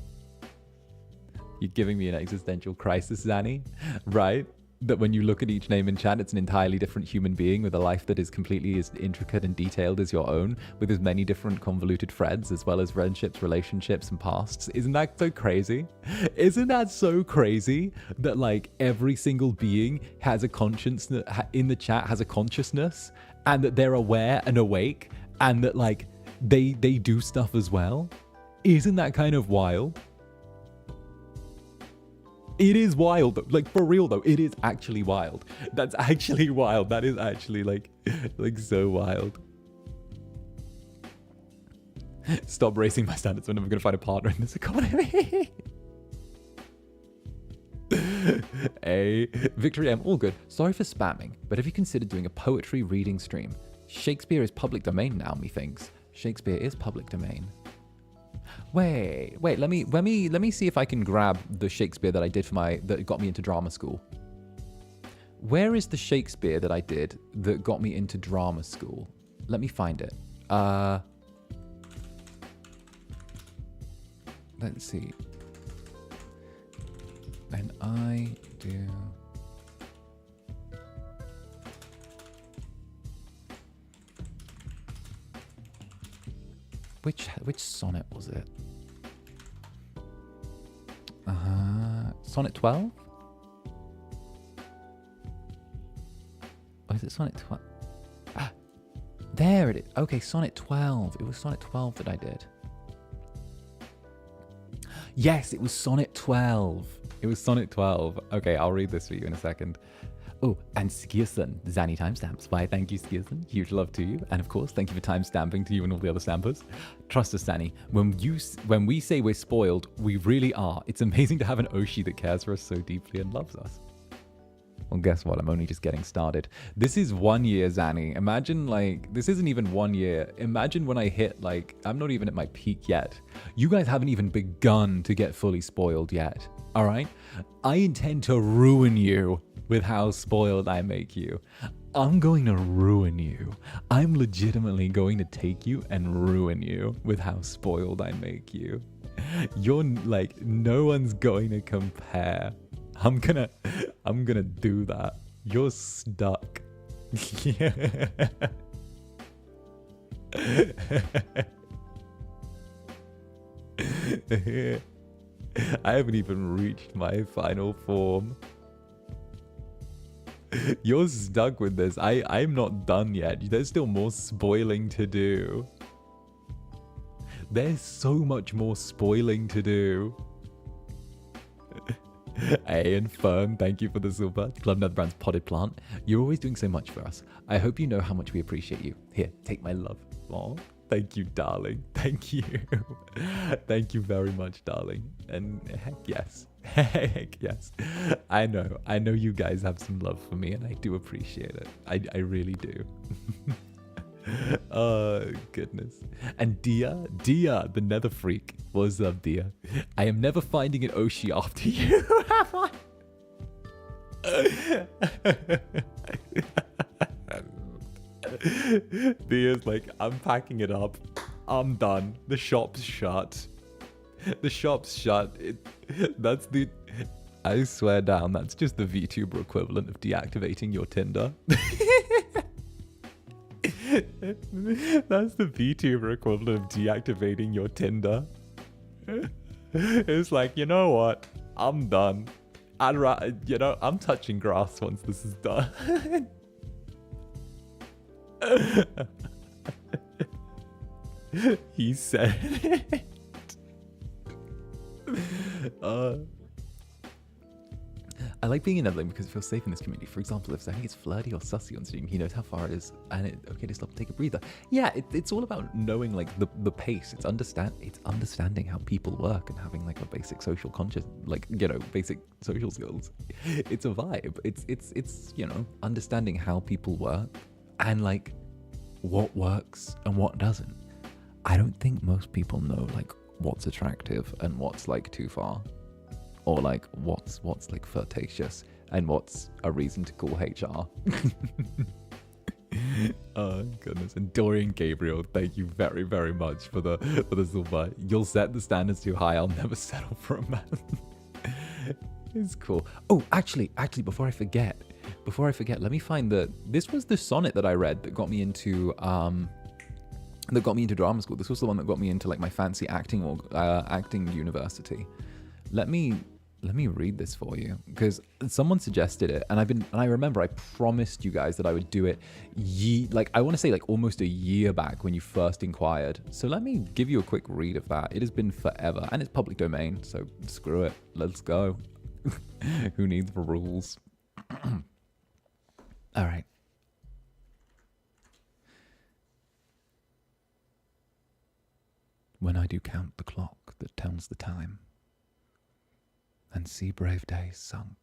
S1: You're giving me an existential crisis, Zanny, right? That when you look at each name in chat, it's an entirely different human being with a life that is completely as intricate and detailed as your own, with as many different convoluted threads, as well as friendships, relationships, and pasts. Isn't that so crazy? Isn't that so crazy that like every single being has a conscience in the chat, has a consciousness, and that they're aware and awake, and that like they do stuff as well? Isn't that kind of wild? It is wild, though. Like, for real, though. It is actually wild. That's actually wild. That is actually, like so wild. Stop raising my standards when I'm going to find a partner in this economy. Hey, Victory M, all good. Sorry for spamming, but have you considered doing a poetry reading stream? Shakespeare is public domain now, methinks. Shakespeare is public domain. Wait, let me see if I can grab the Shakespeare that I did that got me into drama school. Where is the Shakespeare that I did that got me into drama school? Let me find it. Let's see. And I do... Which sonnet was it? Sonnet 12? Or is it sonnet 12? Ah, there it is. Okay, sonnet 12. It was sonnet 12 that I did. Yes, it was sonnet 12. It was sonnet 12. Okay, I'll read this for you in a second. Oh, and 𝓂𝓸𝓾𝓻, Zanny timestamps. Why, thank you, 𝓂𝓂𝓾𝓻. Huge love to you. And of course, thank you for timestamping to you and all the other stampers. Trust us, Zanny. When we say we're spoiled, we really are. It's amazing to have an Oshi that cares for us so deeply and loves us. Well, guess what? I'm only just getting started. This is 1 year, Zanny. Imagine, like, this isn't even 1 year. Imagine when I hit, like, I'm not even at my peak yet. You guys haven't even begun to get fully spoiled yet. All right? I intend to ruin you with how spoiled I make you. I'm going to ruin you. I'm legitimately going to take you and ruin you with how spoiled I make you. You're like, no one's going to compare. I'm gonna do that. You're stuck. I haven't even reached my final form. You're stuck with this. I'm not done yet. There's still more spoiling to do. There's so much more spoiling to do. Hey, and Fern, thank you for the silver. Club Netherbrand's potted plant. You're always doing so much for us. I hope you know how much we appreciate you. Here, take my love. Aw, thank you, darling. Thank you. Thank you very much, darling. And heck yes. Heck yes. I know you guys have some love for me, and I do appreciate it. I really do. Oh, goodness. And Dia, the nether freak. What's up, Dia? I am never finding an Oshi after you. Dia's like, I'm packing it up. I'm done. The shop's shut. The shop's shut. That's the... I swear down, that's just the VTuber equivalent of deactivating your Tinder. That's the VTuber equivalent of deactivating your Tinder. It's like, you know what? I'm done. I'm touching grass once this is done. He said it. I like being in Netherling because it feels safe in this community. For example, if I think it's flirty or sussy on stream, he knows how far it is and it's okay to stop and take a breather. Yeah, it's all about knowing like the pace. It's understanding how people work and having like a basic social basic social skills. It's a vibe. It's understanding how people work and like what works and what doesn't. I don't think most people know like what's attractive and what's like too far. Or like what's like flirtatious and what's a reason to call HR. Oh goodness. And Dorian Gabriel, thank you very, very much for the silver. You'll set the standards too high. I'll never settle for a man. It's cool. Oh, actually, before I forget, let me find this was the sonnet that I read that got me into drama school. This was the one that got me into like my fancy acting university. Let me read this for you because someone suggested it and I remember I promised you guys that I would do it I want to say like almost a year back when you first inquired. So let me give you a quick read of that. It has been forever and it's public domain, so screw it. Let's go. Who needs the rules? All right. When I do count the clock that tells the time and see brave days sunk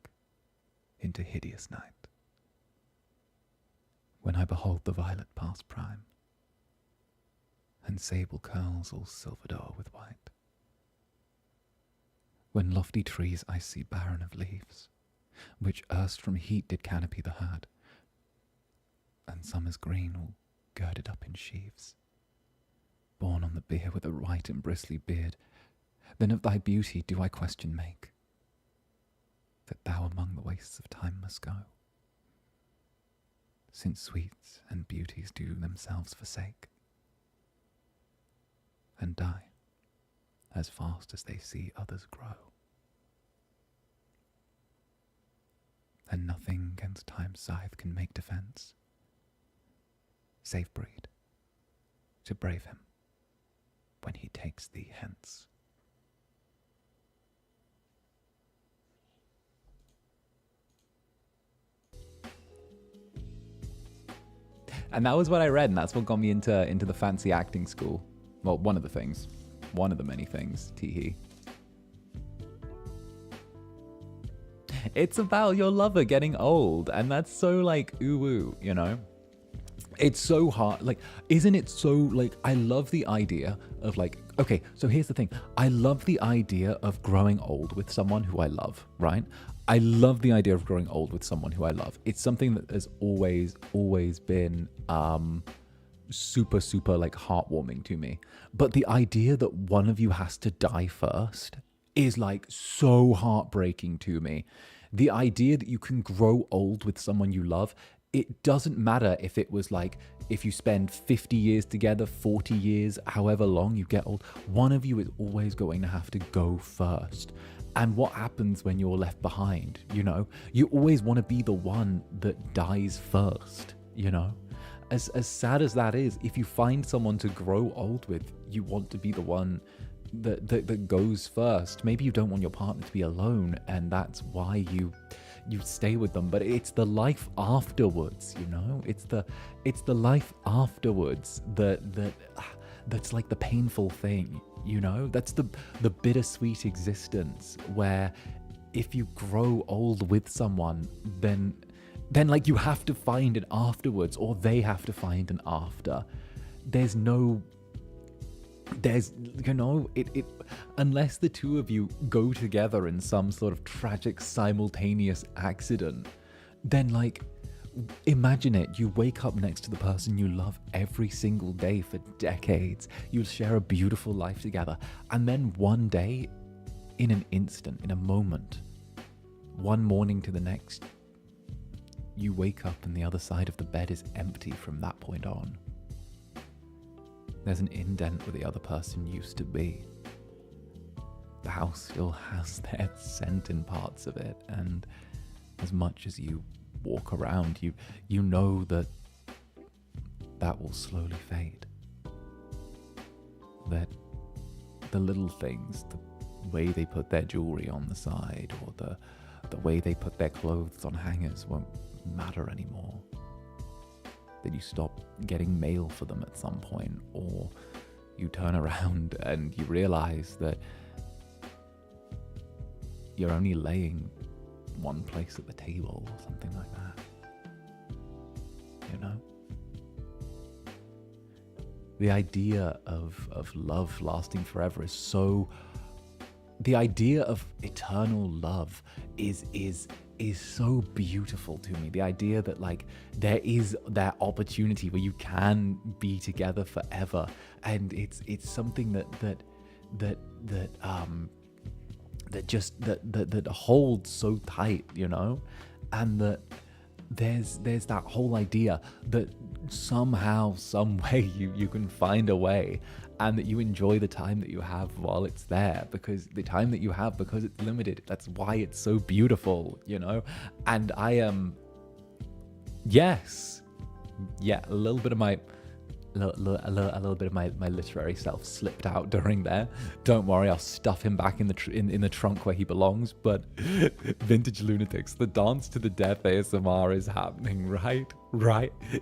S1: into hideous night, when I behold the violet past prime and sable curls all silvered o'er with white, when lofty trees I see barren of leaves, which erst from heat did canopy the herd, and summer's green all girded up in sheaves, born on the bier with a white and bristly beard, then of thy beauty do I question make, that thou among the wastes of time must go, since sweets and beauties do themselves forsake, and die as fast as they see others grow. And nothing 'gainst time's scythe can make defence, save breed, to brave him when he takes thee hence. And that was what I read, and that's what got me into the fancy acting school. Well, one of the things. One of the many things, teehee. It's about your lover getting old, and that's so like ooh, you know? It's so hard. Like, isn't it so like, I love the idea of like, okay, so here's the thing. I love the idea of growing old with someone who I love, right? I love the idea of growing old with someone who I love. It's something that has always been super, super like heartwarming to me. But the idea that one of you has to die first is like so heartbreaking to me. The idea that you can grow old with someone you love, it doesn't matter if it was like, if you spend 50 years together, 40 years, however long you get old, one of you is always going to have to go first. And what happens when you're left behind, you know? You always want to be the one that dies first, you know? As sad as that is, if you find someone to grow old with, you want to be the one that goes first. Maybe you don't want your partner to be alone, and that's why you stay with them. But it's the life afterwards, you know? It's the life afterwards that's like the painful thing, you know? That's the bittersweet existence where if you grow old with someone, then then like you have to find an afterwards, or they have to find an after. There's you know, it unless the two of you go together in some sort of tragic simultaneous accident, then like, imagine it, you wake up next to the person you love every single day for decades, you'll share a beautiful life together, and then one day, in an instant, in a moment, one morning to the next, you wake up and the other side of the bed is empty from that point on. There's an indent where the other person used to be. The house still has their scent in parts of it, and as much as you walk around, you know that will slowly fade. That the little things, the way they put their jewelry on the side, or the way they put their clothes on hangers won't matter anymore. That you stop getting mail for them at some point, or you turn around and you realize that you're only laying one place at the table, or something like that. You know? The idea of love lasting forever is so... The idea of eternal love is so beautiful to me. The idea that like there is that opportunity where you can be together forever, and it's something that holds so tight, you know, and that there's that whole idea that somehow, some way you can find a way, and that you enjoy the time that you have while it's there, because the time that you have, because it's limited. That's why it's so beautiful, you know? And I am, yes, yeah, a little bit of my literary self slipped out during there. Don't worry, I'll stuff him back in the trunk where he belongs. But Vintage Lunatics, the dance to the death ASMR is happening, right?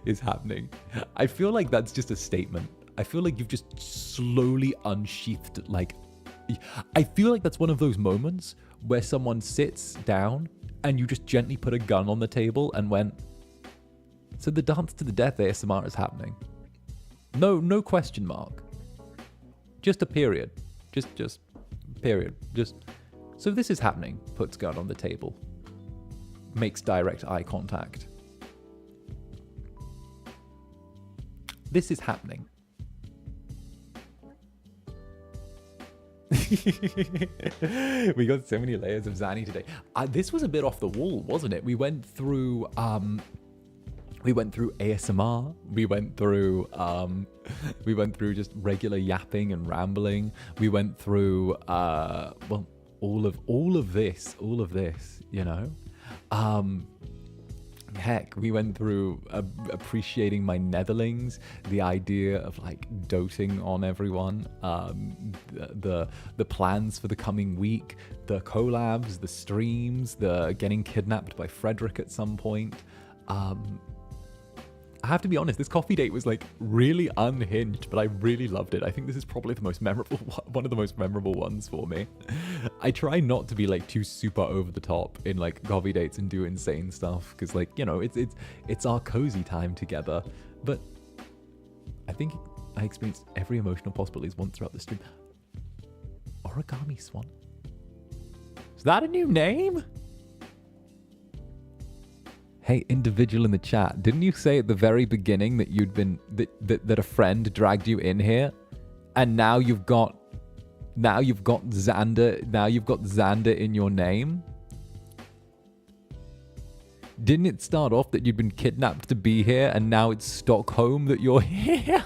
S1: Is happening. I feel like that's just a statement. I feel like you've just slowly unsheathed, like, I feel like that's one of those moments where someone sits down and you just gently put a gun on the table and went, so the dance to the death ASMR is happening. No question mark. Just a period. Just period. Just, so this is happening. Puts gun on the table. Makes direct eye contact. This is happening. We got so many layers of Zanny today. This was a bit off the wall, wasn't it? We went through ASMR. We went through just regular yapping and rambling. We went through well, all of this, you know. Heck, we went through appreciating my netherlings, the idea of like doting on everyone, the plans for the coming week, the collabs, the streams, the getting kidnapped by Frederick at some point. I have to be honest, this coffee date was like really unhinged, but I really loved it. I think this is probably the most memorable one of the most memorable ones for me. I try not to be like too super over the top in like coffee dates and do insane stuff, because like, you know, it's our cozy time together. But I think I experienced every emotional possibilities once throughout the stream. Origami Swan. Is that a new name? Hey, individual in the chat, didn't you say at the very beginning that you'd been that a friend dragged you in here, and now you've got Zander, in your name? Didn't it start off that you'd been kidnapped to be here, and now it's Stockholm that you're here?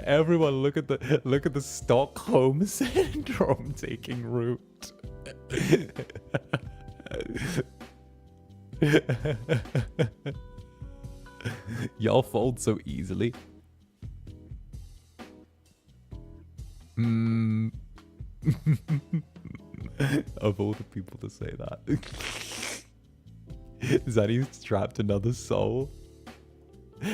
S1: Everyone, look at the Stockholm syndrome taking root. Y'all fold so easily. Of all the people to say that. Zanny's trapped another soul.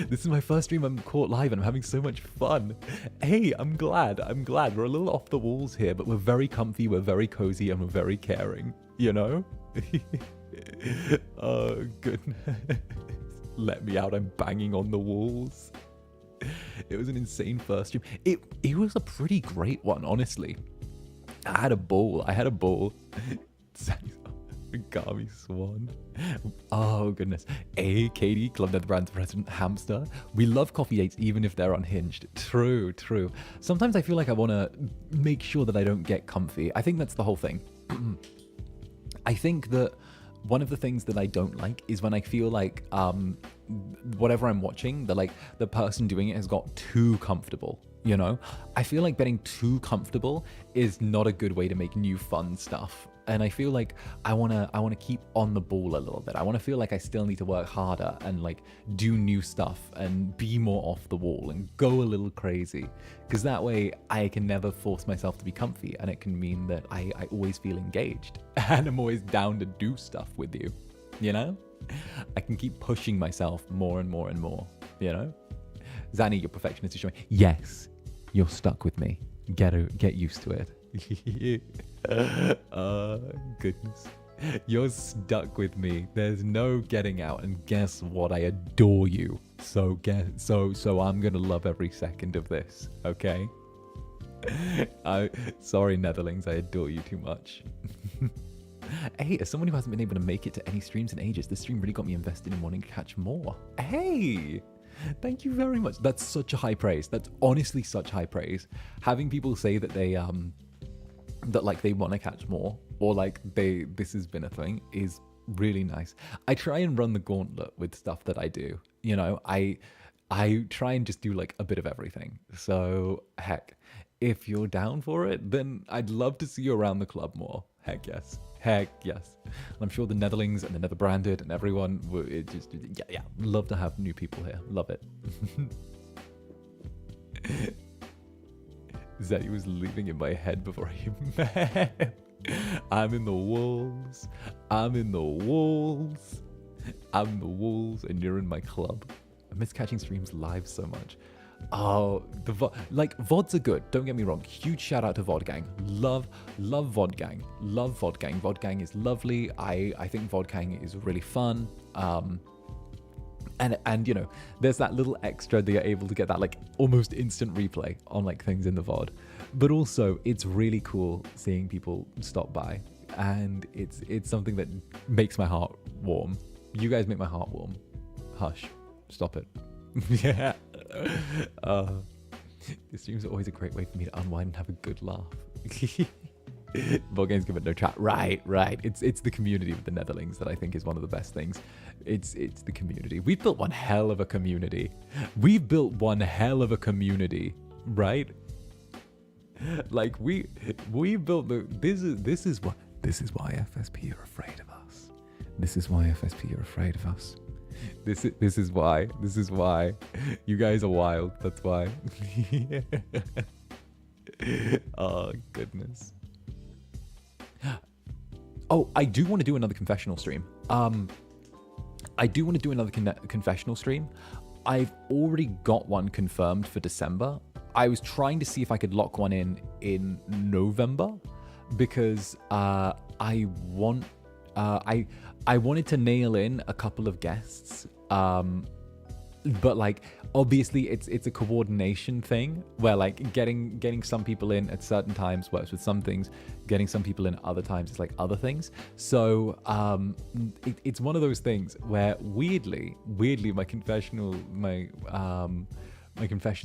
S1: This is my first stream I'm caught live and I'm having so much fun. Hey, I'm glad. We're a little off the walls here, but we're very comfy, we're very cozy, and we're very caring, you know? Oh, goodness. Let me out, I'm banging on the walls. It was an insane first stream. It was a pretty great one, honestly. I had a ball. Gami Swan. Oh, goodness. Katie, Club Netherbrand's president hamster. We love coffee dates even if they're unhinged. True. Sometimes I feel like I want to make sure that I don't get comfy. I think that's the whole thing. I think that one of the things that I don't like is when I feel like whatever I'm watching, the person doing it has got too comfortable. You know, I feel like getting too comfortable is not a good way to make new fun stuff. And I feel like I wanna keep on the ball a little bit. I want to feel like I still need to work harder and like do new stuff and be more off the wall and go a little crazy, because that way I can never force myself to be comfy, and it can mean that I always feel engaged and I'm always down to do stuff with you. You know, I can keep pushing myself more and more and more. You know, Zanny, your perfectionist is showing. Yes, you're stuck with me. Get used to it. Goodness. You're stuck with me. There's no getting out. And guess what? I adore you. So I'm gonna love every second of this. Okay. Sorry, Netherlings. I adore you too much. Hey, as someone who hasn't been able to make it to any streams in ages, this stream really got me invested in wanting to catch more. Hey. Thank you very much. That's such a high praise. That's honestly such high praise. Having people say that they they want to catch more, or like this has been a thing, is really nice. I try and run the gauntlet with stuff that I do. You know, I try and just do like a bit of everything. So heck, if you're down for it, then I'd love to see you around the club more. Heck yes. I'm sure the Netherlings and the Netherbranded and everyone would just, yeah, love to have new people here. Love it. Zeddy was leaving in my head before I even met. I'm in the walls, and you're in my club. I miss catching streams live so much. Oh, VODs are good. Don't get me wrong. Huge shout out to VOD Gang. Love VOD Gang. Love VOD Gang. VOD Gang is lovely. I think VOD Gang is really fun. And you know, there's that little extra that you're able to get that like almost instant replay on like things in the VOD. But also, it's really cool seeing people stop by, and it's something that makes my heart warm. You guys make my heart warm. Hush. Stop it. Yeah. The streams are always a great way for me to unwind and have a good laugh. Board games give it no chat. Right. It's the community with the Netherlings that I think is one of the best things. It's the community. We've built one hell of a community. Right? Like we built this is why FSP are afraid of us. This is why you guys are wild. That's why. Oh goodness. Oh, I do want to do another confessional stream. I've already got one confirmed for December. I was trying to see if I could lock one in November, because I wanted to nail in a couple of guests. But like obviously it's a coordination thing where like getting some people in at certain times works with some things, getting some people in at other times is like other things. So it's one of those things where weirdly my confession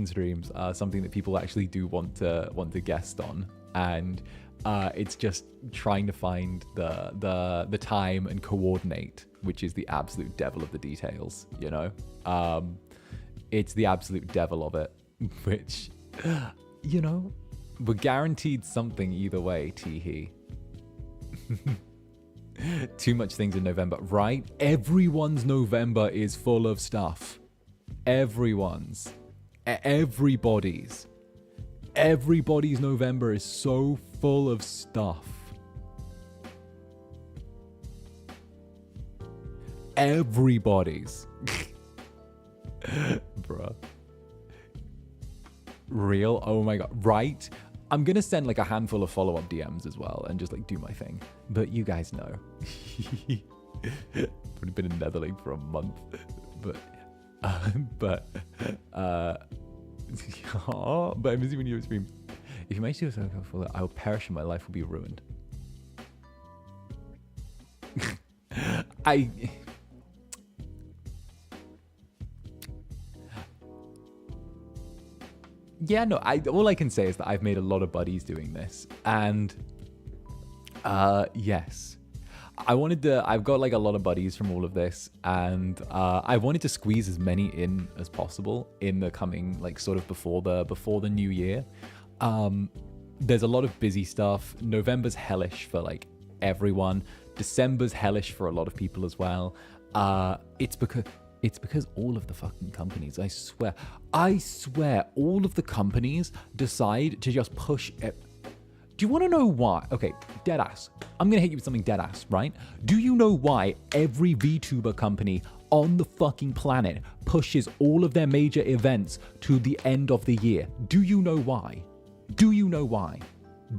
S1: streams are something that people actually do want to guest on, and it's just trying to find the time and coordinate, which is the absolute devil of the details, you know. It's the absolute devil of it, which, you know, we're guaranteed something either way, teehee. Too much things in November, right? Everyone's November is full of stuff. Everybody's November is so full of stuff. Everybody's. Bruh. Real? Oh my god. Right? I'm gonna send like a handful of follow-up DMs as well and just like do my thing. But you guys know. Would have been in Netherling for a month. But but I'm busy when you stream. If you make sure so I will perish and my life will be ruined. Yeah, no, all I can say is that I've made a lot of buddies doing this. And yes. I've got like a lot of buddies from all of this, and I wanted to squeeze as many in as possible in the coming, like sort of before the new year. There's a lot of busy stuff. November's hellish for like everyone. December's hellish for a lot of people as well. It's because all of the fucking companies, I swear, all of the companies decide to just push it. Do you want to know why? Okay, deadass. I'm going to hit you with something deadass, right? Do you know why every VTuber company on the fucking planet pushes all of their major events to the end of the year? Do you know why? Do you know why?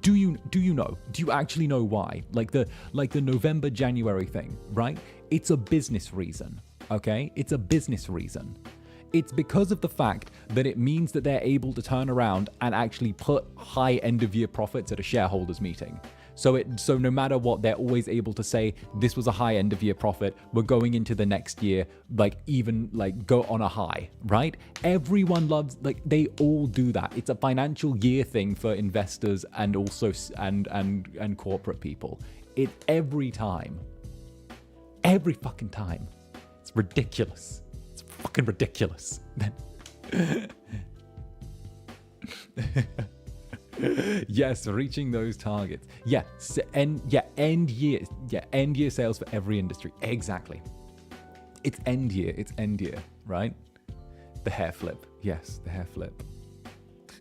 S1: Do you know? Do you actually know why? Like the November, January thing, right? It's a business reason, okay? It's a business reason. It's because of the fact that it means that they're able to turn around and actually put high end of year profits at a shareholders meeting. So no matter what, they're always able to say, this was a high end of year profit. We're going into the next year, like even like go on a high, right? Everyone loves, like they all do that. It's a financial year thing for investors and also and corporate people. It every time, every fucking time. It's ridiculous. It's fucking ridiculous. Yes, reaching those targets. Yeah, end year sales for every industry. Exactly. It's end year, right? The hair flip. Yes, the hair flip.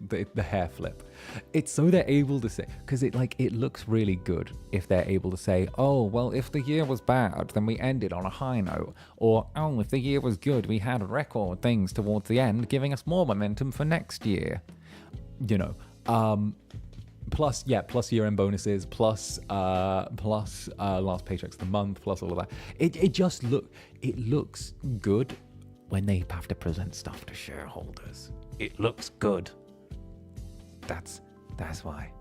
S1: The hair flip. It's so they're able to say, because it looks really good if they're able to say, oh, well, if the year was bad, then we ended on a high note. Or, oh, if the year was good, we had record things towards the end, giving us more momentum for next year. You know, plus year-end bonuses, plus last paychecks of the month, plus all of that. It looks good when they have to present stuff to shareholders. It looks good. That's why.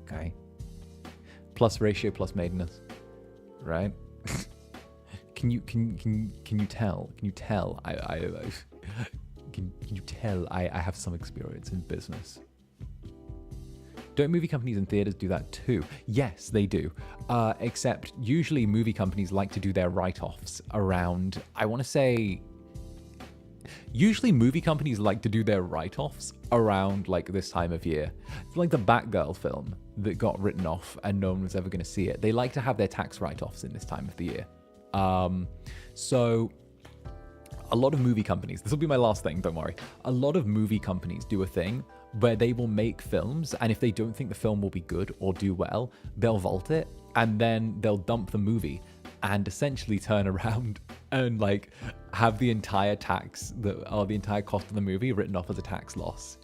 S1: Okay. Plus ratio, plus maideness, right? Can you tell? Can you tell? Can you tell I have some experience in business? Don't movie companies and theaters do that too? Yes, they do. Except usually movie companies like to do their write-offs around, I want to say, usually movie companies like to do their write-offs around like this time of year. It's like the Batgirl film that got written off and no one was ever going to see it. They like to have their tax write-offs in this time of the year. So a lot of movie companies, this will be my last thing, don't worry. A lot of movie companies do a thing where they will make films, and if they don't think the film will be good or do well, they'll vault it, and then they'll dump the movie and essentially turn around and like have the entire tax or the entire cost of the movie written off as a tax loss.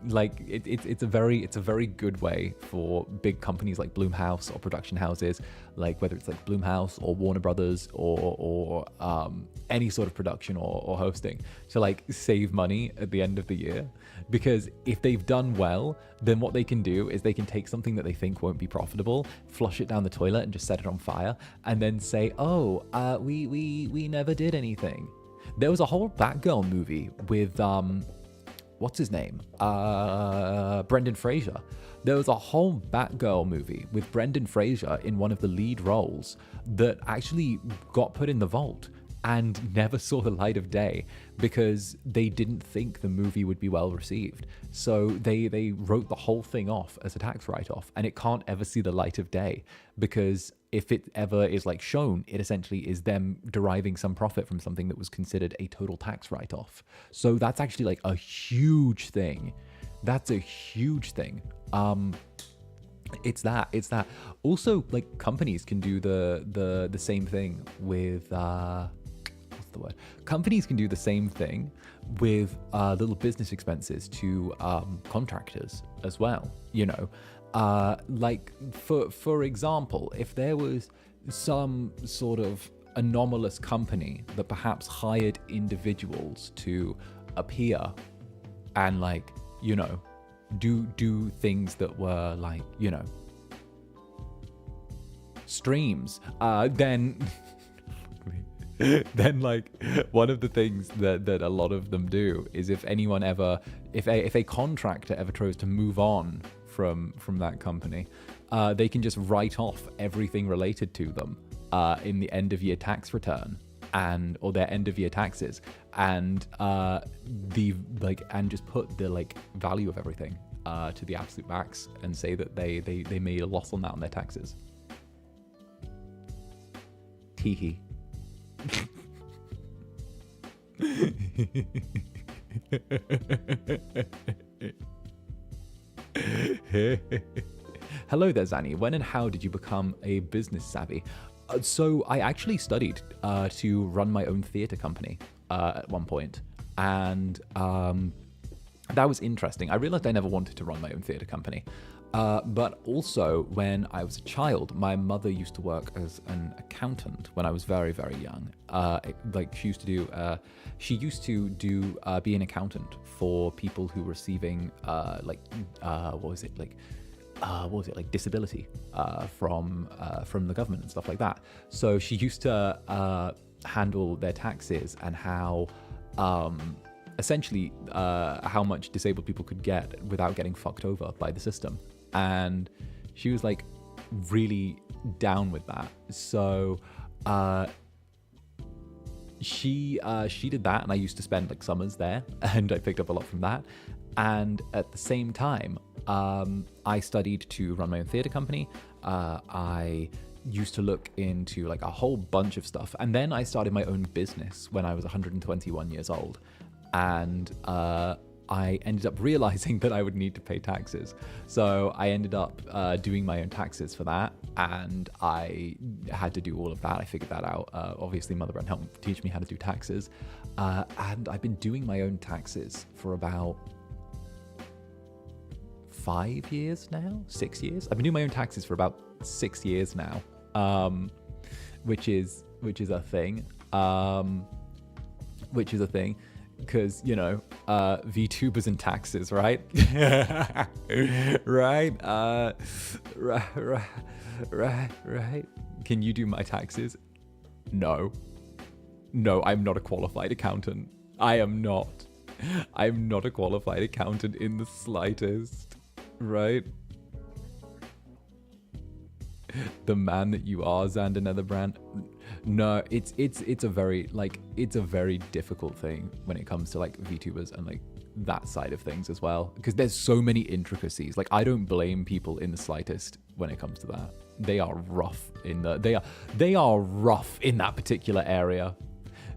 S1: Like it's a very good way for big companies like Blumhouse or production houses, like whether it's like Blumhouse or Warner Brothers or any sort of production or hosting, to like save money at the end of the year. Because if they've done well, then what they can do is they can take something that they think won't be profitable, flush it down the toilet and just set it on fire, and then say, oh, we never did anything. There was a whole Batgirl movie with what's his name? Brendan Fraser. There was a whole Batgirl movie with Brendan Fraser in one of the lead roles that actually got put in the vault and never saw the light of day because they didn't think the movie would be well received. So they wrote the whole thing off as a tax write-off, and it can't ever see the light of day because if it ever is like shown, it essentially is them deriving some profit from something that was considered a total tax write-off. So that's actually like a huge thing. That's a huge thing. It's that. Also, like companies can do the same thing with what's the word. Companies can do the same thing with little business expenses to contractors as well. You know, like for example, if there was some sort of anomalous company that perhaps hired individuals to appear and, like, you know, do things that were like, you know, streams, then then like one of the things that a lot of them do is if a contractor ever tries to move on from that company, they can just write off everything related to them in the end of year tax return or their end of year taxes, and just put the like value of everything to the absolute max and say that they made a loss on that on their taxes. Teehee. Hello there, Zanny. When and how did you become a business savvy? So I actually studied to run my own theatre company at one point, and that was interesting. I realized I never wanted to run my own theatre company. But also, when I was a child, my mother used to work as an accountant when I was very, very young. She used to be an accountant for people who were receiving disability from the government and stuff like that. So she used to handle their taxes and how essentially how much disabled people could get without getting fucked over by the system. And she was like really down with that. So she did that, and I used to spend like summers there, and I picked up a lot from that. And at the same time, I studied to run my own theatre company. I used to look into like a whole bunch of stuff, and then I started my own business when I was 121 years old, and I ended up realizing that I would need to pay taxes. So I ended up doing my own taxes for that, and I had to do all of that. I figured that out. Obviously, Motherbrand helped teach me how to do taxes, and I've been doing my own taxes for about 5 years now, 6 years. I've been doing my own taxes for about 6 years now, which is a thing. Because, you know, VTubers and taxes, right? Right. Can you do my taxes? No, I'm not a qualified accountant. I'm not a qualified accountant in the slightest, right? The man that you are, Zander Netherbrand. No, it's a very difficult thing when it comes to like VTubers and like that side of things as well, because there's so many intricacies. Like, I don't blame people in the slightest when it comes to that. They are rough they are rough in that particular area.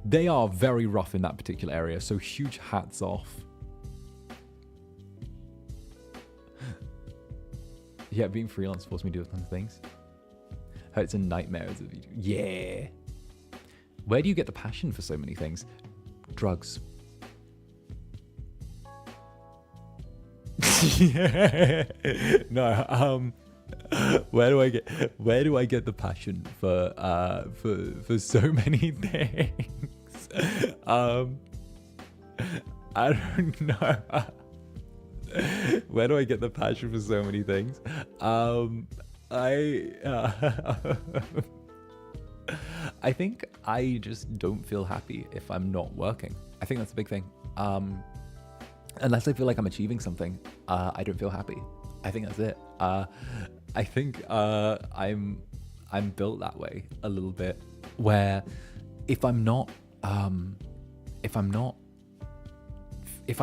S1: They are very rough in that particular area. So huge hats off. Yeah, being freelance forced me to do a ton of things. It's a nightmare as a VTuber. Yeah. Where do you get the passion for so many things? Drugs. No. Where do I get the passion for so many things? I don't know. Where do I get the passion for so many things? I think I just don't feel happy if I'm not working. I think that's a big thing. Unless I feel like I'm achieving something, I don't feel happy. I think that's it. I think I'm built that way a little bit, where if I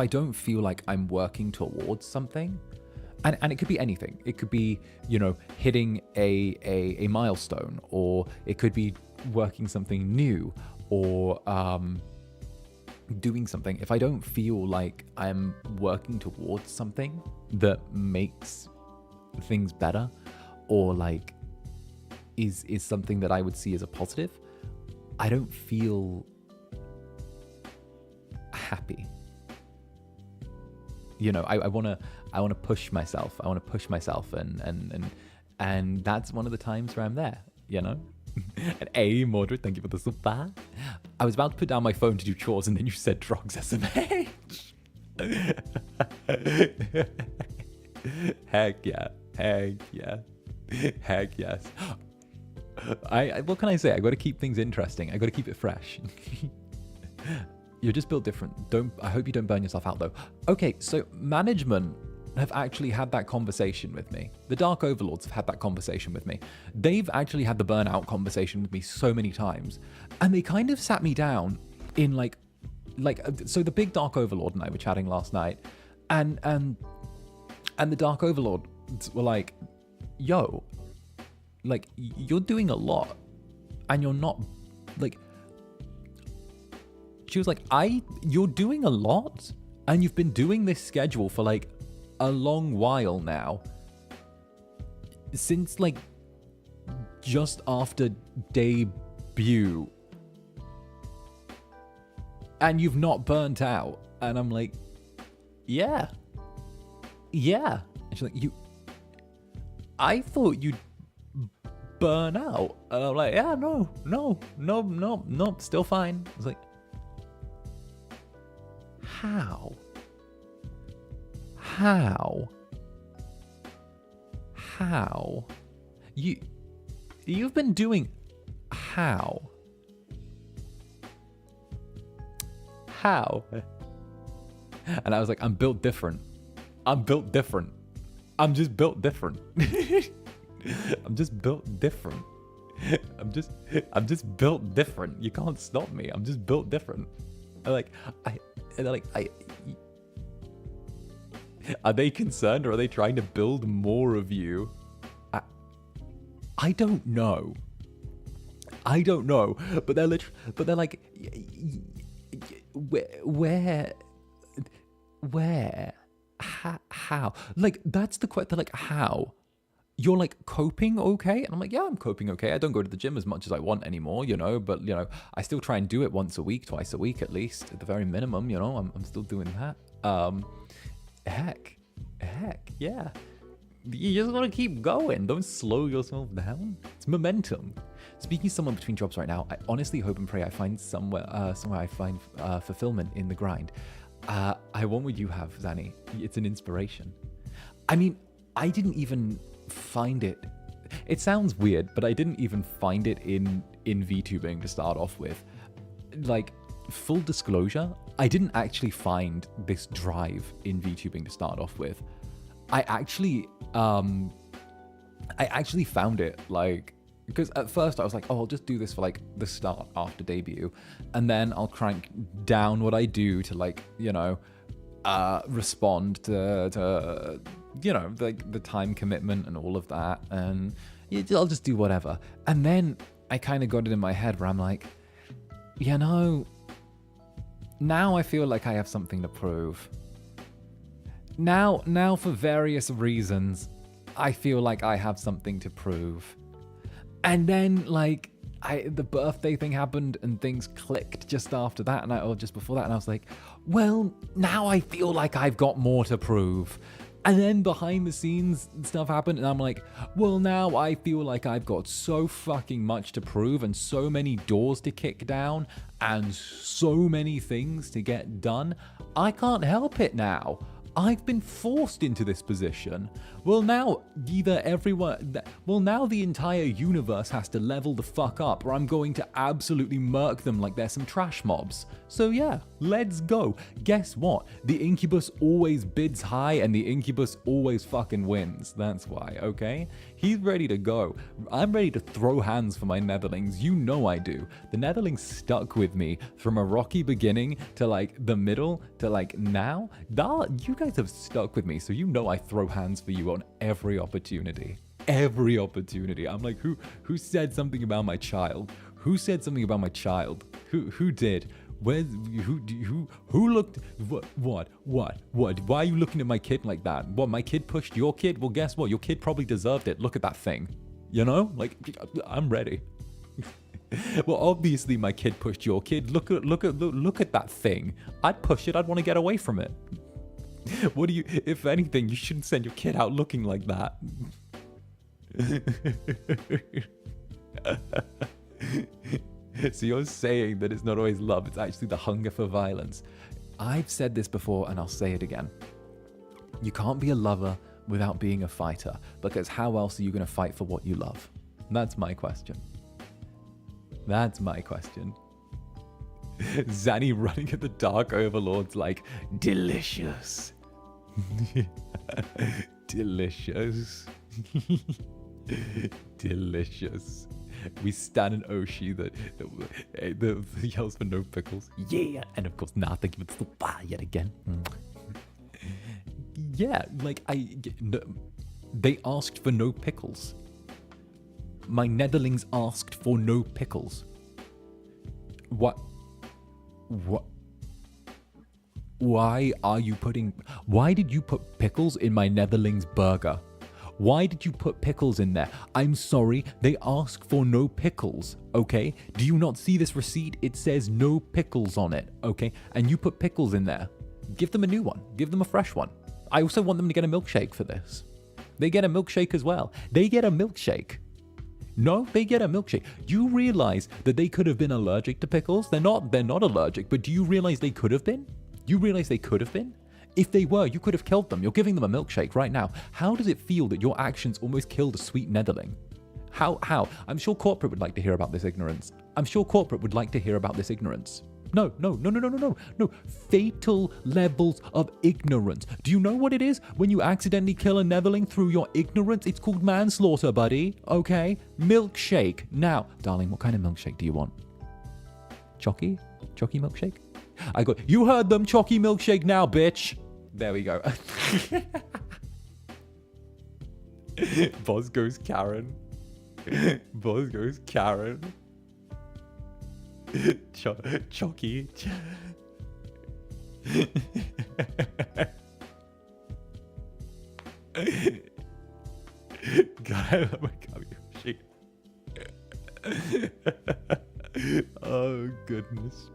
S1: don't feel like I'm working towards something, and it could be anything. It could be, you know, hitting a milestone, or it could be working something new, or doing something. If I don't feel like I'm working towards something that makes things better, or like is something that I would see as a positive, I don't feel happy. You know, I wanna push myself. I wanna push myself, and that's one of the times where I'm there. You know. And hey, Mordred, thank you for the super. I was about to put down my phone to do chores, and then you said drugs SMH. Heck yeah. Heck yeah. Heck yes. I what can I say? I got to keep things interesting. I got to keep it fresh. You're just built different. I hope you don't burn yourself out though. Okay, so management have actually had that conversation with me. The Dark Overlords have had that conversation with me. They've actually had the burnout conversation with me so many times, and they kind of sat me down in like so the big Dark Overlord and I were chatting last night, and the Dark Overlords were like, yo, like, you're doing a lot and you're not, like, she was like, you're doing a lot and you've been doing this schedule for like a long while now, since like just after debut, and you've not burnt out. And I'm like, yeah. And she's like, I thought you'd burn out. And I'm like, yeah, no, still fine. I was like, how? You've been doing how? And I was like, I'm built different. I'm just built different. I'm just built different. I'm just built different. You can't stop me. I'm just built different. And they're like, are they concerned, or are they trying to build more of you? I don't know. But they're like, where, how? Like, that's the question. They're like, how? You're like coping okay? And I'm like, yeah, I'm coping okay. I don't go to the gym as much as I want anymore, you know, but you know, I still try and do it once a week, twice a week at least, at the very minimum, you know, I'm still doing that. Heck, yeah. You just want to keep going. Don't slow yourself down. It's momentum. Speaking of someone between jobs right now, I honestly hope and pray I find somewhere I find fulfillment in the grind. I want what you have, Zanny. It's an inspiration. I mean, I didn't even find it. It sounds weird, but I didn't even find it in VTubing to start off with. Like, full disclosure, I didn't actually find this drive in VTubing to start off with. I actually found it, like, because at first I was like, oh, I'll just do this for like the start after debut, and then I'll crank down what I do to, like, you know, respond to you know, like the time commitment and all of that, and I'll just do whatever. And then I kind of got it in my head where I'm like, you know, now I feel like I have something to prove. Now for various reasons, I feel like I have something to prove. And then, like, the birthday thing happened and things clicked just after that, or just before that, and I was like, well, now I feel like I've got more to prove. And then behind the scenes stuff happened, and I'm like, well, now I feel like I've got so fucking much to prove and so many doors to kick down and so many things to get done. I can't help it now. I've been forced into this position. Well, now now the entire universe has to level the fuck up, or I'm going to absolutely murk them like they're some trash mobs. So yeah, let's go. Guess what? The Incubus always bids high, and the Incubus always fucking wins. That's why, okay? He's ready to go. I'm ready to throw hands for my netherlings. You know I do. The netherlings stuck with me from a rocky beginning to like the middle to like now. You guys have stuck with me, so you know I throw hands for you on every opportunity. Every opportunity. I'm like, who said something about my child? Who said something about my child? Who did? Who looked? What? Why are you looking at my kid like that? What, my kid pushed your kid? Well, guess what? Your kid probably deserved it. Look at that thing. You know? Like, I'm ready. Well, obviously my kid pushed your kid. Look at that thing. I'd push it. I'd want to get away from it. What do you? If anything, you shouldn't send your kid out looking like that. So you're saying that it's not always love, it's actually the hunger for violence. I've said this before and I'll say it again. You can't be a lover without being a fighter, because how else are you going to fight for what you love? That's my question. That's my question. Zanny running at the Dark Overlords like, delicious. Delicious. Delicious. We stand an Oshi that yells for no pickles. Yeah, and of course, nah, thank you for the bar yet again. Yeah, like they asked for no pickles. My netherlings asked for no pickles. What? Why did you put pickles in my netherlings burger? Why did you put pickles in there? I'm sorry, they asked for no pickles, okay? Do you not see this receipt? It says no pickles on it, okay? And you put pickles in there. Give them a new one. Give them a fresh one. I also want them to get a milkshake for this. They get a milkshake as well. They get a milkshake. No, they get a milkshake. You realize that they could have been allergic to pickles? They're not allergic, but do you realize they could have been? You realize they could have been? If they were, you could have killed them. You're giving them a milkshake right now. How does it feel that your actions almost killed a sweet netherling? How? I'm sure corporate would like to hear about this ignorance. I'm sure corporate would like to hear about this ignorance. No. Fatal levels of ignorance. Do you know what it is when you accidentally kill a netherling through your ignorance? It's called manslaughter, buddy. Okay? Milkshake. Now, darling, what kind of milkshake do you want? Chalky? Chalky milkshake? You heard them, chalky milkshake now, bitch. There we go. Boss goes Karen. Boss goes Karen. Chalky. God, I love my copy milkshake. Oh, goodness.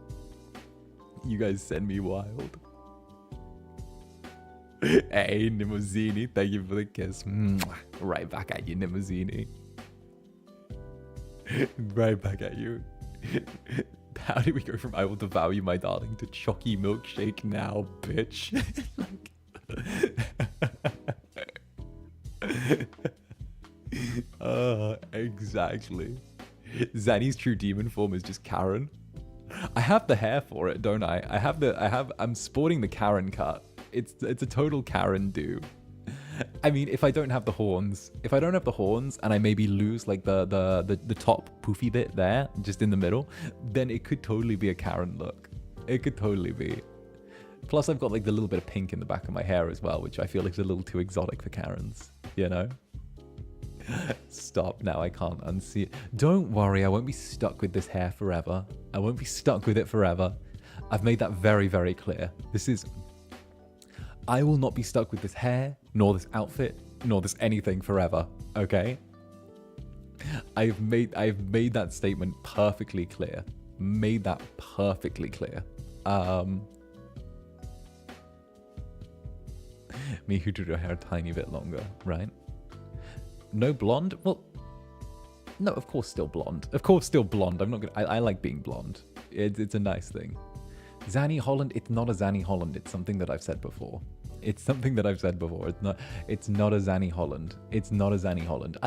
S1: You guys send me wild. Hey, Nimozini, thank you for the kiss. Mwah. Right back at you, Nimozini. Right back at you. How did we go from I will devour you, my darling, to chalky milkshake now, bitch? Exactly. Zanny's true demon form is just Karen. I have the hair for it, don't I? I'm sporting the Karen cut. It's a total Karen do. I mean, if I don't have the horns, and I maybe lose like the top poofy bit there, just in the middle, then it could totally be a Karen look. It could totally be. Plus, I've got like the little bit of pink in the back of my hair as well, which I feel like is a little too exotic for Karens, you know? Stop now, I can't unsee it. Don't worry, I won't be stuck with this hair forever. I won't be stuck with it forever. I've made that very, very clear. I will not be stuck with this hair, nor this outfit, nor this anything forever, okay? I've made that statement perfectly clear. Made that perfectly clear. Me who drew your hair a tiny bit longer, right? No blonde? Well, no, of course still blonde. Of course still blonde. I like being blonde. It's a nice thing. Zanny Holland, it's not a Zanny Holland. It's something that I've said before. It's not a Zanny Holland. It's not a Zanny Holland.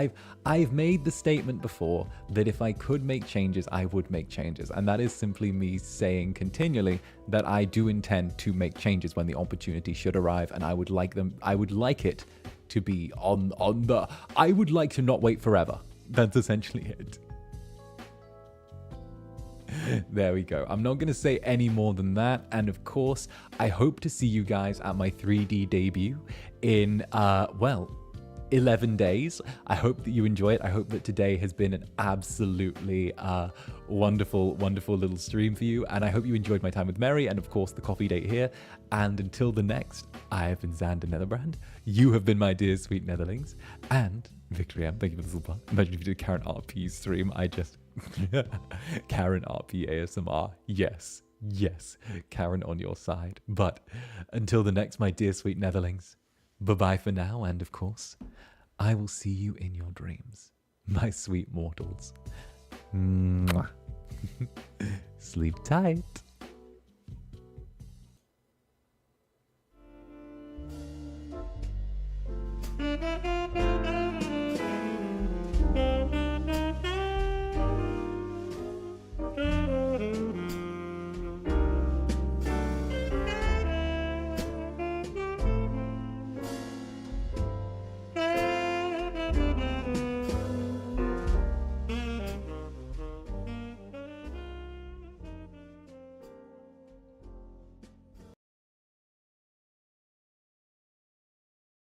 S1: I've made the statement before that if I could make changes, I would make changes. And that is simply me saying continually that I do intend to make changes when the opportunity should arrive, and I would like it to be I would like to not wait forever. That's essentially it. There we go. I'm not going to say any more than that. And of course, I hope to see you guys at my 3D debut in, 11 days. I hope that you enjoy it. I hope that today has been an absolutely wonderful, wonderful little stream for you. And I hope you enjoyed my time with Mary and, of course, the coffee date here. And until the next, I have been Zander Netherbrand. You have been my dear sweet netherlings. And Victory M, thank you for the super. Imagine if you did Karen RP stream. I just Karen RP ASMR. Yes, yes, Karen on your side. But until the next, my dear sweet Netherlings, bye-bye for now. And of course, I will see you in your dreams, my sweet mortals. Mwah. Sleep tight.